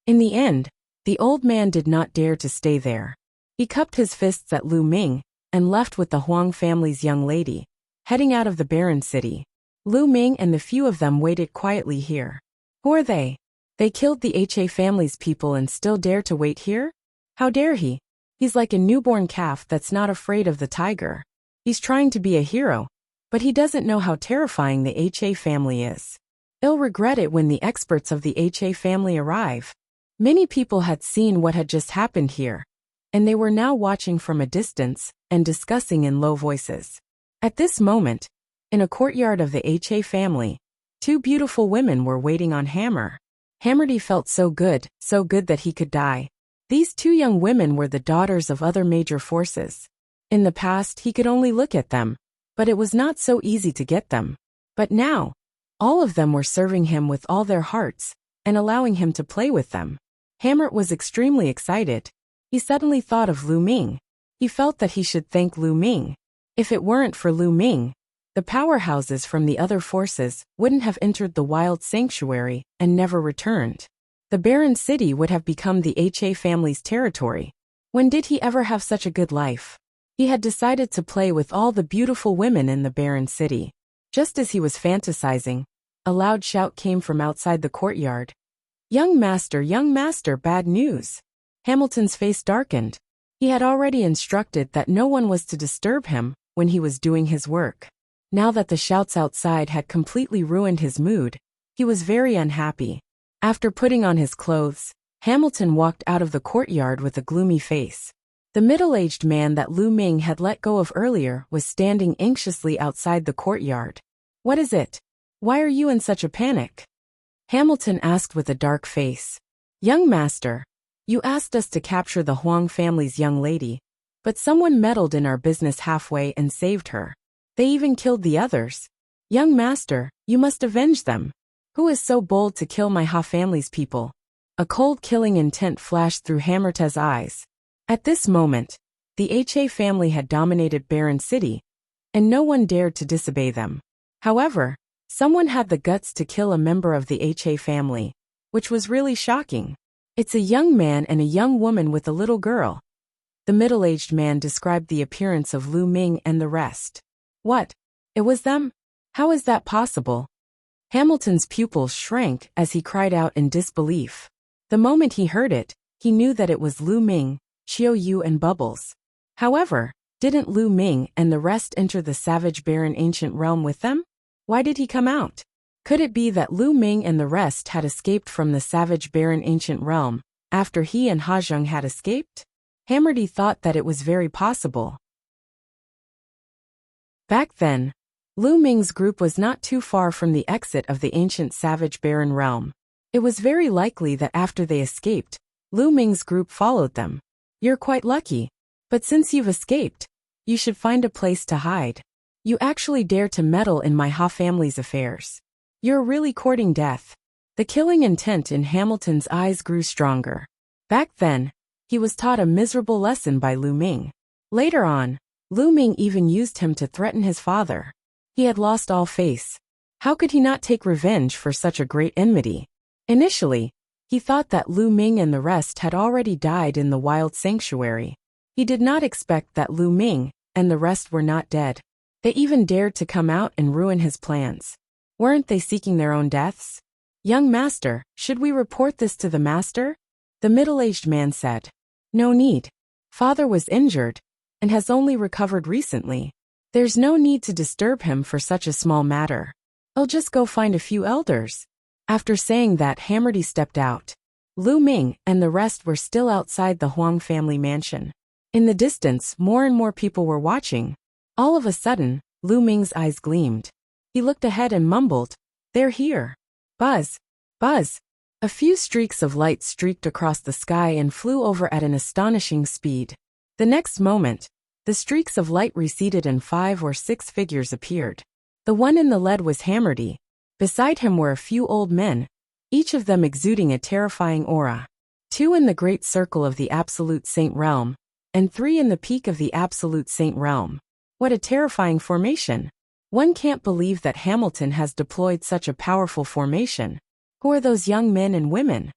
In the end, the old man did not dare to stay there. He cupped his fists at Lu Ming and left with the Huang family's young lady, heading out of the Barren City. Lu Ming and the few of them waited quietly here. Who are they? They killed the HA family's people and still dare to wait here? How dare he? He's like a newborn calf that's not afraid of the tiger. He's trying to be a hero, but he doesn't know how terrifying the HA family is. He'll regret it when the experts of the HA family arrive. Many people had seen what had just happened here, and they were now watching from a distance and discussing in low voices. At this moment, in a courtyard of the HA family, 2 beautiful women were waiting on Hammer. Hammerdy felt so good that he could die. These 2 young women were the daughters of other major forces. In the past, he could only look at them, but it was not so easy to get them. But now, all of them were serving him with all their hearts and allowing him to play with them. Hammer was extremely excited. He suddenly thought of Lu Ming. He felt that he should thank Lu Ming. If it weren't for Lu Ming, the powerhouses from the other forces wouldn't have entered the wild sanctuary and never returned. The Barren City would have become the HA family's territory. When did he ever have such a good life? He had decided to play with all the beautiful women in the Barren City. Just as he was fantasizing, a loud shout came from outside the courtyard. Young master, bad news. Hamilton's face darkened. He had already instructed that no one was to disturb him when he was doing his work. Now that the shouts outside had completely ruined his mood, he was very unhappy. After putting on his clothes, Hamilton walked out of the courtyard with a gloomy face. The middle-aged man that Lu Ming had let go of earlier was standing anxiously outside the courtyard. What is it? Why are you in such a panic? Hamilton asked with a dark face. Young master, you asked us to capture the Huang family's young lady, but someone meddled in our business halfway and saved her. They even killed the others. Young master, you must avenge them. Who is so bold to kill my Ha family's people? A cold killing intent flashed through Hammerte's eyes. At this moment, the HA family had dominated Barren City, and no one dared to disobey them. However, someone had the guts to kill a member of the HA family, which was really shocking. It's a young man and a young woman with a little girl. The middle-aged man described the appearance of Lu Ming and the rest. What? It was them? How is that possible? Hamilton's pupils shrank as he cried out in disbelief. The moment he heard it, he knew that it was Lu Ming, Qiu Yu and Bubbles. However, didn't Lu Ming and the rest enter the savage barren ancient realm with them? Why did he come out? Could it be that Lu Ming and the rest had escaped from the savage barren ancient realm, after he and Hajung had escaped? Hammerdy thought that it was very possible. Back then, Lu Ming's group was not too far from the exit of the ancient savage barren realm. It was very likely that after they escaped, Lu Ming's group followed them. You're quite lucky. But since you've escaped, you should find a place to hide. You actually dare to meddle in my Ha family's affairs. You're really courting death. The killing intent in Hamilton's eyes grew stronger. Back then, he was taught a miserable lesson by Lu Ming. Later on, Lu Ming even used him to threaten his father. He had lost all faith. How could he not take revenge for such a great enmity? Initially, he thought that Lu Ming and the rest had already died in the wild sanctuary. He did not expect that Lu Ming and the rest were not dead. They even dared to come out and ruin his plans. Weren't they seeking their own deaths? Young master, should we report this to the master? The middle-aged man said. No need. Father was injured and has only recovered recently. There's no need to disturb him for such a small matter. I'll just go find a few elders. After saying that, Hammerdy stepped out. Lu Ming and the rest were still outside the Huang family mansion. In the distance, more and more people were watching. All of a sudden, Lu Ming's eyes gleamed. He looked ahead and mumbled, "They're here." Buzz! Buzz! A few streaks of light streaked across the sky and flew over at an astonishing speed. The next moment, the streaks of light receded and 5 or 6 figures appeared. The one in the lead was Hammerdy. Beside him were a few old men, each of them exuding a terrifying aura. 2 in the great circle of the Absolute Saint Realm, and 3 in the peak of the Absolute Saint Realm. What a terrifying formation! One can't believe that Hamilton has deployed such a powerful formation. Who are those young men and women?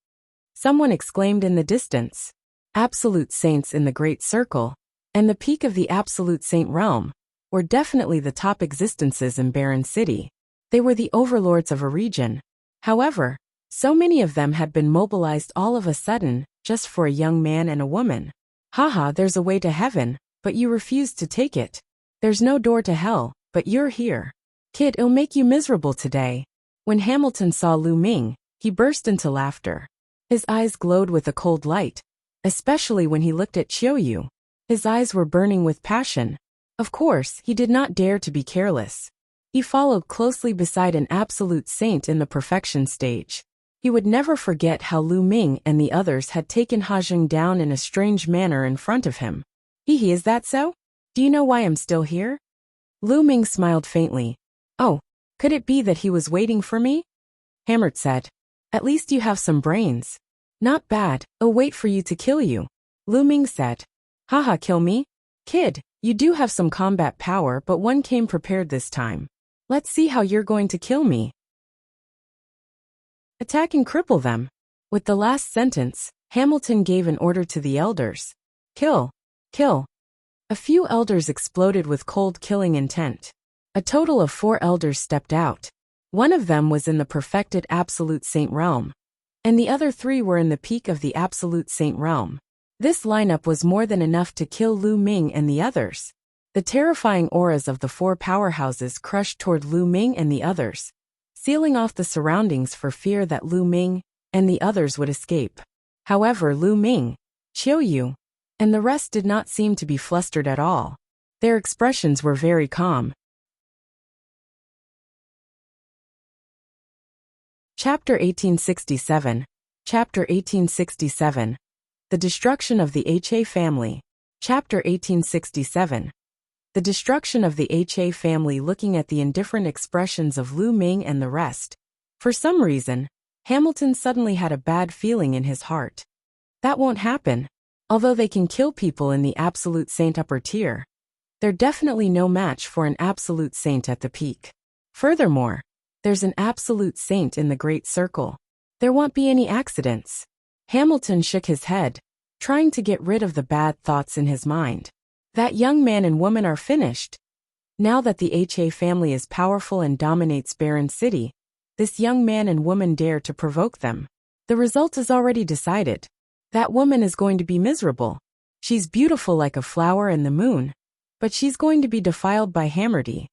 Someone exclaimed in the distance. Absolute Saints in the Great Circle, and the peak of the Absolute Saint Realm, were definitely the top existences in Barren City. They were the overlords of a region. However, so many of them had been mobilized all of a sudden, just for a young man and a woman. Haha, there's a way to heaven, but you refused to take it. There's no door to hell, but you're here. Kid, it'll make you miserable today. When Hamilton saw Lu Ming, he burst into laughter. His eyes glowed with a cold light, especially when he looked at Qiu Yu. His eyes were burning with passion. Of course, he did not dare to be careless. He followed closely beside an absolute saint in the perfection stage. He would never forget how Lu Ming and the others had taken Hajung down in a strange manner in front of him. Is that so? Do you know why I'm still here? Lu Ming smiled faintly. Oh, could it be that he was waiting for me? Hammert said. At least you have some brains. Not bad, I'll wait for you to kill you. Lu Ming said. Haha, kill me? Kid, you do have some combat power, but one came prepared this time. Let's see how you're going to kill me. Attack and cripple them. With the last sentence, Hamilton gave an order to the elders. Kill. Kill. A few elders exploded with cold killing intent. A total of 4 elders stepped out. One of them was in the perfected Absolute Saint Realm, and the other 3 were in the peak of the Absolute Saint Realm. This lineup was more than enough to kill Lu Ming and the others. The terrifying auras of the 4 powerhouses crushed toward Lu Ming and the others, sealing off the surroundings for fear that Lu Ming and the others would escape. However, Lu Ming, Qiu Yu, and the rest did not seem to be flustered at all. Their expressions were very calm. Chapter 1867. Chapter 1867. The Destruction of the HA Family. Chapter 1867. The destruction of the HA family. Looking at the indifferent expressions of Lu Ming and the rest, for some reason, Hamilton suddenly had a bad feeling in his heart. That won't happen. Although they can kill people in the Absolute Saint upper tier, they're definitely no match for an Absolute Saint at the peak. Furthermore, there's an Absolute Saint in the Great Circle. There won't be any accidents. Hamilton shook his head, trying to get rid of the bad thoughts in his mind. That young man and woman are finished. Now that the HA family is powerful and dominates Baron City, this young man and woman dare to provoke them. The result is already decided. That woman is going to be miserable. She's beautiful like a flower in the moon, but she's going to be defiled by Hammerdy.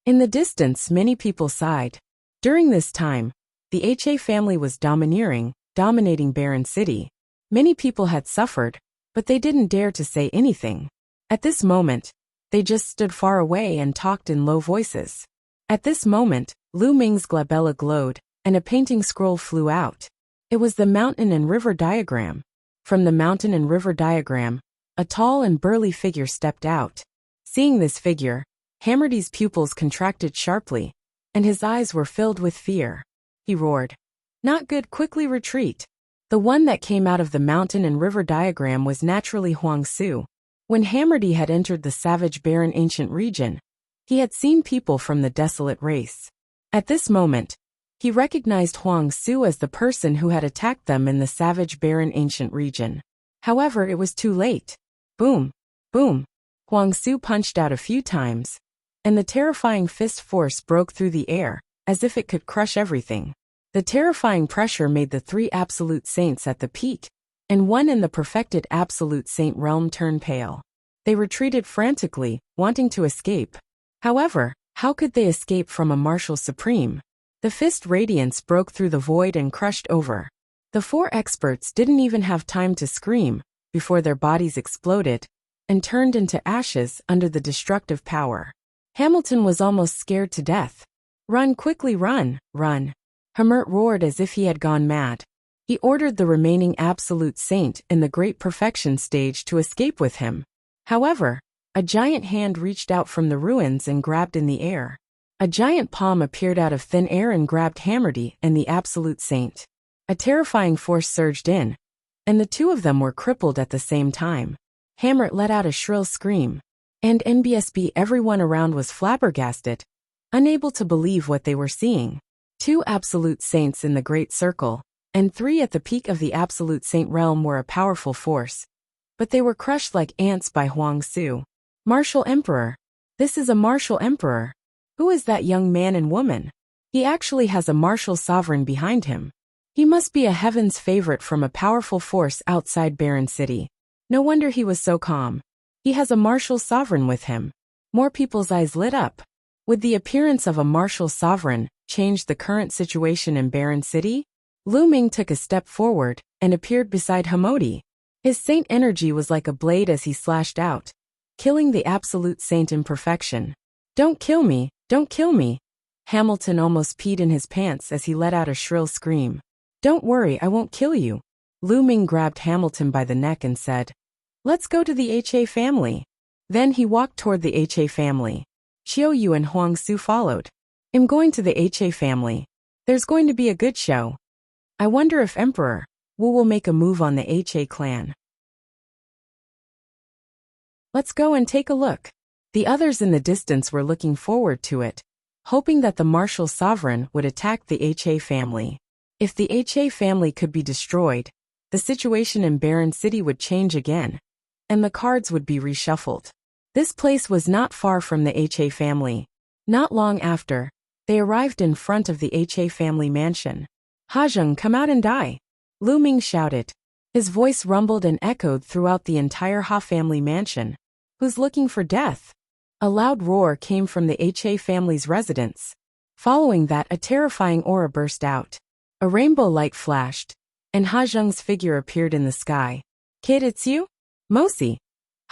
In the distance, many people sighed. During this time, the HA family was dominating Baron City. Many people had suffered, but they didn't dare to say anything. At this moment, they just stood far away and talked in low voices. At this moment, Lu Ming's glabella glowed, and a painting scroll flew out. It was the mountain and river diagram. From the mountain and river diagram, a tall and burly figure stepped out. Seeing this figure, Hammerdy's pupils contracted sharply, and his eyes were filled with fear. He roared, "Not good, quickly retreat." The one that came out of the mountain and river diagram was naturally Huang Su. When Hammerdy had entered the savage barren ancient region, he had seen people from the desolate race. At this moment, he recognized Huang Su as the person who had attacked them in the savage barren ancient region. However, it was too late. Boom! Boom! Huang Su punched out a few times, and the terrifying fist force broke through the air, as if it could crush everything. The terrifying pressure made the three absolute saints at the peak, and one in the perfected absolute saint realm turn pale. They retreated frantically, wanting to escape. However, how could they escape from a martial supreme? The fist radiance broke through the void and crushed over. The four experts didn't even have time to scream before their bodies exploded and turned into ashes under the destructive power. Hamilton was almost scared to death. "Run quickly, run, run." Hamert roared as if he had gone mad. He ordered the remaining absolute saint in the great perfection stage to escape with him. However, a giant hand reached out from the ruins and grabbed in the air. A giant palm appeared out of thin air and grabbed Hammerdy and the absolute saint. A terrifying force surged in, and the two of them were crippled at the same time. Hamert let out a shrill scream, and NBSB everyone around was flabbergasted, unable to believe what they were seeing. Two absolute saints in the great circle, and three at the peak of the absolute saint realm were a powerful force, but they were crushed like ants by Huang Su. Martial Emperor. This is a martial emperor. Who is that young man and woman? He actually has a martial sovereign behind him. He must be a heaven's favorite from a powerful force outside Baron City. No wonder he was so calm. He has a martial sovereign with him. More people's eyes lit up. Would the appearance of a martial sovereign change the current situation in Baron City? Lu Ming took a step forward and appeared beside Hamodi. His saint energy was like a blade as he slashed out, killing the absolute saint in perfection. "Don't kill me, don't kill me." Hamilton almost peed in his pants as he let out a shrill scream. "Don't worry, I won't kill you." Lu Ming grabbed Hamilton by the neck and said, "Let's go to the HA family." Then he walked toward the HA family. Xiao Yu and Huang Su followed. "I'm going to the HA family. There's going to be a good show. I wonder if Emperor Wu will make a move on the HA clan. Let's go and take a look." The others in the distance were looking forward to it, hoping that the martial sovereign would attack the HA family. If the HA family could be destroyed, the situation in Baron City would change again, and the cards would be reshuffled. This place was not far from the HA family. Not long after, they arrived in front of the HA family mansion. "Hajeng, come out and die!" Lu Ming shouted. His voice rumbled and echoed throughout the entire Ha family mansion. "Who's looking for death?" A loud roar came from the HA family's residence. Following that, a terrifying aura burst out. A rainbow light flashed, and Hajeng's figure appeared in the sky. "Kid, it's you? Mosi."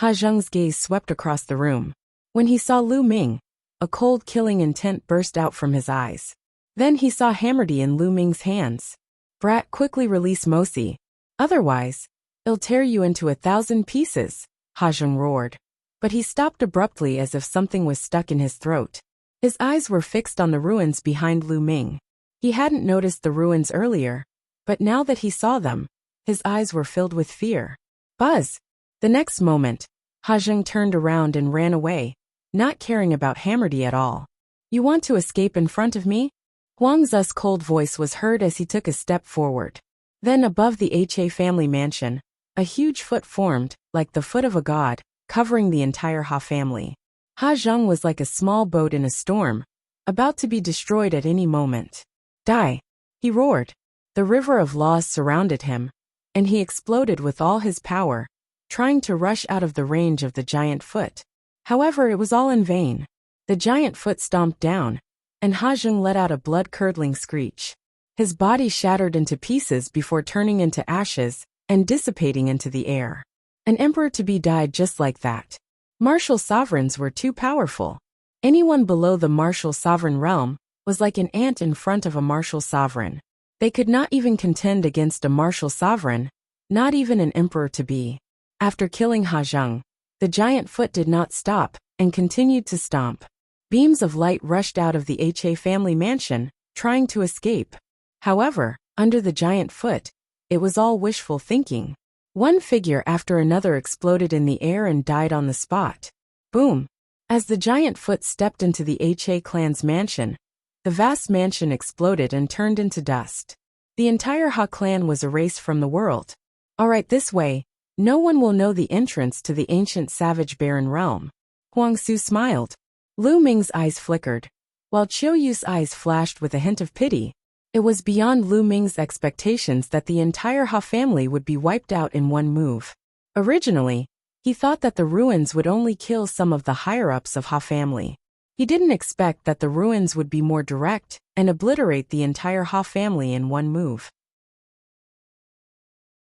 Hajeng's gaze swept across the room. When he saw Lu Ming, a cold killing intent burst out from his eyes. Then he saw Hammerdy in Lu Ming's hands. "Brat, quickly release Mosi. Otherwise, it'll tear you into 1,000 pieces," Hajeng roared. But he stopped abruptly as if something was stuck in his throat. His eyes were fixed on the ruins behind Lu Ming. He hadn't noticed the ruins earlier, but now that he saw them, his eyes were filled with fear. "Buzz!" The next moment, Hajeng turned around and ran away, not caring about Hammerdy at all. "You want to escape in front of me?" Huang Zu's cold voice was heard as he took a step forward. Then above the HA family mansion, a huge foot formed, like the foot of a god, covering the entire Ha family. Ha Zheng was like a small boat in a storm, about to be destroyed at any moment. Die! He roared. The river of laws surrounded him, and he exploded with all his power, trying to rush out of the range of the giant foot. However, it was all in vain. The giant foot stomped down, and Ha Zheng let out a blood-curdling screech. His body shattered into pieces before turning into ashes and dissipating into the air. An emperor-to-be died just like that. Martial sovereigns were too powerful. Anyone below the martial sovereign realm was like an ant in front of a martial sovereign. They could not even contend against a martial sovereign, not even an emperor-to-be. After killing Ha Zheng, the giant foot did not stop and continued to stomp. Beams of light rushed out of the Ha family mansion, trying to escape. However, under the giant foot, it was all wishful thinking. One figure after another exploded in the air and died on the spot. Boom! As the giant foot stepped into the Ha clan's mansion, the vast mansion exploded and turned into dust. The entire Ha clan was erased from the world. Alright, this way, no one will know the entrance to the ancient savage barren realm. Huang Su smiled. Lu Ming's eyes flickered, while Qiu Yu's eyes flashed with a hint of pity. It was beyond Lu Ming's expectations that the entire Ha family would be wiped out in one move. Originally, he thought that the ruins would only kill some of the higher-ups of Ha family. He didn't expect that the ruins would be more direct and obliterate the entire Ha family in one move.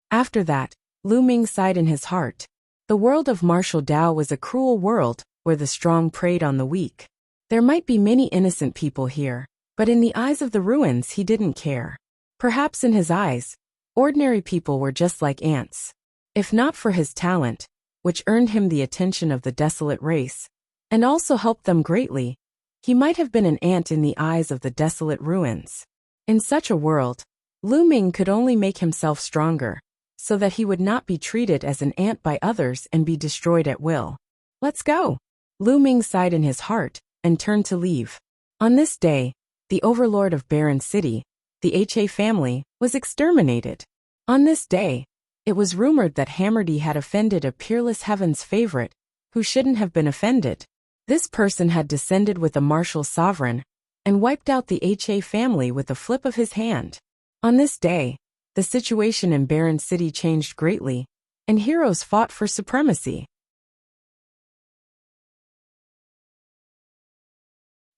After that, Lu Ming sighed in his heart. The world of martial Dao was a cruel world where the strong preyed on the weak. There might be many innocent people here, but in the eyes of the ruins he didn't care. Perhaps in his eyes, ordinary people were just like ants. If not for his talent, which earned him the attention of the desolate race, and also helped them greatly, he might have been an ant in the eyes of the desolate ruins. In such a world, Lu Ming could only make himself stronger, so that he would not be treated as an ant by others and be destroyed at will. Let's go! Lu Ming sighed in his heart and turned to leave. On this day, the overlord of Barren City, the Ha family, was exterminated. On this day, it was rumored that Hammerdy had offended a peerless heaven's favorite, who shouldn't have been offended. This person had descended with a martial sovereign, and wiped out the Ha family with a flip of his hand. On this day, the situation in Barren City changed greatly, and heroes fought for supremacy.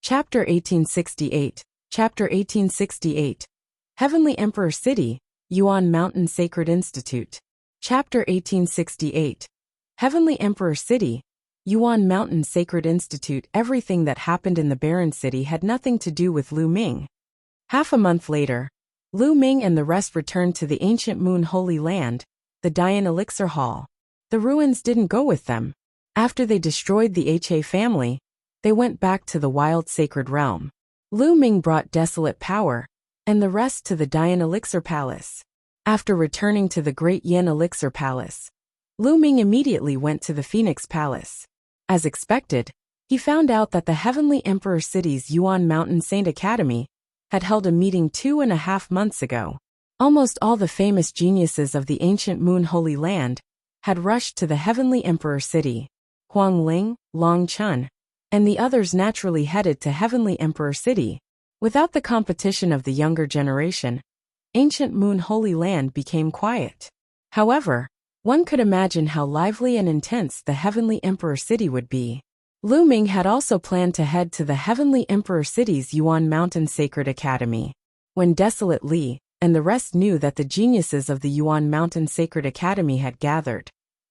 Chapter 1868. Chapter 1868. Heavenly Emperor City, Yuan Mountain Sacred Institute. Chapter 1868. Heavenly Emperor City, Yuan Mountain Sacred Institute. Everything that happened in the Barren City had nothing to do with Lu Ming. Half a month later, Lu Ming and the rest returned to the ancient Moon Holy Land, the Dian Elixir Hall. The ruins didn't go with them. After they destroyed the Ha family, they went back to the wild sacred realm. Lu Ming brought desolate power, and the rest to the Dian Elixir Palace. After returning to the Great Yen Elixir Palace, Lu Ming immediately went to the Phoenix Palace. As expected, he found out that the Heavenly Emperor City's Yuan Mountain Saint Academy had held a meeting 2.5 months ago. Almost all the famous geniuses of the ancient Moon Holy Land had rushed to the Heavenly Emperor City. Huang Ling, Long Chun, and the others naturally headed to Heavenly Emperor City. Without the competition of the younger generation, ancient Moon Holy Land became quiet. However, one could imagine how lively and intense the Heavenly Emperor City would be. Lu Ming had also planned to head to the Heavenly Emperor City's Yuan Mountain Sacred Academy. When Desolate Li and the rest knew that the geniuses of the Yuan Mountain Sacred Academy had gathered,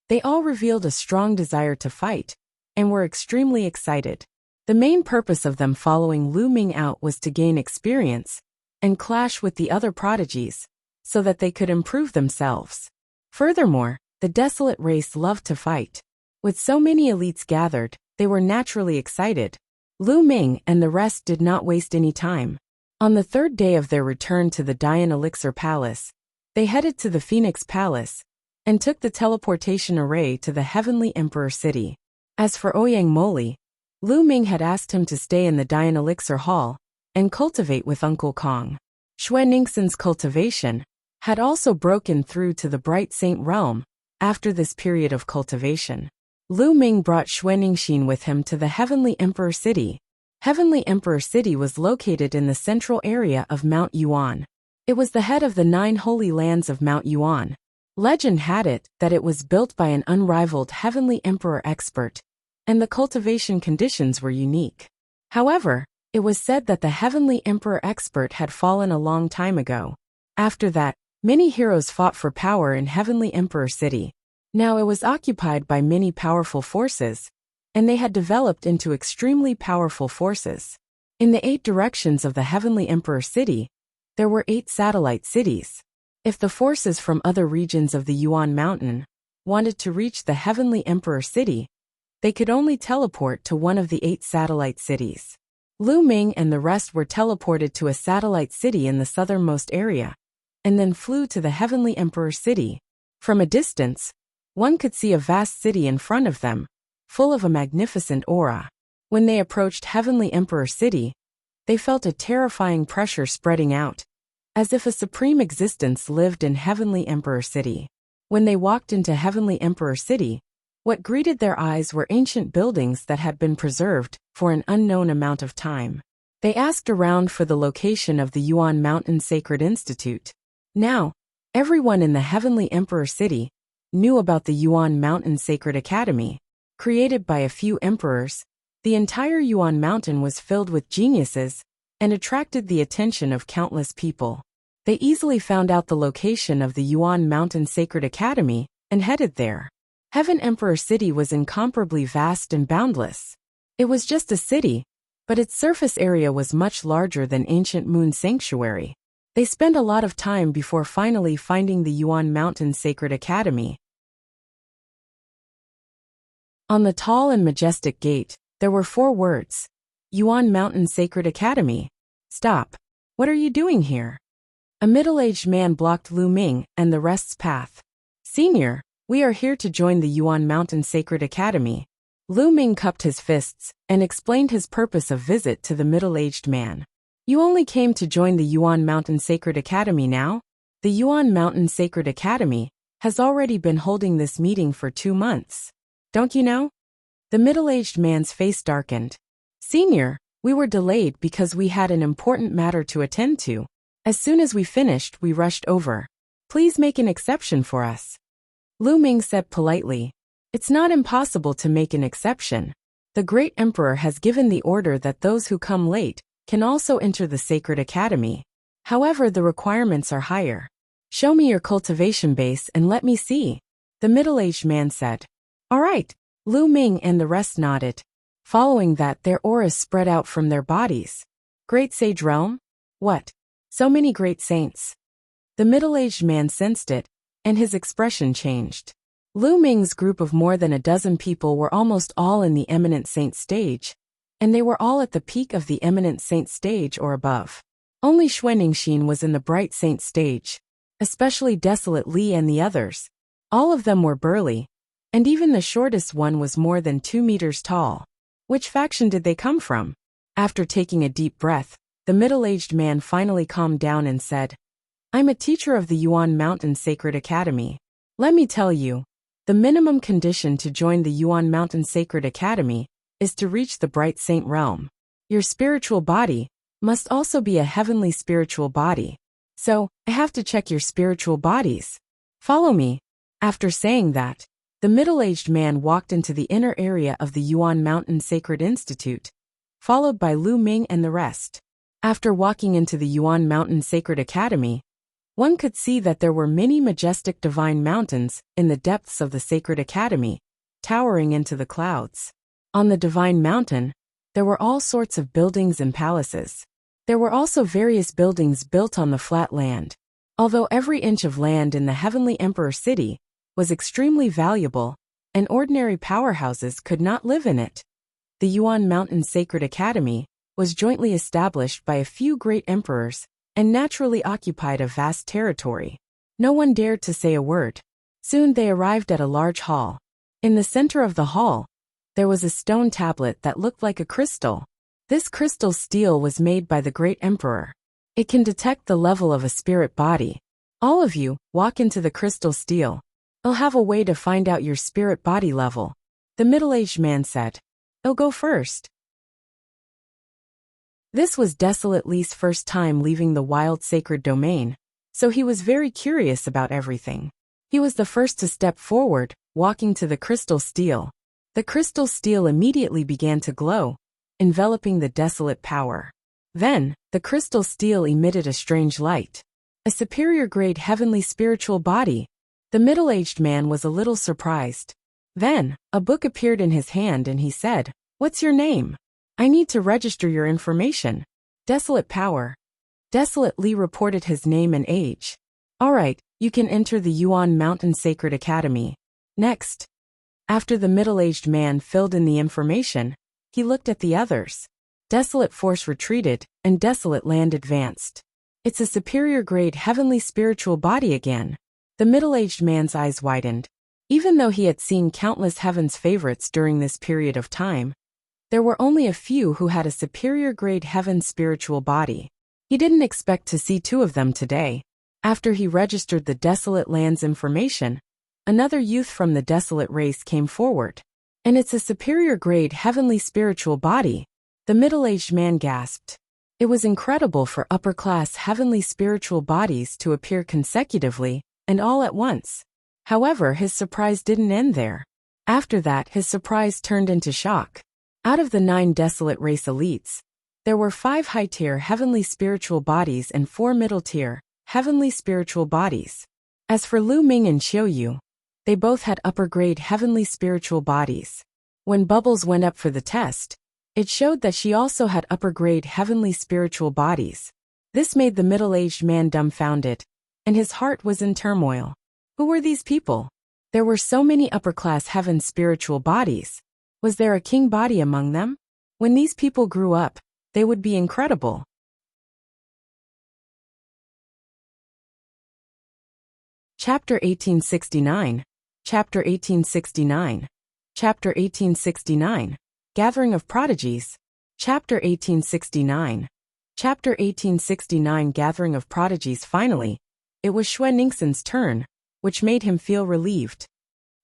they all revealed a strong desire to fight, and were extremely excited. The main purpose of them following Lu Ming out was to gain experience and clash with the other prodigies, so that they could improve themselves. Furthermore, the desolate race loved to fight. With so many elites gathered, they were naturally excited. Lu Ming and the rest did not waste any time. On the third day of their return to the Dian Elixir Palace, they headed to the Phoenix Palace and took the teleportation array to the Heavenly Emperor City. As for Ouyang Moli, Lu Ming had asked him to stay in the Dian Elixir Hall and cultivate with Uncle Kong. Xue Ningxin's cultivation had also broken through to the Bright Saint realm after this period of cultivation. Lu Ming brought Xuanixin with him to the Heavenly Emperor City. Heavenly Emperor City was located in the central area of Mount Yuan. It was the head of the 9 holy lands of Mount Yuan. Legend had it that it was built by an unrivaled Heavenly Emperor expert, and the cultivation conditions were unique. However, it was said that the Heavenly Emperor expert had fallen a long time ago. After that, many heroes fought for power in Heavenly Emperor City. Now it was occupied by many powerful forces, and they had developed into extremely powerful forces. In the 8 directions of the Heavenly Emperor City, there were 8 satellite cities. If the forces from other regions of the Yuan Mountain wanted to reach the Heavenly Emperor City, they could only teleport to one of the 8 satellite cities. Lu Ming and the rest were teleported to a satellite city in the southernmost area, and then flew to the Heavenly Emperor City. From a distance, one could see a vast city in front of them, full of a magnificent aura. When they approached Heavenly Emperor City, they felt a terrifying pressure spreading out, as if a supreme existence lived in Heavenly Emperor City. When they walked into Heavenly Emperor City, what greeted their eyes were ancient buildings that had been preserved for an unknown amount of time. They asked around for the location of the Yuan Mountain Sacred Institute. Now, everyone in the Heavenly Emperor City knew about the Yuan Mountain Sacred Academy. Created by a few emperors, the entire Yuan Mountain was filled with geniuses and attracted the attention of countless people. They easily found out the location of the Yuan Mountain Sacred Academy and headed there. Heaven Emperor City was incomparably vast and boundless. It was just a city, but its surface area was much larger than ancient Moon Sanctuary. They spent a lot of time before finally finding the Yuan Mountain Sacred Academy. On the tall and majestic gate, there were 4 words. Yuan Mountain Sacred Academy. Stop. What are you doing here? A middle-aged man blocked Lu Ming and the rest's path. Senior, we are here to join the Yuan Mountain Sacred Academy. Lu Ming cupped his fists and explained his purpose of visit to the middle-aged man. You only came to join the Yuan Mountain Sacred Academy now? The Yuan Mountain Sacred Academy has already been holding this meeting for 2 months. Don't you know? The middle-aged man's face darkened. Senior, we were delayed because we had an important matter to attend to. As soon as we finished, we rushed over. Please make an exception for us. Lu Ming said politely. It's not impossible to make an exception. The great emperor has given the order that those who come late can also enter the Sacred Academy. However, the requirements are higher. Show me your cultivation base and let me see, the middle-aged man said. All right, Lu Ming and the rest nodded. Following that, their auras spread out from their bodies. Great Sage Realm? What? So many great saints. The middle-aged man sensed it, and his expression changed. Lu Ming's group of more than a dozen people were almost all in the Eminent Saint stage, and they were all at the peak of the Eminent Saint stage or above. Only Xuanixin was in the Bright Saint stage, especially Desolate Li and the others. All of them were burly, and even the shortest one was more than 2 meters tall. Which faction did they come from? After taking a deep breath, the middle-aged man finally calmed down and said, I'm a teacher of the Yuan Mountain Sacred Academy. Let me tell you, the minimum condition to join the Yuan Mountain Sacred Academy is to reach the Bright Saint realm. Your spiritual body must also be a heavenly spiritual body. So, I have to check your spiritual bodies. Follow me. After saying that, the middle-aged man walked into the inner area of the Yuan Mountain Sacred Institute, followed by Lu Ming and the rest. After walking into the Yuan Mountain Sacred Academy, one could see that there were many majestic divine mountains in the depths of the Sacred Academy, towering into the clouds. On the Divine Mountain, there were all sorts of buildings and palaces. There were also various buildings built on the flat land. Although every inch of land in the Heavenly Emperor City was extremely valuable, and ordinary powerhouses could not live in it. The Yuan Mountain Sacred Academy was jointly established by a few great emperors and naturally occupied a vast territory. No one dared to say a word. Soon they arrived at a large hall. In the center of the hall, there was a stone tablet that looked like a crystal. This crystal steel was made by the great emperor. It can detect the level of a spirit body. All of you, walk into the crystal steel. I'll have a way to find out your spirit body level. The middle-aged man said. I'll go first. This was Desolate Lee's first time leaving the wild sacred domain, so he was very curious about everything. He was the first to step forward, walking to the crystal steel. The crystal steel immediately began to glow, enveloping the desolate power. Then, the crystal steel emitted a strange light. A superior-grade heavenly spiritual body. The middle-aged man was a little surprised. Then, a book appeared in his hand and he said, "What's your name? I need to register your information." Desolate Power. Desolate Lee reported his name and age. All right, you can enter the Yuan Mountain Sacred Academy. Next. After the middle-aged man filled in the information, he looked at the others. Desolate Force retreated, and Desolate Land advanced. It's a superior-grade heavenly spiritual body again. The middle-aged man's eyes widened. Even though he had seen countless heaven's favorites during this period of time, there were only a few who had a superior-grade heaven spiritual body. He didn't expect to see two of them today. After he registered the Desolate Land's information, another youth from the Desolate race came forward. And it's a superior-grade heavenly spiritual body. The middle-aged man gasped. It was incredible for upper-class heavenly spiritual bodies to appear consecutively, and all at once. However, his surprise didn't end there. After that, his surprise turned into shock. Out of the 9 Desolate race elites, there were 5 high-tier heavenly spiritual bodies and 4 middle-tier heavenly spiritual bodies. As for Lu Ming and Xiao Yu, they both had upper-grade heavenly spiritual bodies. When Bubbles went up for the test, it showed that she also had upper-grade heavenly spiritual bodies. This made the middle-aged man dumbfounded, and his heart was in turmoil. Who were these people? There were so many upper-class heaven spiritual bodies. Was there a king body among them? When these people grew up, they would be incredible. Chapter 1869. Chapter 1869. Chapter 1869. Gathering of Prodigies. Chapter 1869. Chapter 1869 Gathering of Prodigies. Finally, it was Xue Ningxin's turn, which made him feel relieved.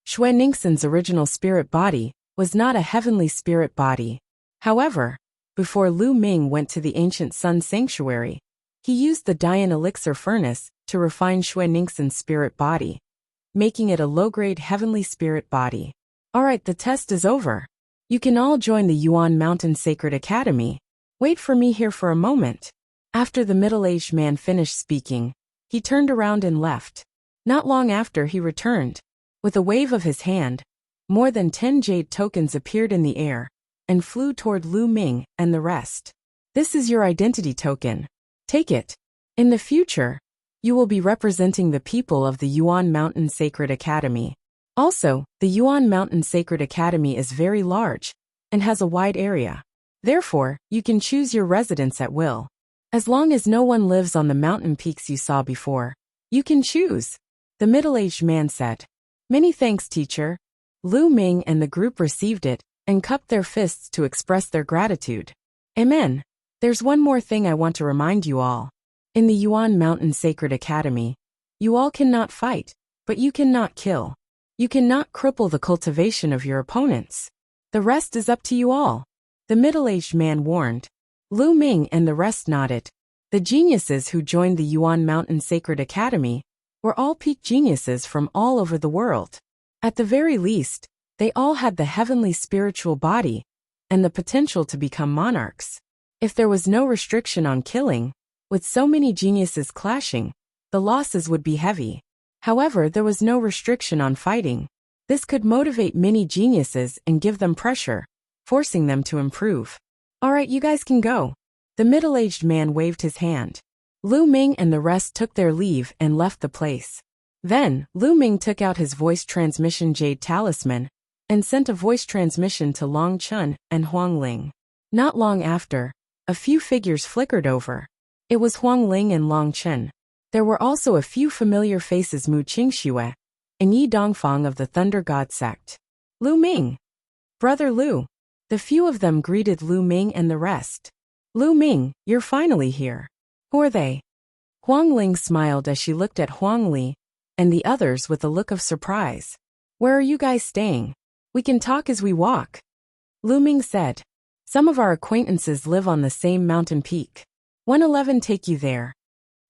Xue Ningxin's original spirit body was not a heavenly spirit body. However, before Lu Ming went to the ancient Sun Sanctuary, he used the Dian Elixir Furnace to refine Xue Ningxin's spirit body, making it a low-grade heavenly spirit body. Alright, the test is over. You can all join the Yuan Mountain Sacred Academy. Wait for me here for a moment. After the middle-aged man finished speaking, he turned around and left. Not long after he returned. With a wave of his hand, more than 10 jade tokens appeared in the air and flew toward Lu Ming and the rest. This is your identity token. Take it. In the future, you will be representing the people of the Yuan Mountain Sacred Academy. Also, the Yuan Mountain Sacred Academy is very large and has a wide area. Therefore, you can choose your residence at will. As long as no one lives on the mountain peaks you saw before, you can choose. The middle-aged man said. Many thanks, teacher. Lu Ming and the group received it and cupped their fists to express their gratitude. Amen. There's one more thing I want to remind you all. In the Yuan Mountain Sacred Academy, you all cannot fight, but you cannot kill. You cannot cripple the cultivation of your opponents. The rest is up to you all. The middle-aged man warned. Lu Ming and the rest nodded. The geniuses who joined the Yuan Mountain Sacred Academy were all peak geniuses from all over the world. At the very least, they all had the heavenly spiritual body and the potential to become monarchs. If there was no restriction on killing, with so many geniuses clashing, the losses would be heavy. However, there was no restriction on fighting. This could motivate many geniuses and give them pressure, forcing them to improve. Alright, you guys can go. The middle-aged man waved his hand. Lu Ming and the rest took their leave and left the place. Then, Lu Ming took out his voice transmission jade talisman and sent a voice transmission to Long Chun and Huang Ling. Not long after, a few figures flickered over. It was Huang Ling and Long Chun. There were also a few familiar faces, Mu Qingxue and Yi Dongfang of the Thunder God sect. Lu Ming. Brother Lu. The few of them greeted Lu Ming and the rest. Lu Ming, you're finally here. Who are they? Huang Ling smiled as she looked at Huang Li and the others with a look of surprise. Where are you guys staying? We can talk as we walk. Lu Ming said. Some of our acquaintances live on the same mountain peak. 111 take you there,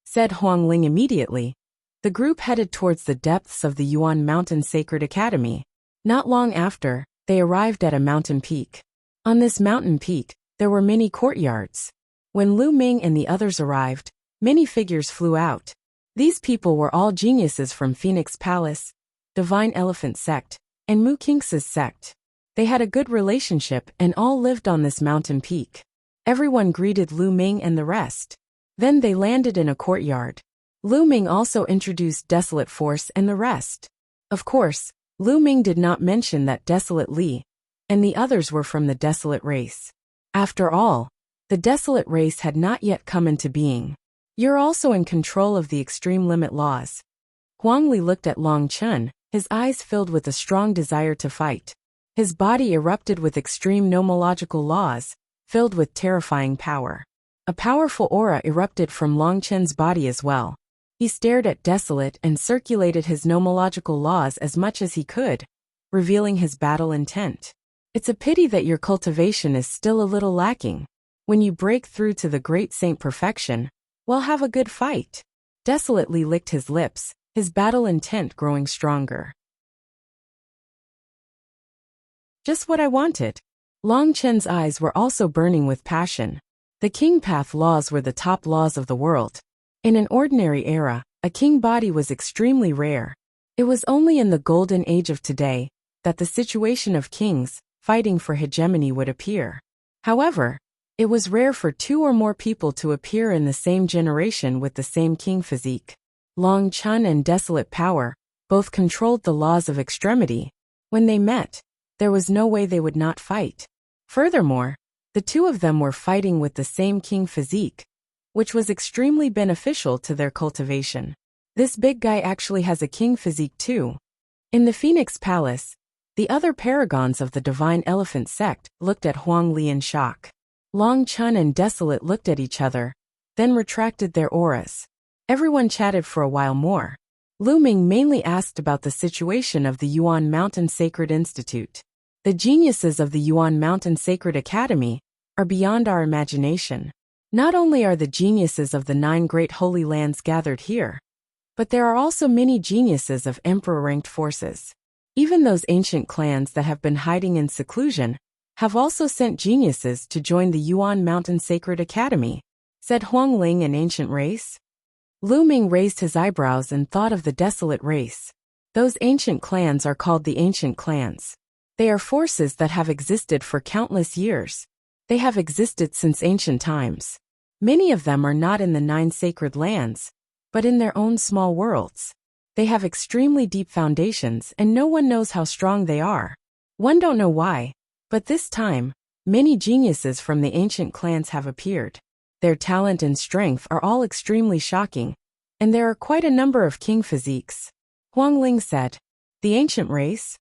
said Huang Ling immediately. The group headed towards the depths of the Yuan Mountain Sacred Academy. Not long after, they arrived at a mountain peak. On this mountain peak, there were many courtyards. When Lu Ming and the others arrived, many figures flew out. These people were all geniuses from Phoenix Palace, Divine Elephant Sect, and Mu King's sect. They had a good relationship and all lived on this mountain peak. Everyone greeted Lu Ming and the rest. Then they landed in a courtyard. Lu Ming also introduced Desolate Force and the rest. Of course, Lu Ming did not mention that Desolate Li and the others were from the Desolate race. After all, the Desolate race had not yet come into being. You're also in control of the extreme limit laws. Huang Li looked at Long Chun, his eyes filled with a strong desire to fight. His body erupted with extreme nomological laws, filled with terrifying power. A powerful aura erupted from Long Chun's body as well. He stared at Desolate and circulated his nomological laws as much as he could, revealing his battle intent. It's a pity that your cultivation is still a little lacking. When you break through to the great saint perfection, we'll have a good fight. Desolately licked his lips, his battle intent growing stronger. Just what I wanted. Long Chen's eyes were also burning with passion. The King Path laws were the top laws of the world. In an ordinary era, a king body was extremely rare. It was only in the golden age of today that the situation of kings fighting for hegemony would appear. However, it was rare for two or more people to appear in the same generation with the same king physique. Long Chun and Desolate Power both controlled the laws of extremity. When they met, there was no way they would not fight. Furthermore, the two of them were fighting with the same king physique, which was extremely beneficial to their cultivation. This big guy actually has a king physique too. In the Phoenix Palace, the other paragons of the Divine Elephant Sect looked at Huang Li in shock. Long Chun and Desolate looked at each other, then retracted their auras. Everyone chatted for a while more. Lu Ming mainly asked about the situation of the Yuan Mountain Sacred Institute. The geniuses of the Yuan Mountain Sacred Academy are beyond our imagination. Not only are the geniuses of the 9 great holy lands gathered here, but there are also many geniuses of emperor-ranked forces. Even those ancient clans that have been hiding in seclusion have also sent geniuses to join the Yuan Mountain Sacred Academy, said Huang Ling, an ancient race. Lu Ming raised his eyebrows and thought of the Desolate race. Those ancient clans are called the Ancient Clans. They are forces that have existed for countless years. They have existed since ancient times. Many of them are not in the 9 sacred lands, but in their own small worlds. They have extremely deep foundations and no one knows how strong they are. One don't know why, but this time, many geniuses from the ancient clans have appeared. Their talent and strength are all extremely shocking, and there are quite a number of king physiques. Huang Ling said. The ancient race?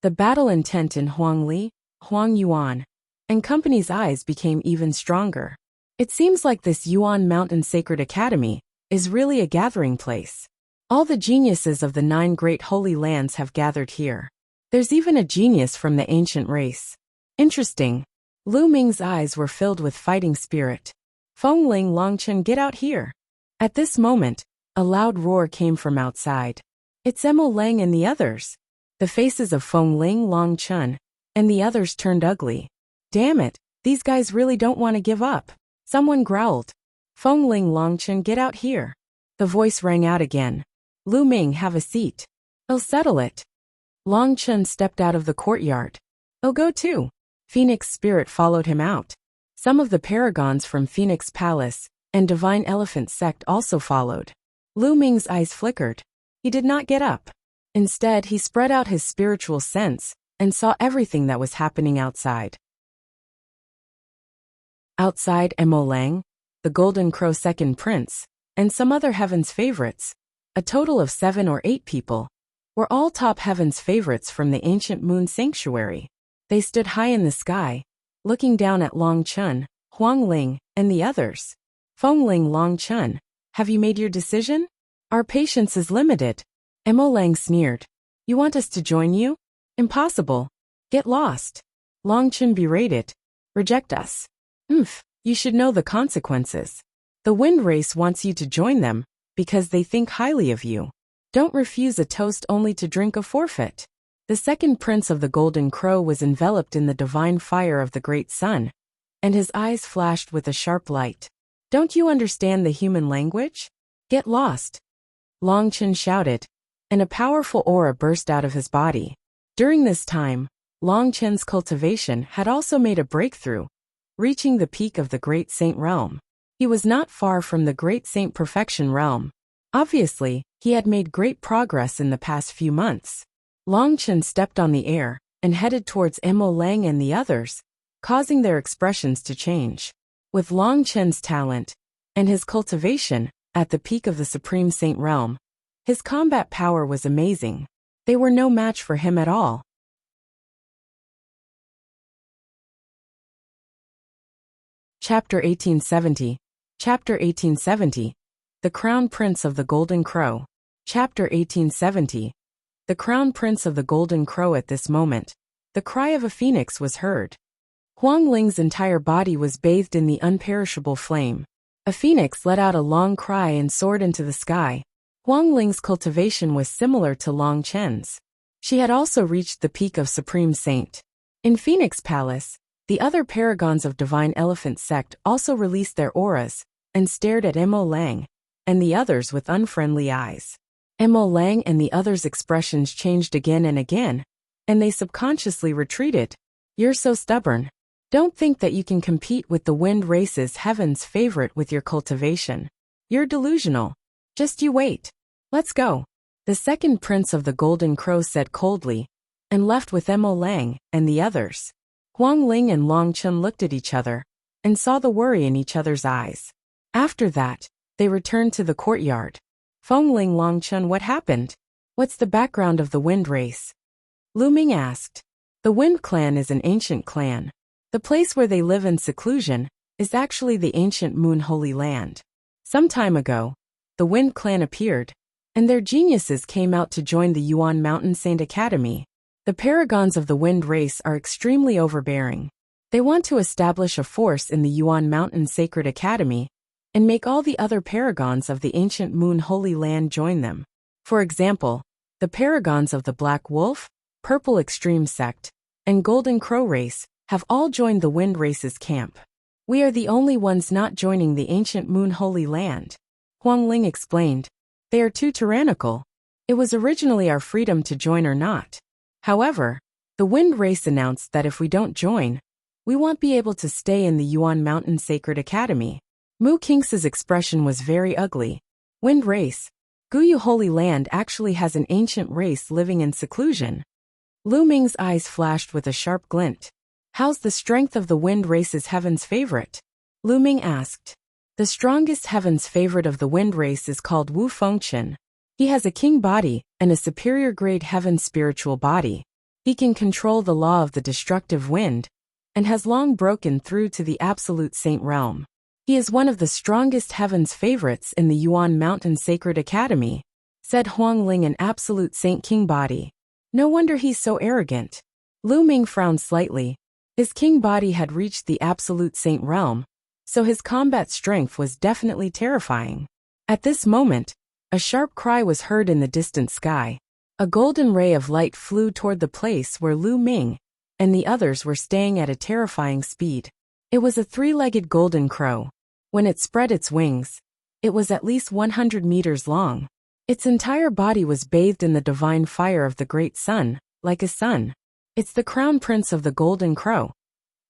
The battle intent in Huang Li, Huang Yuan, and company's eyes became even stronger. It seems like this Yuan Mountain Sacred Academy is really a gathering place. All the geniuses of the 9 great holy lands have gathered here. There's even a genius from the ancient race. Interesting. Lu Ming's eyes were filled with fighting spirit. Feng Ling, Longchen, get out here. At this moment, a loud roar came from outside. It's Emo Lang and the others. The faces of Feng Ling, Longchen, and the others turned ugly. Damn it, these guys really don't want to give up. Someone growled. Feng Ling, Longchen, get out here. The voice rang out again. Lu Ming, have a seat. I'll settle it. Long Chun stepped out of the courtyard. I'll go too. Phoenix Spirit followed him out. Some of the paragons from Phoenix Palace and Divine Elephant Sect also followed. Lu Ming's eyes flickered. He did not get up. Instead, he spread out his spiritual sense and saw everything that was happening outside. Outside, Emo Lang, the Golden Crow Second Prince, and some other Heaven's favorites, a total of 7 or 8 people, were all top Heaven's favorites from the ancient moon sanctuary. They stood high in the sky, looking down at Long Chun, Huang Ling, and the others. Feng Ling, Long Chun, have you made your decision? Our patience is limited. Emo Lang sneered. You want us to join you? Impossible. Get lost. Long Chen berated. Reject us. You should know the consequences. The wind race wants you to join them, because they think highly of you. Don't refuse a toast only to drink a forfeit. The second prince of the Golden Crow was enveloped in the divine fire of the great sun, and his eyes flashed with a sharp light. Don't you understand the human language? Get lost. Long Chen shouted, and a powerful aura burst out of his body. During this time, Long Chen's cultivation had also made a breakthrough, reaching the peak of the Great Saint realm. He was not far from the Great Saint Perfection realm. Obviously, he had made great progress in the past few months. Long Chen stepped on the air and headed towards Mo Lang and the others, causing their expressions to change. With Long Chen's talent and his cultivation at the peak of the Supreme Saint realm, his combat power was amazing. They were no match for him at all. Chapter 1870. Chapter 1870. The Crown Prince of the Golden Crow. Chapter 1870. The Crown Prince of the Golden Crow. At this moment, the cry of a phoenix was heard. Huang Ling's entire body was bathed in the unperishable flame. A phoenix let out a long cry and soared into the sky. Huang Ling's cultivation was similar to Long Chen's. She had also reached the peak of Supreme Saint. In Phoenix Palace, the other paragons of Divine Elephant Sect also released their auras and stared at Mo Lang and the others with unfriendly eyes. Mo Lang and the others' expressions changed again and again, and they subconsciously retreated. You're so stubborn. Don't think that you can compete with the wind race's heaven's favorite with your cultivation. You're delusional. Just you wait. Let's go. The second prince of the Golden Crow said coldly, and left with Mo Lang and the others. Huang Ling and Long Chen looked at each other and saw the worry in each other's eyes. After that, they returned to the courtyard. Feng Ling, Long Chen, what happened? What's the background of the wind race? Lu Ming asked. The Wind Clan is an ancient clan. The place where they live in seclusion is actually the ancient Moon Holy Land. Some time ago, the Wind Clan appeared, and their geniuses came out to join the Yuan Mountain Saint Academy. The paragons of the wind race are extremely overbearing. They want to establish a force in the Yuan Mountain Sacred Academy and make all the other paragons of the ancient Moon Holy Land join them. For example, the paragons of the Black Wolf, Purple Extreme Sect, and Golden Crow Race have all joined the Wind Race's camp. We are the only ones not joining the ancient Moon Holy Land. Huang Ling explained. They are too tyrannical. It was originally our freedom to join or not. However, the Wind Race announced that if we don't join, we won't be able to stay in the Yuan Mountain Sacred Academy. Mu Kings's expression was very ugly. Wind Race. Guyu Holy Land actually has an ancient race living in seclusion. Lu Ming's eyes flashed with a sharp glint. How's the strength of the Wind Race's heaven's favorite? Lu Ming asked. The strongest heaven's favorite of the Wind Race is called Wu Fengchen. He has a king body and a superior grade heaven spiritual body. He can control the law of the destructive wind and has long broken through to the absolute saint realm. He is one of the strongest heaven's favorites in the Yuan Mountain Sacred Academy, said Huang Ling, an absolute saint king body. No wonder he's so arrogant. Lu Ming frowned slightly. His king body had reached the absolute saint realm, so his combat strength was definitely terrifying. At this moment, a sharp cry was heard in the distant sky. A golden ray of light flew toward the place where Lu Ming and the others were staying at a terrifying speed. It was a three-legged golden crow. When it spread its wings, it was at least 100 meters long. Its entire body was bathed in the divine fire of the great sun, like a sun. It's the crown prince of the Golden Crow.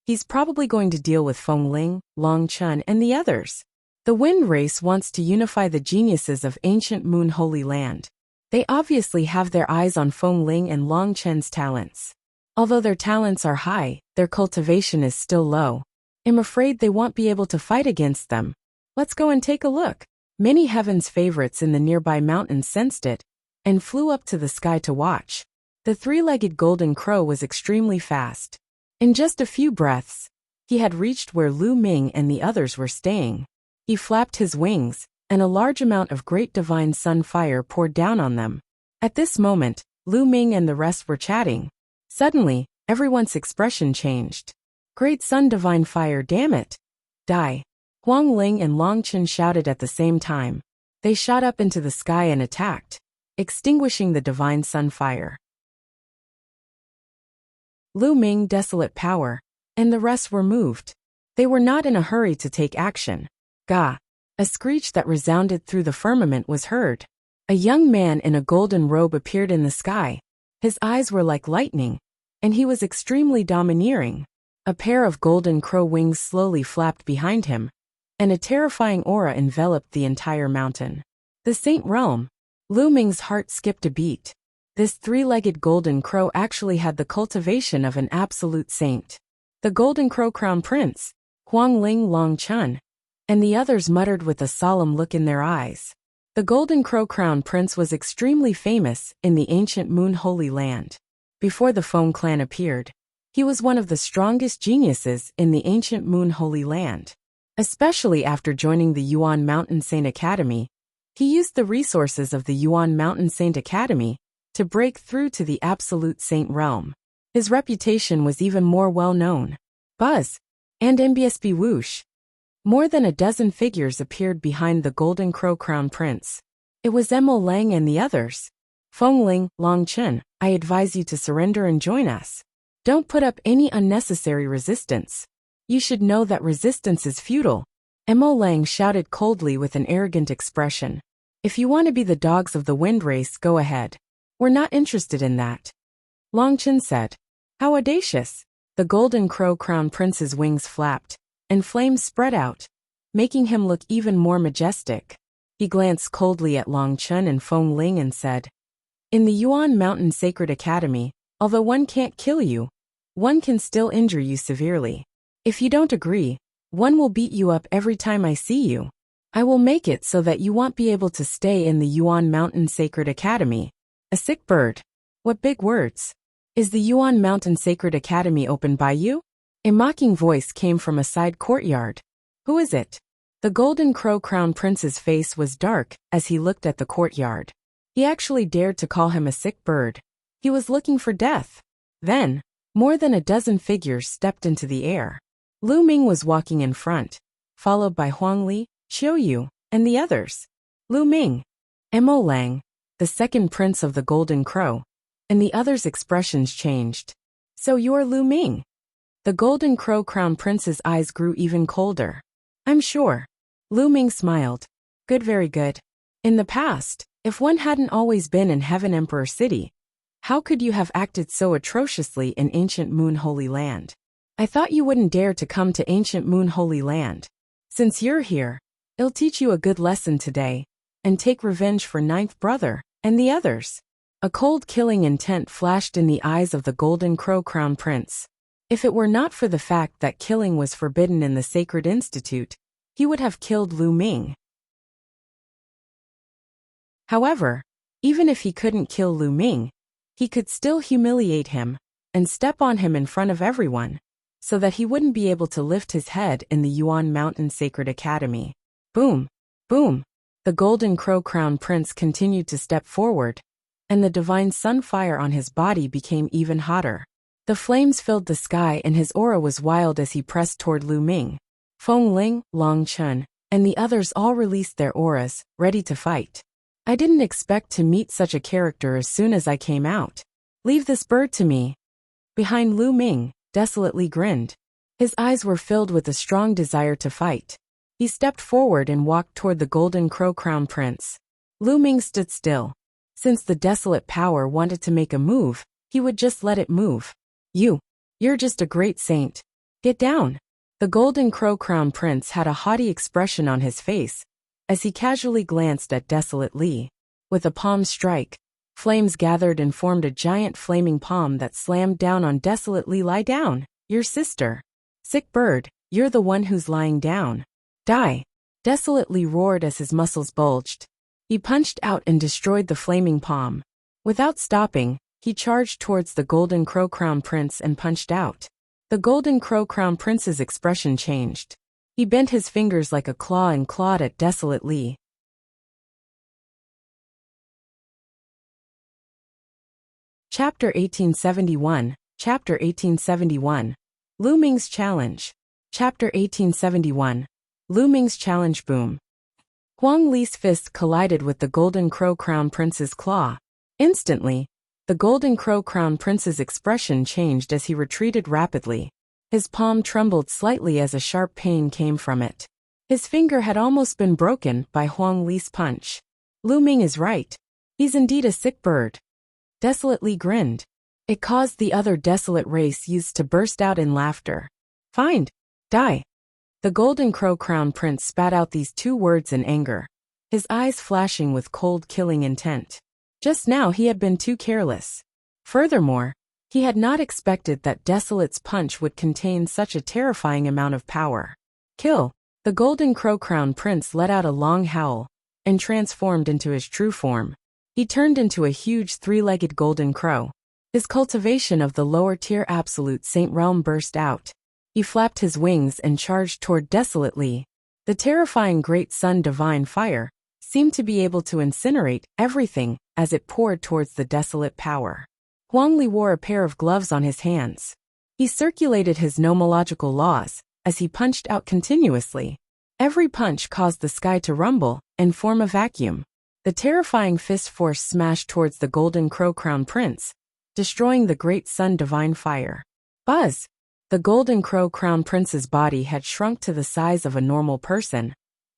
He's probably going to deal with Feng Ling, Long Chen, and the others. The Wind Race wants to unify the geniuses of ancient Moon Holy Land. They obviously have their eyes on Feng Ling and Long Chen's talents. Although their talents are high, their cultivation is still low. I'm afraid they won't be able to fight against them. Let's go and take a look. Many heaven's favorites in the nearby mountains sensed it and flew up to the sky to watch. The three-legged golden crow was extremely fast. In just a few breaths, he had reached where Lu Ming and the others were staying. He flapped his wings, and a large amount of great divine sun fire poured down on them. At this moment, Lu Ming and the rest were chatting. Suddenly, everyone's expression changed. Great Sun Divine Fire, damn it! Die! Huang Ling and Long Chen shouted at the same time. They shot up into the sky and attacked, extinguishing the Divine Sun Fire. Lu Ming, Desolate Power, and the rest were moved. They were not in a hurry to take action. Gah! A screech that resounded through the firmament was heard. A young man in a golden robe appeared in the sky. His eyes were like lightning, and he was extremely domineering. A pair of golden crow wings slowly flapped behind him, and a terrifying aura enveloped the entire mountain. The Saint Realm. Lu Ming's heart skipped a beat. This three-legged golden crow actually had the cultivation of an absolute saint. The Golden Crow Crown Prince, Huang Ling, Long Chen, and the others muttered with a solemn look in their eyes. The Golden Crow Crown Prince was extremely famous in the ancient Moon Holy Land. Before the Feng clan appeared, he was one of the strongest geniuses in the ancient Moon Holy Land. Especially after joining the Yuan Mountain Saint Academy, he used the resources of the Yuan Mountain Saint Academy to break through to the absolute saint realm. His reputation was even more well-known. Buzz! And MBSB whoosh! More than a dozen figures appeared behind the Golden Crow Crown Prince. It was Emo Lang and the others. Feng Ling, Long Chen, I advise you to surrender and join us. Don't put up any unnecessary resistance. You should know that resistance is futile. Emo Lang shouted coldly with an arrogant expression. If you want to be the dogs of the wind race, go ahead. We're not interested in that. Long Chen said. How audacious! The Golden Crow Crown Prince's wings flapped, and flames spread out, making him look even more majestic. He glanced coldly at Long Chen and Feng Ling and said, in the Yuan Mountain Sacred Academy, although one can't kill you, one can still injure you severely. If you don't agree, one will beat you up every time I see you. I will make it so that you won't be able to stay in the Yuan Mountain Sacred Academy. A sick bird. What big words. Is the Yuan Mountain Sacred Academy open by you? A mocking voice came from a side courtyard. Who is it? The Golden Crow Crown Prince's face was dark as he looked at the courtyard. He actually dared to call him a sick bird. He was looking for death. Then, more than a dozen figures stepped into the air. Lu Ming was walking in front, followed by Huang Li, Qiu Yu, and the others. Lu Ming, Emo Lang, the second prince of the Golden Crow, and the others' expressions changed. So you're Lu Ming? The Golden Crow Crown Prince's eyes grew even colder. I'm sure. Lu Ming smiled. Good, very good. In the past, if one hadn't always been in Heaven Emperor City, how could you have acted so atrociously in ancient Moon Holy Land? I thought you wouldn't dare to come to ancient Moon Holy Land. Since you're here, it'll teach you a good lesson today, and take revenge for Ninth Brother and the others. A cold killing intent flashed in the eyes of the Golden Crow Crown Prince. If it were not for the fact that killing was forbidden in the Sacred Institute, he would have killed Lu Ming. However, even if he couldn't kill Lu Ming, he could still humiliate him and step on him in front of everyone, so that he wouldn't be able to lift his head in the Yuan Mountain Sacred Academy. Boom! Boom! The Golden Crow Crown Prince continued to step forward, and the divine sun fire on his body became even hotter. The flames filled the sky and his aura was wild as he pressed toward Lu Ming. Feng Ling, Long Chen, and the others all released their auras, ready to fight. I didn't expect to meet such a character as soon as I came out. Leave this bird to me. Behind Lu Ming, desolately grinned. His eyes were filled with a strong desire to fight. He stepped forward and walked toward the Golden Crow Crown Prince. Lu Ming stood still. Since the desolate power wanted to make a move, he would just let it move. You're just a great saint. Get down. The Golden Crow Crown Prince had a haughty expression on his face, as he casually glanced at Desolate Li. With a palm strike, flames gathered and formed a giant flaming palm that slammed down on Desolate Li. Lie down, your sister. Sick bird, you're the one who's lying down. Die. Desolate Li roared as his muscles bulged. He punched out and destroyed the flaming palm. Without stopping, he charged towards the Golden Crow Crown Prince and punched out. The Golden Crow Crown Prince's expression changed. He bent his fingers like a claw and clawed at Desolate Li. Chapter 1871, Chapter 1871. Lu Ming's Challenge. Chapter 1871. Lu Ming's Challenge. Boom. Huang Li's fist collided with the Golden Crow Crown Prince's claw. Instantly, the Golden Crow Crown Prince's expression changed as he retreated rapidly. His palm trembled slightly as a sharp pain came from it. His finger had almost been broken by Huang Li's punch. Lu Ming is right. He's indeed a sick bird. Desolately grinned. It caused the other desolate race youths to burst out in laughter. Find. Die. The Golden Crow Crown Prince spat out these two words in anger, his eyes flashing with cold killing intent. Just now he had been too careless. Furthermore, he had not expected that Desolate's punch would contain such a terrifying amount of power. Kill. The Golden Crow Crown Prince let out a long howl and transformed into his true form. He turned into a huge three-legged golden crow. His cultivation of the lower-tier absolute saint realm burst out. He flapped his wings and charged toward Desolately. The terrifying great sun divine fire seemed to be able to incinerate everything as it poured towards the desolate power. Huang Li wore a pair of gloves on his hands. He circulated his nomological laws as he punched out continuously. Every punch caused the sky to rumble and form a vacuum. The terrifying fist force smashed towards the Golden Crow Crown Prince, destroying the great sun divine fire. Buzz! The Golden Crow Crown Prince's body had shrunk to the size of a normal person,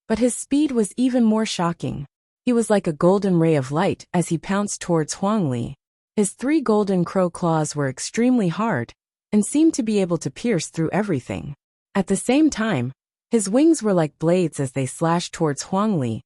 but his speed was even more shocking. He was like a golden ray of light as he pounced towards Huang Li. His three golden crow claws were extremely hard and seemed to be able to pierce through everything. At the same time, his wings were like blades as they slashed towards Huang Li.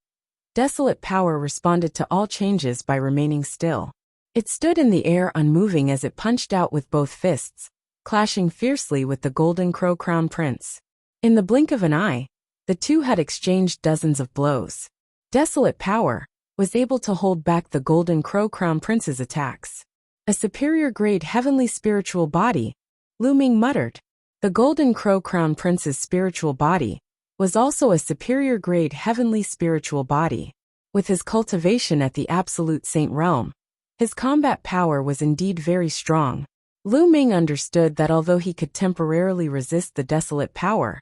Desolate power responded to all changes by remaining still. It stood in the air unmoving as it punched out with both fists, clashing fiercely with the Golden Crow Crown Prince. In the blink of an eye, the two had exchanged dozens of blows. Desolate power was able to hold back the Golden Crow Crown Prince's attacks. A superior grade heavenly spiritual body, Lu Ming muttered. The Golden Crow Crown Prince's spiritual body was also a superior grade heavenly spiritual body. With his cultivation at the absolute saint realm, his combat power was indeed very strong. Lu Ming understood that although he could temporarily resist the desolate power,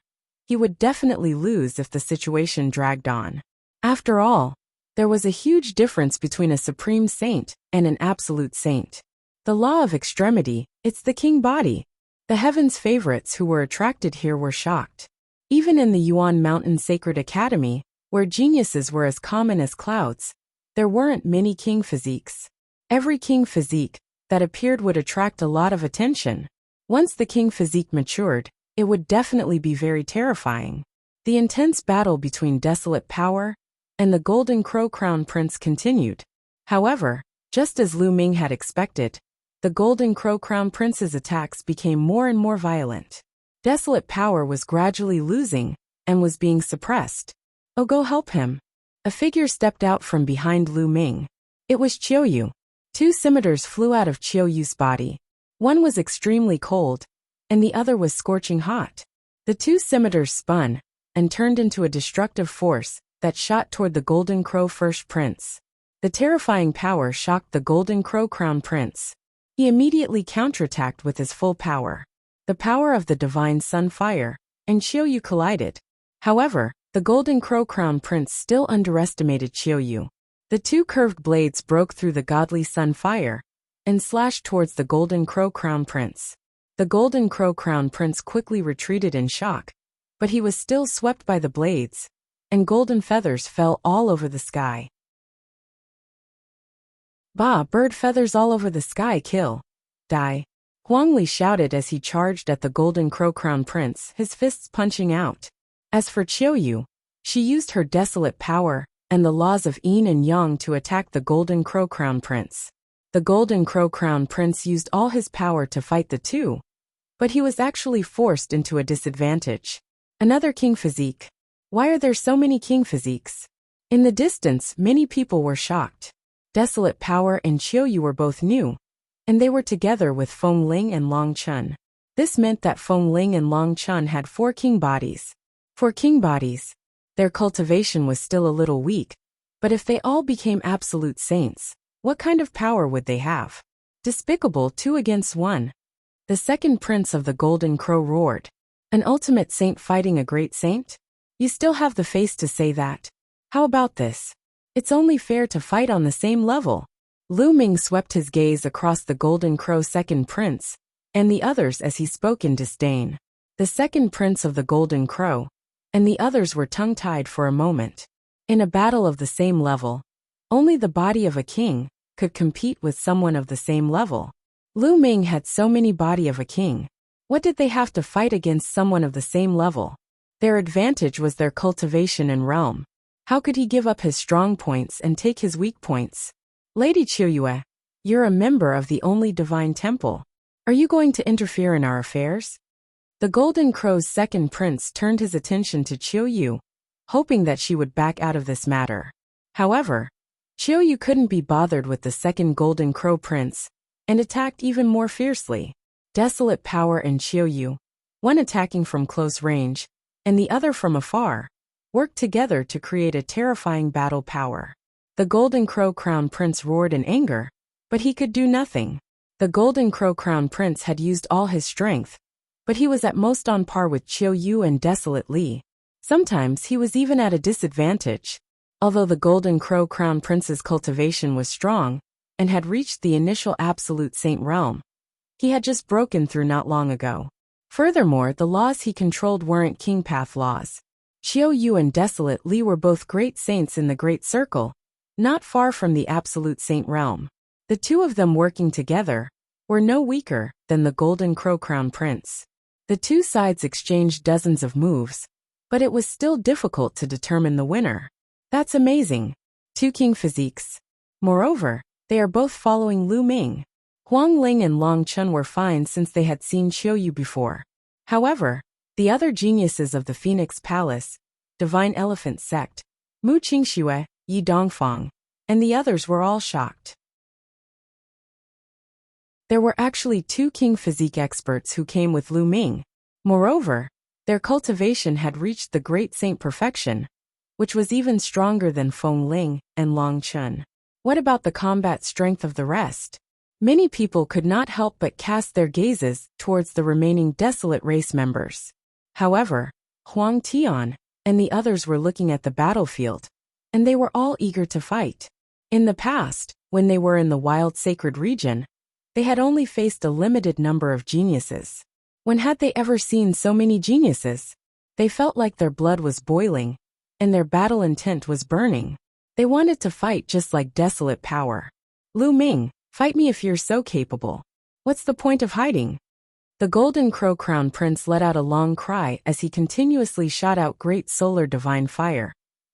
he would definitely lose if the situation dragged on. After all, there was a huge difference between a supreme saint and an absolute saint. The law of extremity, it's the king body. The heavens' favorites who were attracted here were shocked. Even in the Yuan Mountain Sacred Academy, where geniuses were as common as clouds, there weren't many king physiques. Every king physique that appeared would attract a lot of attention. Once the king physique matured, it would definitely be very terrifying. The intense battle between desolate power and the Golden Crow Crown Prince continued. However, just as Lu Ming had expected, the Golden Crow Crown Prince's attacks became more and more violent. Desolate power was gradually losing and was being suppressed. Oh, go help him. A figure stepped out from behind Lu Ming. It was Qiuyu. Two scimitars flew out of Qiuyu's body. One was extremely cold, and the other was scorching hot. The two scimitars spun and turned into a destructive force that shot toward the Golden Crow First Prince. The terrifying power shocked the Golden Crow Crown Prince. He immediately counterattacked with his full power. The power of the divine sun fire and Qiuyu collided. However, the Golden Crow Crown Prince still underestimated Qiuyu. The two curved blades broke through the godly sun fire and slashed towards the Golden Crow Crown Prince. The Golden Crow Crown Prince quickly retreated in shock, but he was still swept by the blades, and golden feathers fell all over the sky. Bah, bird feathers all over the sky, kill. Die. Huang Li shouted as he charged at the Golden Crow Crown Prince, his fists punching out. As for Qiuyu, she used her desolate power and the laws of yin and yang to attack the Golden Crow Crown Prince. The Golden Crow Crown Prince used all his power to fight the two, but he was actually forced into a disadvantage. Another king physique. Why are there so many king physiques? In the distance, many people were shocked. Desolate power and Qiuyu were both new, and they were together with Feng Ling and Long Chun. This meant that Feng Ling and Long Chun had 4 king bodies. 4 king bodies. Their cultivation was still a little weak, but if they all became absolute saints, what kind of power would they have? Despicable 2 against 1. The second prince of the Golden Crow roared. An ultimate saint fighting a great saint? You still have the face to say that. How about this? It's only fair to fight on the same level. Lu Ming swept his gaze across the Golden Crow second prince, and the others as he spoke in disdain. The second prince of the Golden Crow, and the others were tongue-tied for a moment. In a battle of the same level, only the body of a king could compete with someone of the same level. Lu Ming had so many body of a king. What did they have to fight against someone of the same level? Their advantage was their cultivation and realm. How could he give up his strong points and take his weak points? Lady Qiuyue, you're a member of the only divine temple. Are you going to interfere in our affairs? The Golden Crow's second prince turned his attention to Qiuyu, hoping that she would back out of this matter. However, Qiuyu couldn't be bothered with the second Golden Crow prince, and attacked even more fiercely. Desolate Power and Qiuyu, one attacking from close range, and the other from afar, worked together to create a terrifying battle power. The Golden Crow Crown Prince roared in anger, but he could do nothing. The Golden Crow Crown Prince had used all his strength, but he was at most on par with Qiuyu and Desolate Li. Sometimes he was even at a disadvantage. Although the Golden Crow Crown Prince's cultivation was strong, and had reached the initial absolute saint realm, he had just broken through not long ago. Furthermore, the laws he controlled weren't King Path laws. Qiuyu and Desolate Li were both great saints in the Great Circle, not far from the absolute saint realm. The two of them working together were no weaker than the Golden Crow Crown Prince. The two sides exchanged dozens of moves, but it was still difficult to determine the winner. That's amazing. Two king physiques. Moreover, they are both following Lu Ming. Huang Ling and Long Chun were fine since they had seen Qiuyu before. However, the other geniuses of the Phoenix Palace, Divine Elephant Sect, Mu Qingxue, Yi Dongfang, and the others were all shocked. There were actually two king physique experts who came with Lu Ming. Moreover, their cultivation had reached the great saint perfection, which was even stronger than Feng Ling and Long Chun. What about the combat strength of the rest? Many people could not help but cast their gazes towards the remaining Desolate race members. However, Huang Tian and the others were looking at the battlefield, and they were all eager to fight. In the past, when they were in the wild sacred region, they had only faced a limited number of geniuses. When had they ever seen so many geniuses? They felt like their blood was boiling, and their battle intent was burning. They wanted to fight just like Desolate Power. Lu Ming, fight me if you're so capable. What's the point of hiding? The Golden Crow Crown Prince let out a long cry as he continuously shot out great solar divine fire,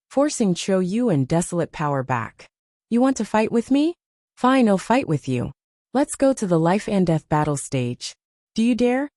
forcing Qiuyu and Desolate Power back. You want to fight with me? Fine, I'll fight with you. Let's go to the life and death battle stage. Do you dare?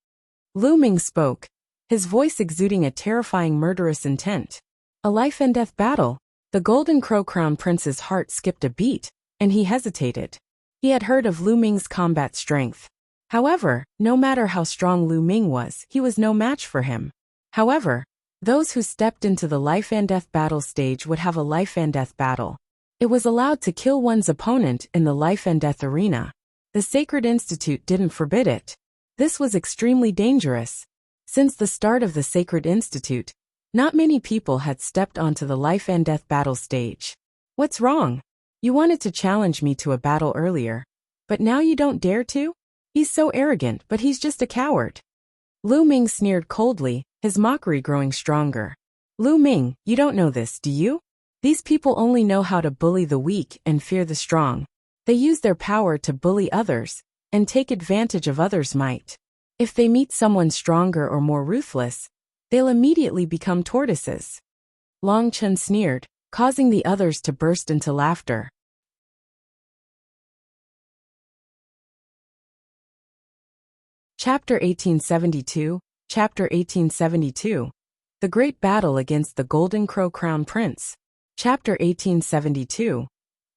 Lu Ming spoke, his voice exuding a terrifying murderous intent. A life and death battle? The Golden Crow Crown Prince's heart skipped a beat, and he hesitated. He had heard of Lu Ming's combat strength. However, no matter how strong Lu Ming was, he was no match for him. However, those who stepped into the life and death battle stage would have a life and death battle. It was allowed to kill one's opponent in the life and death arena. The Sacred Institute didn't forbid it. This was extremely dangerous. Since the start of the Sacred Institute, not many people had stepped onto the life and death battle stage. What's wrong? You wanted to challenge me to a battle earlier, but now you don't dare to? He's so arrogant, but he's just a coward. Lu Ming sneered coldly, his mockery growing stronger. Lu Ming, you don't know this, do you? These people only know how to bully the weak and fear the strong. They use their power to bully others and take advantage of others' might. If they meet someone stronger or more ruthless, they'll immediately become tortoises. Long Chun sneered, causing the others to burst into laughter. Chapter 1872, Chapter 1872. The Great Battle Against the Golden Crow Crown Prince. Chapter 1872.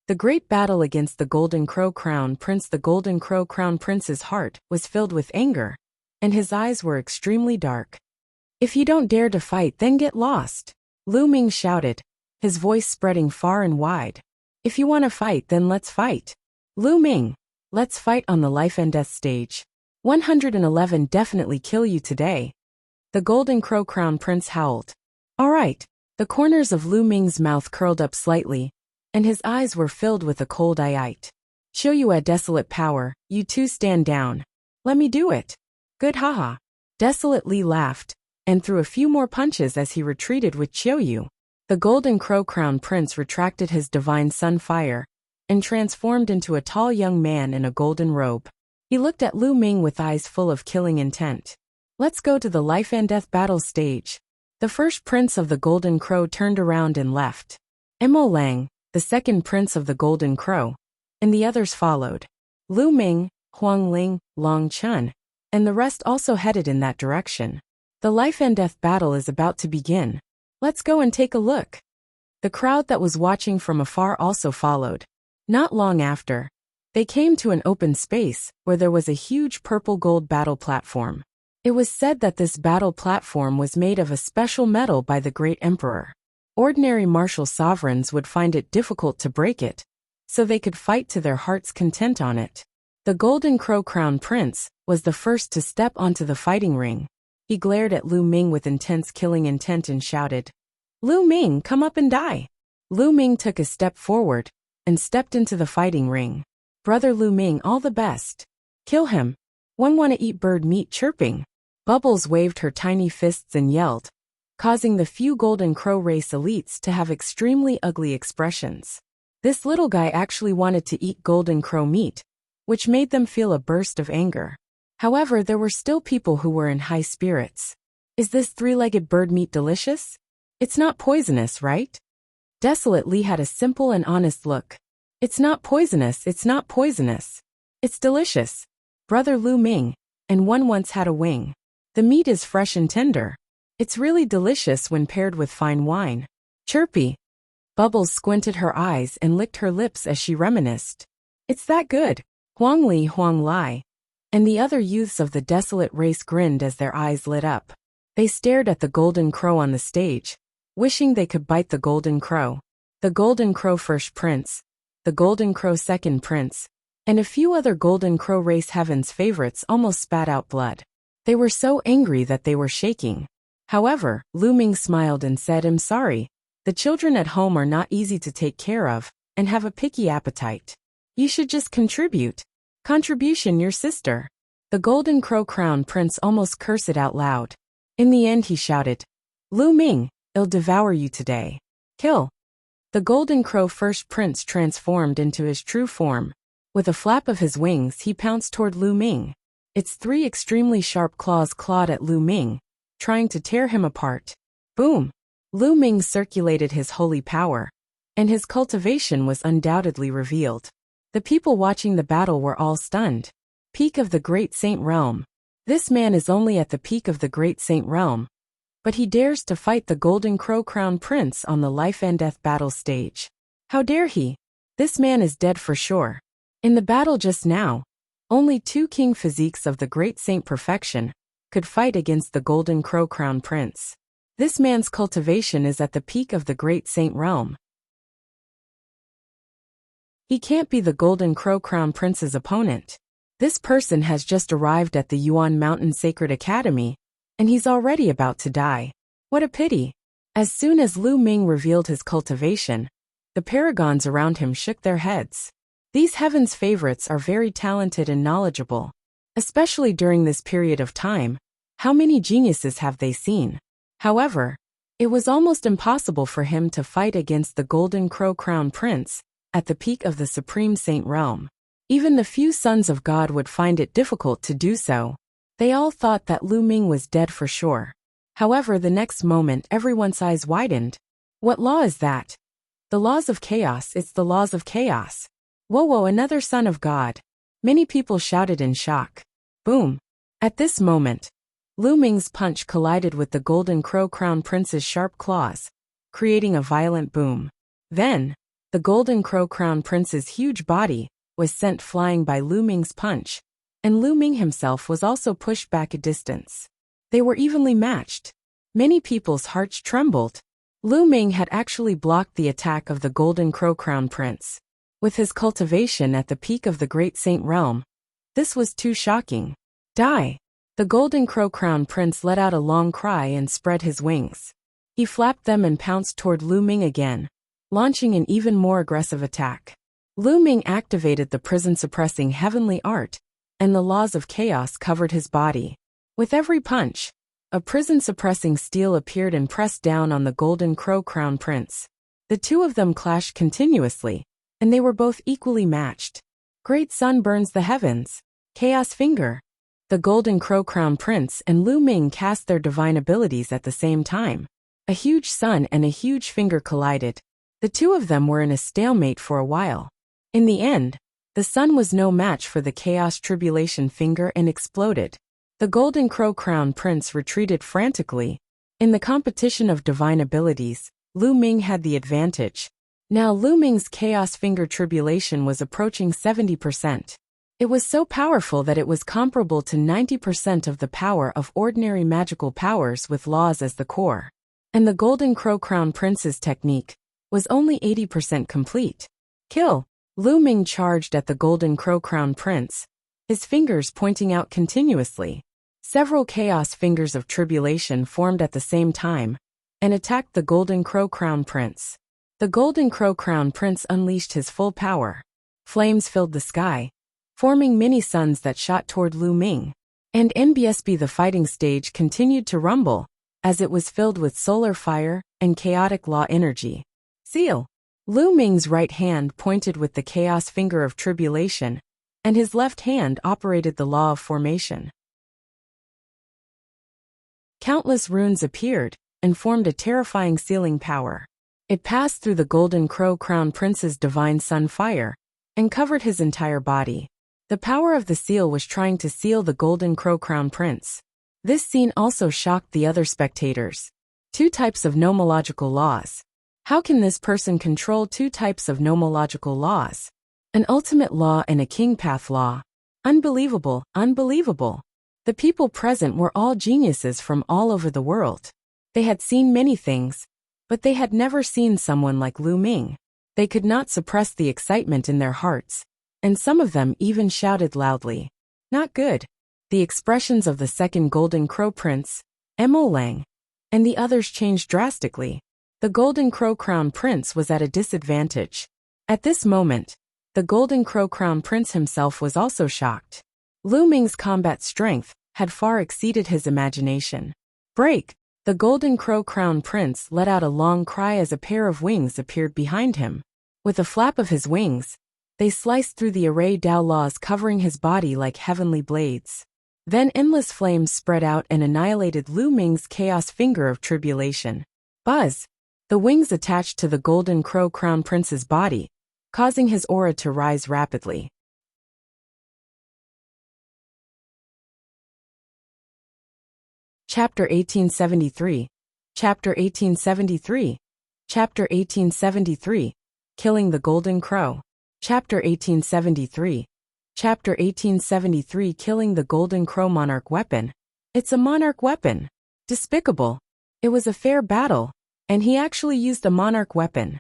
The great battle against the Golden Crow Crown Prince. The Golden Crow Crown Prince's heart was filled with anger, and his eyes were extremely dark. If you don't dare to fight, then get lost, Lu Ming shouted, his voice spreading far and wide. If you want to fight, then let's fight. Lu Ming, let's fight on the life and death stage. 111 definitely kill you today. The Golden Crown Prince howled. All right. The corners of Lu Ming's mouth curled up slightly, and his eyes were filled with a cold eye. Show you a desolate power, you two stand down. Let me do it. Good haha. Desolate Li laughed, and threw a few more punches as he retreated with Qiuyu. The Golden Crown Prince retracted his divine sun fire, and transformed into a tall young man in a golden robe. He looked at Lu Ming with eyes full of killing intent. Let's go to the life and death battle stage. The first prince of the Golden Crow turned around and left. Mo Lang, the second prince of the Golden Crow, and the others followed. Lu Ming, Huang Ling, Long Chun, and the rest also headed in that direction. The life and death battle is about to begin. Let's go and take a look. The crowd that was watching from afar also followed. Not long after, they came to an open space where there was a huge purple gold battle platform. It was said that this battle platform was made of a special metal by the great emperor. Ordinary martial sovereigns would find it difficult to break it, so they could fight to their heart's content on it. The Golden Crown Prince was the first to step onto the fighting ring. He glared at Lu Ming with intense killing intent and shouted, Lu Ming, come up and die. Lu Ming took a step forward and stepped into the fighting ring. Brother Lu Ming, all the best. Kill him. One wanna eat bird meat chirping. Bubbles waved her tiny fists and yelled, causing the few Golden Crow race elites to have extremely ugly expressions. This little guy actually wanted to eat Golden Crow meat, which made them feel a burst of anger. However, there were still people who were in high spirits. Is this three-legged bird meat delicious? It's not poisonous, right? Desolate Li had a simple and honest look. It's not poisonous, it's not poisonous. It's delicious. Brother Lu Ming, and one once had a wing. The meat is fresh and tender. It's really delicious when paired with fine wine. Chirpy. Bubbles squinted her eyes and licked her lips as she reminisced. It's that good. Huang Li, Huang Lai, and the other youths of the desolate race grinned as their eyes lit up. They stared at the Golden Crow on the stage, wishing they could bite the Golden Crow. The Golden Crow first prince, the Golden Crow second prince, and a few other Golden Crow race heaven's favorites almost spat out blood. They were so angry that they were shaking. However, Lu Ming smiled and said, I'm sorry. The children at home are not easy to take care of, and have a picky appetite. You should just contribute. Contribution, your sister. The Golden Crown Prince almost cursed it out loud. In the end he shouted, Lu Ming, I'll devour you today. Kill. The Golden Crow first prince transformed into his true form. With a flap of his wings he pounced toward Lu Ming. Its three extremely sharp claws clawed at Lu Ming, trying to tear him apart. Boom! Lu Ming circulated his holy power, and his cultivation was undoubtedly revealed. The people watching the battle were all stunned. Peak of the Great Saint Realm. This man is only at the peak of the Great Saint Realm, but he dares to fight the Golden Crown Prince on the life and death battle stage. How dare he? This man is dead for sure. In the battle just now, only two king physiques of the Great Saint Perfection could fight against the Golden Crown Prince. This man's cultivation is at the peak of the Great Saint Realm. He can't be the Golden Crown Prince's opponent. This person has just arrived at the Yuan Mountain Sacred Academy, and he's already about to die. What a pity. As soon as Lu Ming revealed his cultivation, the paragons around him shook their heads. These heaven's favorites are very talented and knowledgeable. Especially during this period of time, how many geniuses have they seen? However, it was almost impossible for him to fight against the Golden Crown Prince at the peak of the Supreme Saint Realm. Even the few sons of God would find it difficult to do so. They all thought that Lu Ming was dead for sure. However, the next moment everyone's eyes widened. What law is that? The laws of chaos, it's the laws of chaos. Whoa, another son of God. Many people shouted in shock. Boom. At this moment, Lu Ming's punch collided with the Golden Crown Prince's sharp claws, creating a violent boom. Then, the Golden Crown Prince's huge body was sent flying by Lu Ming's punch, and Lu Ming himself was also pushed back a distance. They were evenly matched. Many people's hearts trembled. Lu Ming had actually blocked the attack of the Golden Crown Prince. With his cultivation at the peak of the Great Saint Realm, this was too shocking. Die! The Golden Crow Crown Prince let out a long cry and spread his wings. He flapped them and pounced toward Lu Ming again, launching an even more aggressive attack. Lu Ming activated the prison-suppressing heavenly art, and the laws of chaos covered his body. With every punch, a prison-suppressing steel appeared and pressed down on the Golden Crow Crown Prince. The two of them clashed continuously, and they were both equally matched. Great Sun burns the heavens. Chaos Finger. The Golden Crow Crown Prince and Lu Ming cast their divine abilities at the same time. A huge sun and a huge finger collided. The two of them were in a stalemate for a while. In the end, the sun was no match for the Chaos Tribulation Finger and exploded. The Golden Crow Crown Prince retreated frantically. In the competition of divine abilities, Lu Ming had the advantage. Now Lu Ming's Chaos Finger Tribulation was approaching 70%. It was so powerful that it was comparable to 90% of the power of ordinary magical powers with laws as the core. And the Golden Crow Crown Prince's technique was only 80% complete. Kill! Lu Ming charged at the Golden Crow Crown Prince, his fingers pointing out continuously. Several Chaos Fingers of Tribulation formed at the same time and attacked the Golden Crow Crown Prince. The Golden Crow Crown Prince unleashed his full power. Flames filled the sky, forming mini suns that shot toward Lu Ming. And NBSB the fighting stage continued to rumble, as it was filled with solar fire and chaotic law energy. Seal! Lu Ming's right hand pointed with the Chaos Finger of Tribulation, and his left hand operated the law of formation. Countless runes appeared and formed a terrifying sealing power. It passed through the Golden Crow Crown Prince's divine sun fire and covered his entire body. The power of the seal was trying to seal the Golden Crow Crown Prince. This scene also shocked the other spectators. Two types of nomological laws. How can this person control two types of nomological laws? An ultimate law and a king path law. Unbelievable, unbelievable. The people present were all geniuses from all over the world. They had seen many things, but they had never seen someone like Lu Ming. They could not suppress the excitement in their hearts, and some of them even shouted loudly. Not good. The expressions of the second Golden Crow Prince, Mo Lang, and the others changed drastically. The Golden Crow Crown Prince was at a disadvantage. At this moment, the Golden Crow Crown Prince himself was also shocked. Lu Ming's combat strength had far exceeded his imagination. Break! The Golden Crow Crown Prince let out a long cry as a pair of wings appeared behind him. With a flap of his wings, they sliced through the array Dao laws covering his body like heavenly blades. Then endless flames spread out and annihilated Lu Ming's Chaos Finger of Tribulation. Buzz! The wings attached to the Golden Crow Crown Prince's body, causing his aura to rise rapidly. Chapter 1873. Chapter 1873. Chapter 1873. Killing the Golden Crow. Chapter 1873. Chapter 1873. Killing the Golden Crow Monarch Weapon. It's a monarch weapon. Despicable. It was a fair battle, and he actually used a monarch weapon.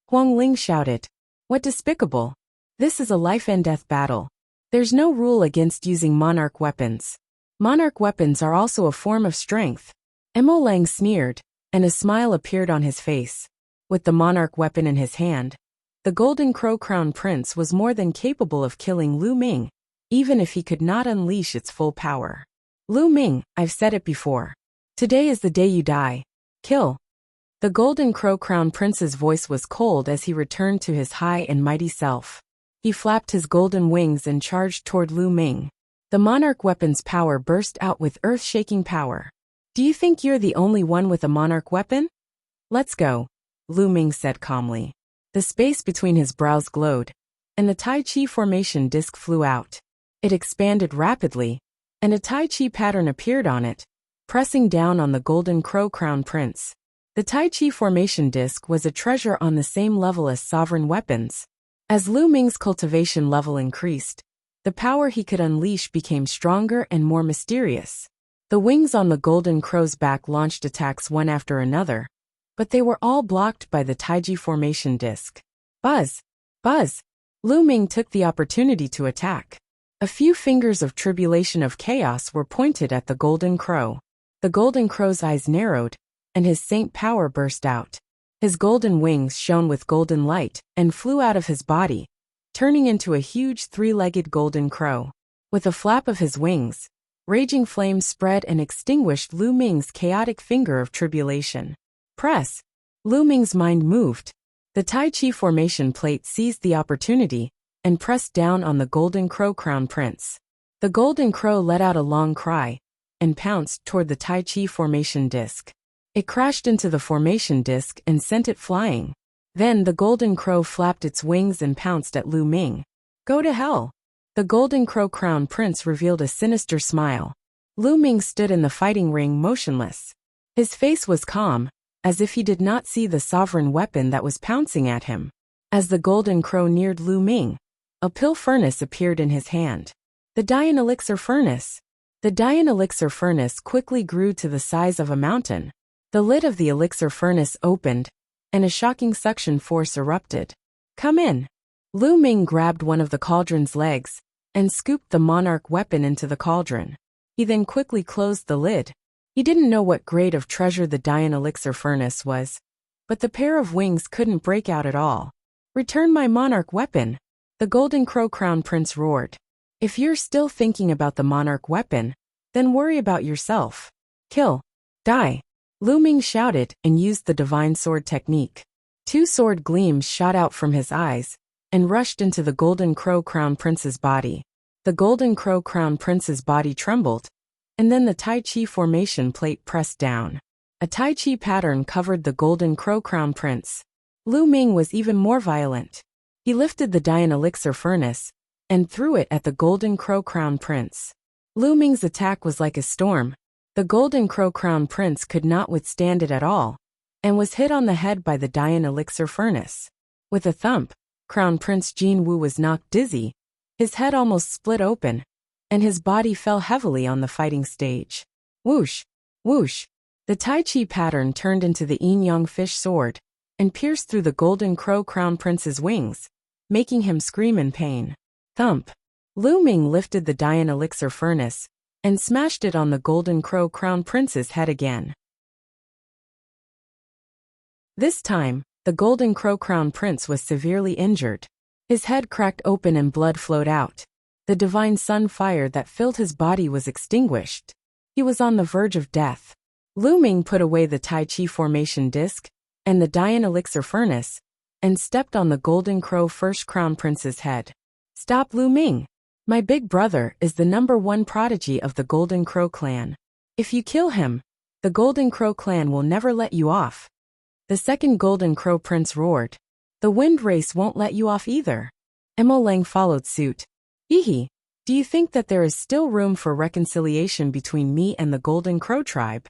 Huang Ling shouted. What despicable? This is a life-and-death battle. There's no rule against using monarch weapons. Monarch weapons are also a form of strength. Mo Lang sneered, and a smile appeared on his face. With the monarch weapon in his hand, the Golden Crow Crown Prince was more than capable of killing Lu Ming, even if he could not unleash its full power. Lu Ming, I've said it before. Today is the day you die. Kill. The Golden Crow Crown Prince's voice was cold as he returned to his high and mighty self. He flapped his golden wings and charged toward Lu Ming. The monarch weapon's power burst out with earth-shaking power. Do you think you're the only one with a monarch weapon? Let's go, Lu Ming said calmly. The space between his brows glowed, and the Tai Chi formation disc flew out. It expanded rapidly, and a Tai Chi pattern appeared on it, pressing down on the Golden Crow Crown Prince. The Tai Chi formation disc was a treasure on the same level as sovereign weapons. As Lu Ming's cultivation level increased, the power he could unleash became stronger and more mysterious. The wings on the Golden Crow's back launched attacks one after another, but they were all blocked by the Taiji formation disc. Buzz! Buzz! Lu Ming took the opportunity to attack. A few fingers of tribulation of chaos were pointed at the Golden Crow. The Golden Crow's eyes narrowed, and his saint power burst out. His golden wings shone with golden light and flew out of his body, turning into a huge three-legged golden crow. With a flap of his wings, raging flames spread and extinguished Lu Ming's chaotic finger of tribulation. Press! Lu Ming's mind moved. The Tai Chi formation plate seized the opportunity and pressed down on the Golden Crow Crown Prince. The Golden Crow let out a long cry and pounced toward the Tai Chi formation disc. It crashed into the formation disc and sent it flying. Then the Golden Crow flapped its wings and pounced at Lu Ming. Go to hell! The Golden Crow Crown Prince revealed a sinister smile. Lu Ming stood in the fighting ring motionless. His face was calm, as if he did not see the sovereign weapon that was pouncing at him. As the Golden Crow neared Lu Ming, a pill furnace appeared in his hand. The Dian Elixir Furnace. The Dian Elixir Furnace quickly grew to the size of a mountain. The lid of the elixir furnace opened, and a shocking suction force erupted. Come in. Lu Ming grabbed one of the cauldron's legs and scooped the monarch weapon into the cauldron. He then quickly closed the lid. He didn't know what grade of treasure the Dian Elixir Furnace was, but the pair of wings couldn't break out at all. Return my monarch weapon, the Golden Crow Crown Prince roared. If you're still thinking about the monarch weapon, then worry about yourself. Kill. Die. Lu Ming shouted and used the divine sword technique. Two sword gleams shot out from his eyes and rushed into the Golden Crow Crown Prince's body. The Golden Crow Crown Prince's body trembled, and then the Tai Chi formation plate pressed down. A Tai Chi pattern covered the Golden Crow Crown Prince. Lu Ming was even more violent. He lifted the Dian Elixir Furnace and threw it at the Golden Crow Crown Prince. Lu Ming's attack was like a storm. The Golden Crow Crown Prince could not withstand it at all, and was hit on the head by the Dian Elixir Furnace. With a thump, Crown Prince Jin Wu was knocked dizzy, his head almost split open, and his body fell heavily on the fighting stage. Whoosh! Whoosh! The Tai Chi pattern turned into the yin-yang fish sword, and pierced through the Golden Crow Crown Prince's wings, making him scream in pain. Thump! Lu Ming lifted the Dian Elixir Furnace and smashed it on the Golden Crow Crown Prince's head again. This time, the Golden Crow Crown Prince was severely injured. His head cracked open and blood flowed out. The divine sun fire that filled his body was extinguished. He was on the verge of death. Lu Ming put away the Tai Chi formation disc and the Dian Elixir Furnace and stepped on the Golden Crow First Crown Prince's head. Stop, Lu Ming! My big brother is the #1 prodigy of the Golden Crow clan. If you kill him, the Golden Crow clan will never let you off. The second Golden Crow Prince roared. The wind race won't let you off either. Emo Lang followed suit. Hehe, do you think that there is still room for reconciliation between me and the Golden Crow tribe?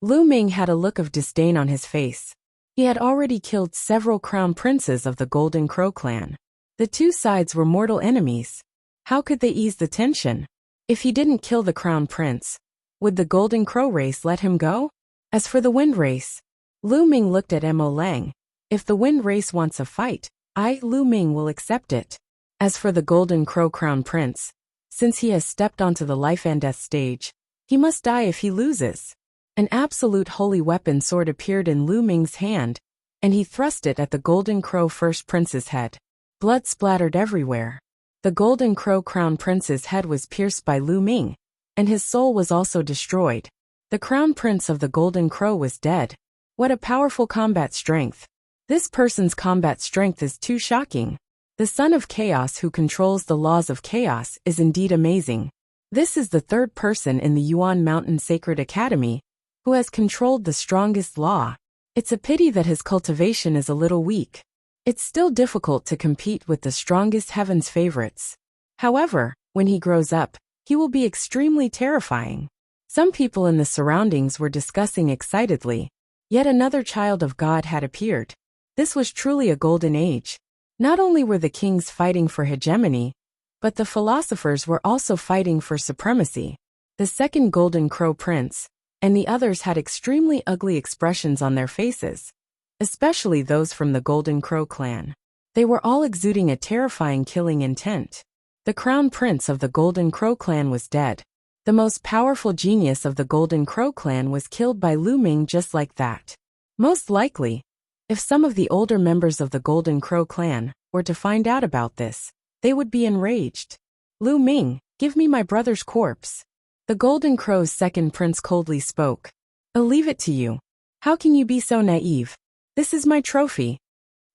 Lu Ming had a look of disdain on his face. He had already killed several crown princes of the Golden Crow clan. The two sides were mortal enemies. How could they ease the tension? If he didn't kill the crown prince, would the Golden Crow race let him go? As for the wind race, Lu Ming looked at Emo Lang. If the wind race wants a fight, I, Lu Ming, will accept it. As for the Golden Crow Crown Prince, since he has stepped onto the life and death stage, he must die if he loses. An absolute holy weapon sword appeared in Lu Ming's hand, and he thrust it at the Golden Crow First Prince's head. Blood splattered everywhere. The Golden Crow Crown Prince's head was pierced by Lu Ming, and his soul was also destroyed. The Crown Prince of the Golden Crow was dead. What a powerful combat strength. This person's combat strength is too shocking. The Son of Chaos who controls the laws of chaos is indeed amazing. This is the third person in the Yuan Mountain Sacred Academy who has controlled the strongest law. It's a pity that his cultivation is a little weak. It's still difficult to compete with the strongest heaven's favorites. However, when he grows up, he will be extremely terrifying. Some people in the surroundings were discussing excitedly. Yet another child of God had appeared. This was truly a golden age. Not only were the kings fighting for hegemony, but the philosophers were also fighting for supremacy. The second Golden Crow Prince and the others had extremely ugly expressions on their faces, especially those from the Golden Crow clan. They were all exuding a terrifying killing intent. The crown prince of the Golden Crow clan was dead. The most powerful genius of the Golden Crow clan was killed by Lu Ming just like that. Most likely, if some of the older members of the Golden Crow clan were to find out about this, they would be enraged. Lu Ming, give me my brother's corpse. The Golden Crow's second prince coldly spoke. I'll leave it to you. How can you be so naive? This is my trophy.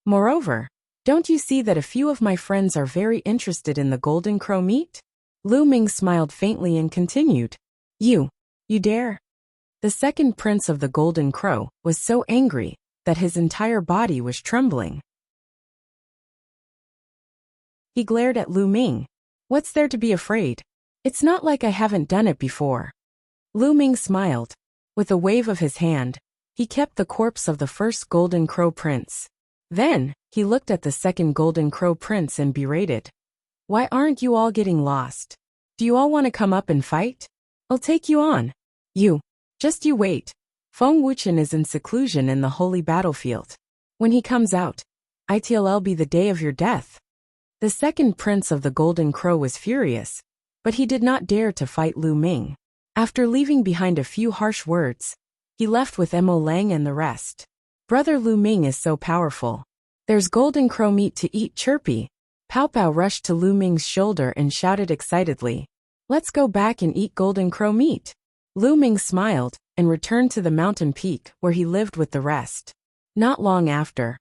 Moreover, don't you see that a few of my friends are very interested in the Golden Crow meat? Lu Ming smiled faintly and continued. You dare? The second prince of the Golden Crow was so angry that his entire body was trembling. He glared at Lu Ming. What's there to be afraid? It's not like I haven't done it before. Lu Ming smiled. With a wave of his hand, he kept the corpse of the first Golden Crow prince. Then, he looked at the second Golden Crow prince and berated. Why aren't you all getting lost? Do you all want to come up and fight? I'll take you on. Just you wait. Feng Wuchen is in seclusion in the holy battlefield. When he comes out, it'll be the day of your death. The second prince of the Golden Crow was furious, but he did not dare to fight Lu Ming. After leaving behind a few harsh words, he left with Mo Lang and the rest. Brother Lu Ming is so powerful. There's Golden Crow meat to eat, chirpy. Pao Pao rushed to Lu Ming's shoulder and shouted excitedly. Let's go back and eat Golden Crow meat. Lu Ming smiled and returned to the mountain peak where he lived with the rest. Not long after,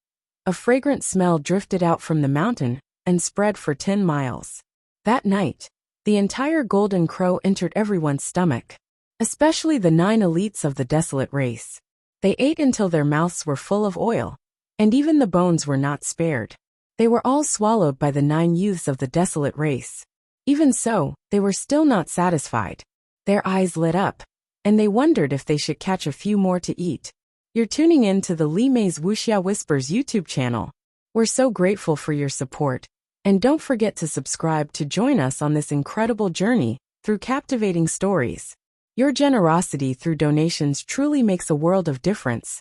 a fragrant smell drifted out from the mountain and spread for 10 miles. That night, the entire Golden Crow entered everyone's stomach, especially the 9 elites of the desolate race. They ate until their mouths were full of oil, and even the bones were not spared. They were all swallowed by the 9 youths of the desolate race. Even so, they were still not satisfied. Their eyes lit up, and they wondered if they should catch a few more to eat. You're tuning in to the Li Mei's Wuxia Whispers YouTube channel. We're so grateful for your support, and don't forget to subscribe to join us on this incredible journey through captivating stories. Your generosity through donations truly makes a world of difference,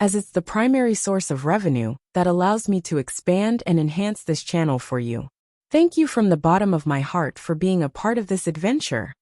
as it's the primary source of revenue that allows me to expand and enhance this channel for you. Thank you from the bottom of my heart for being a part of this adventure.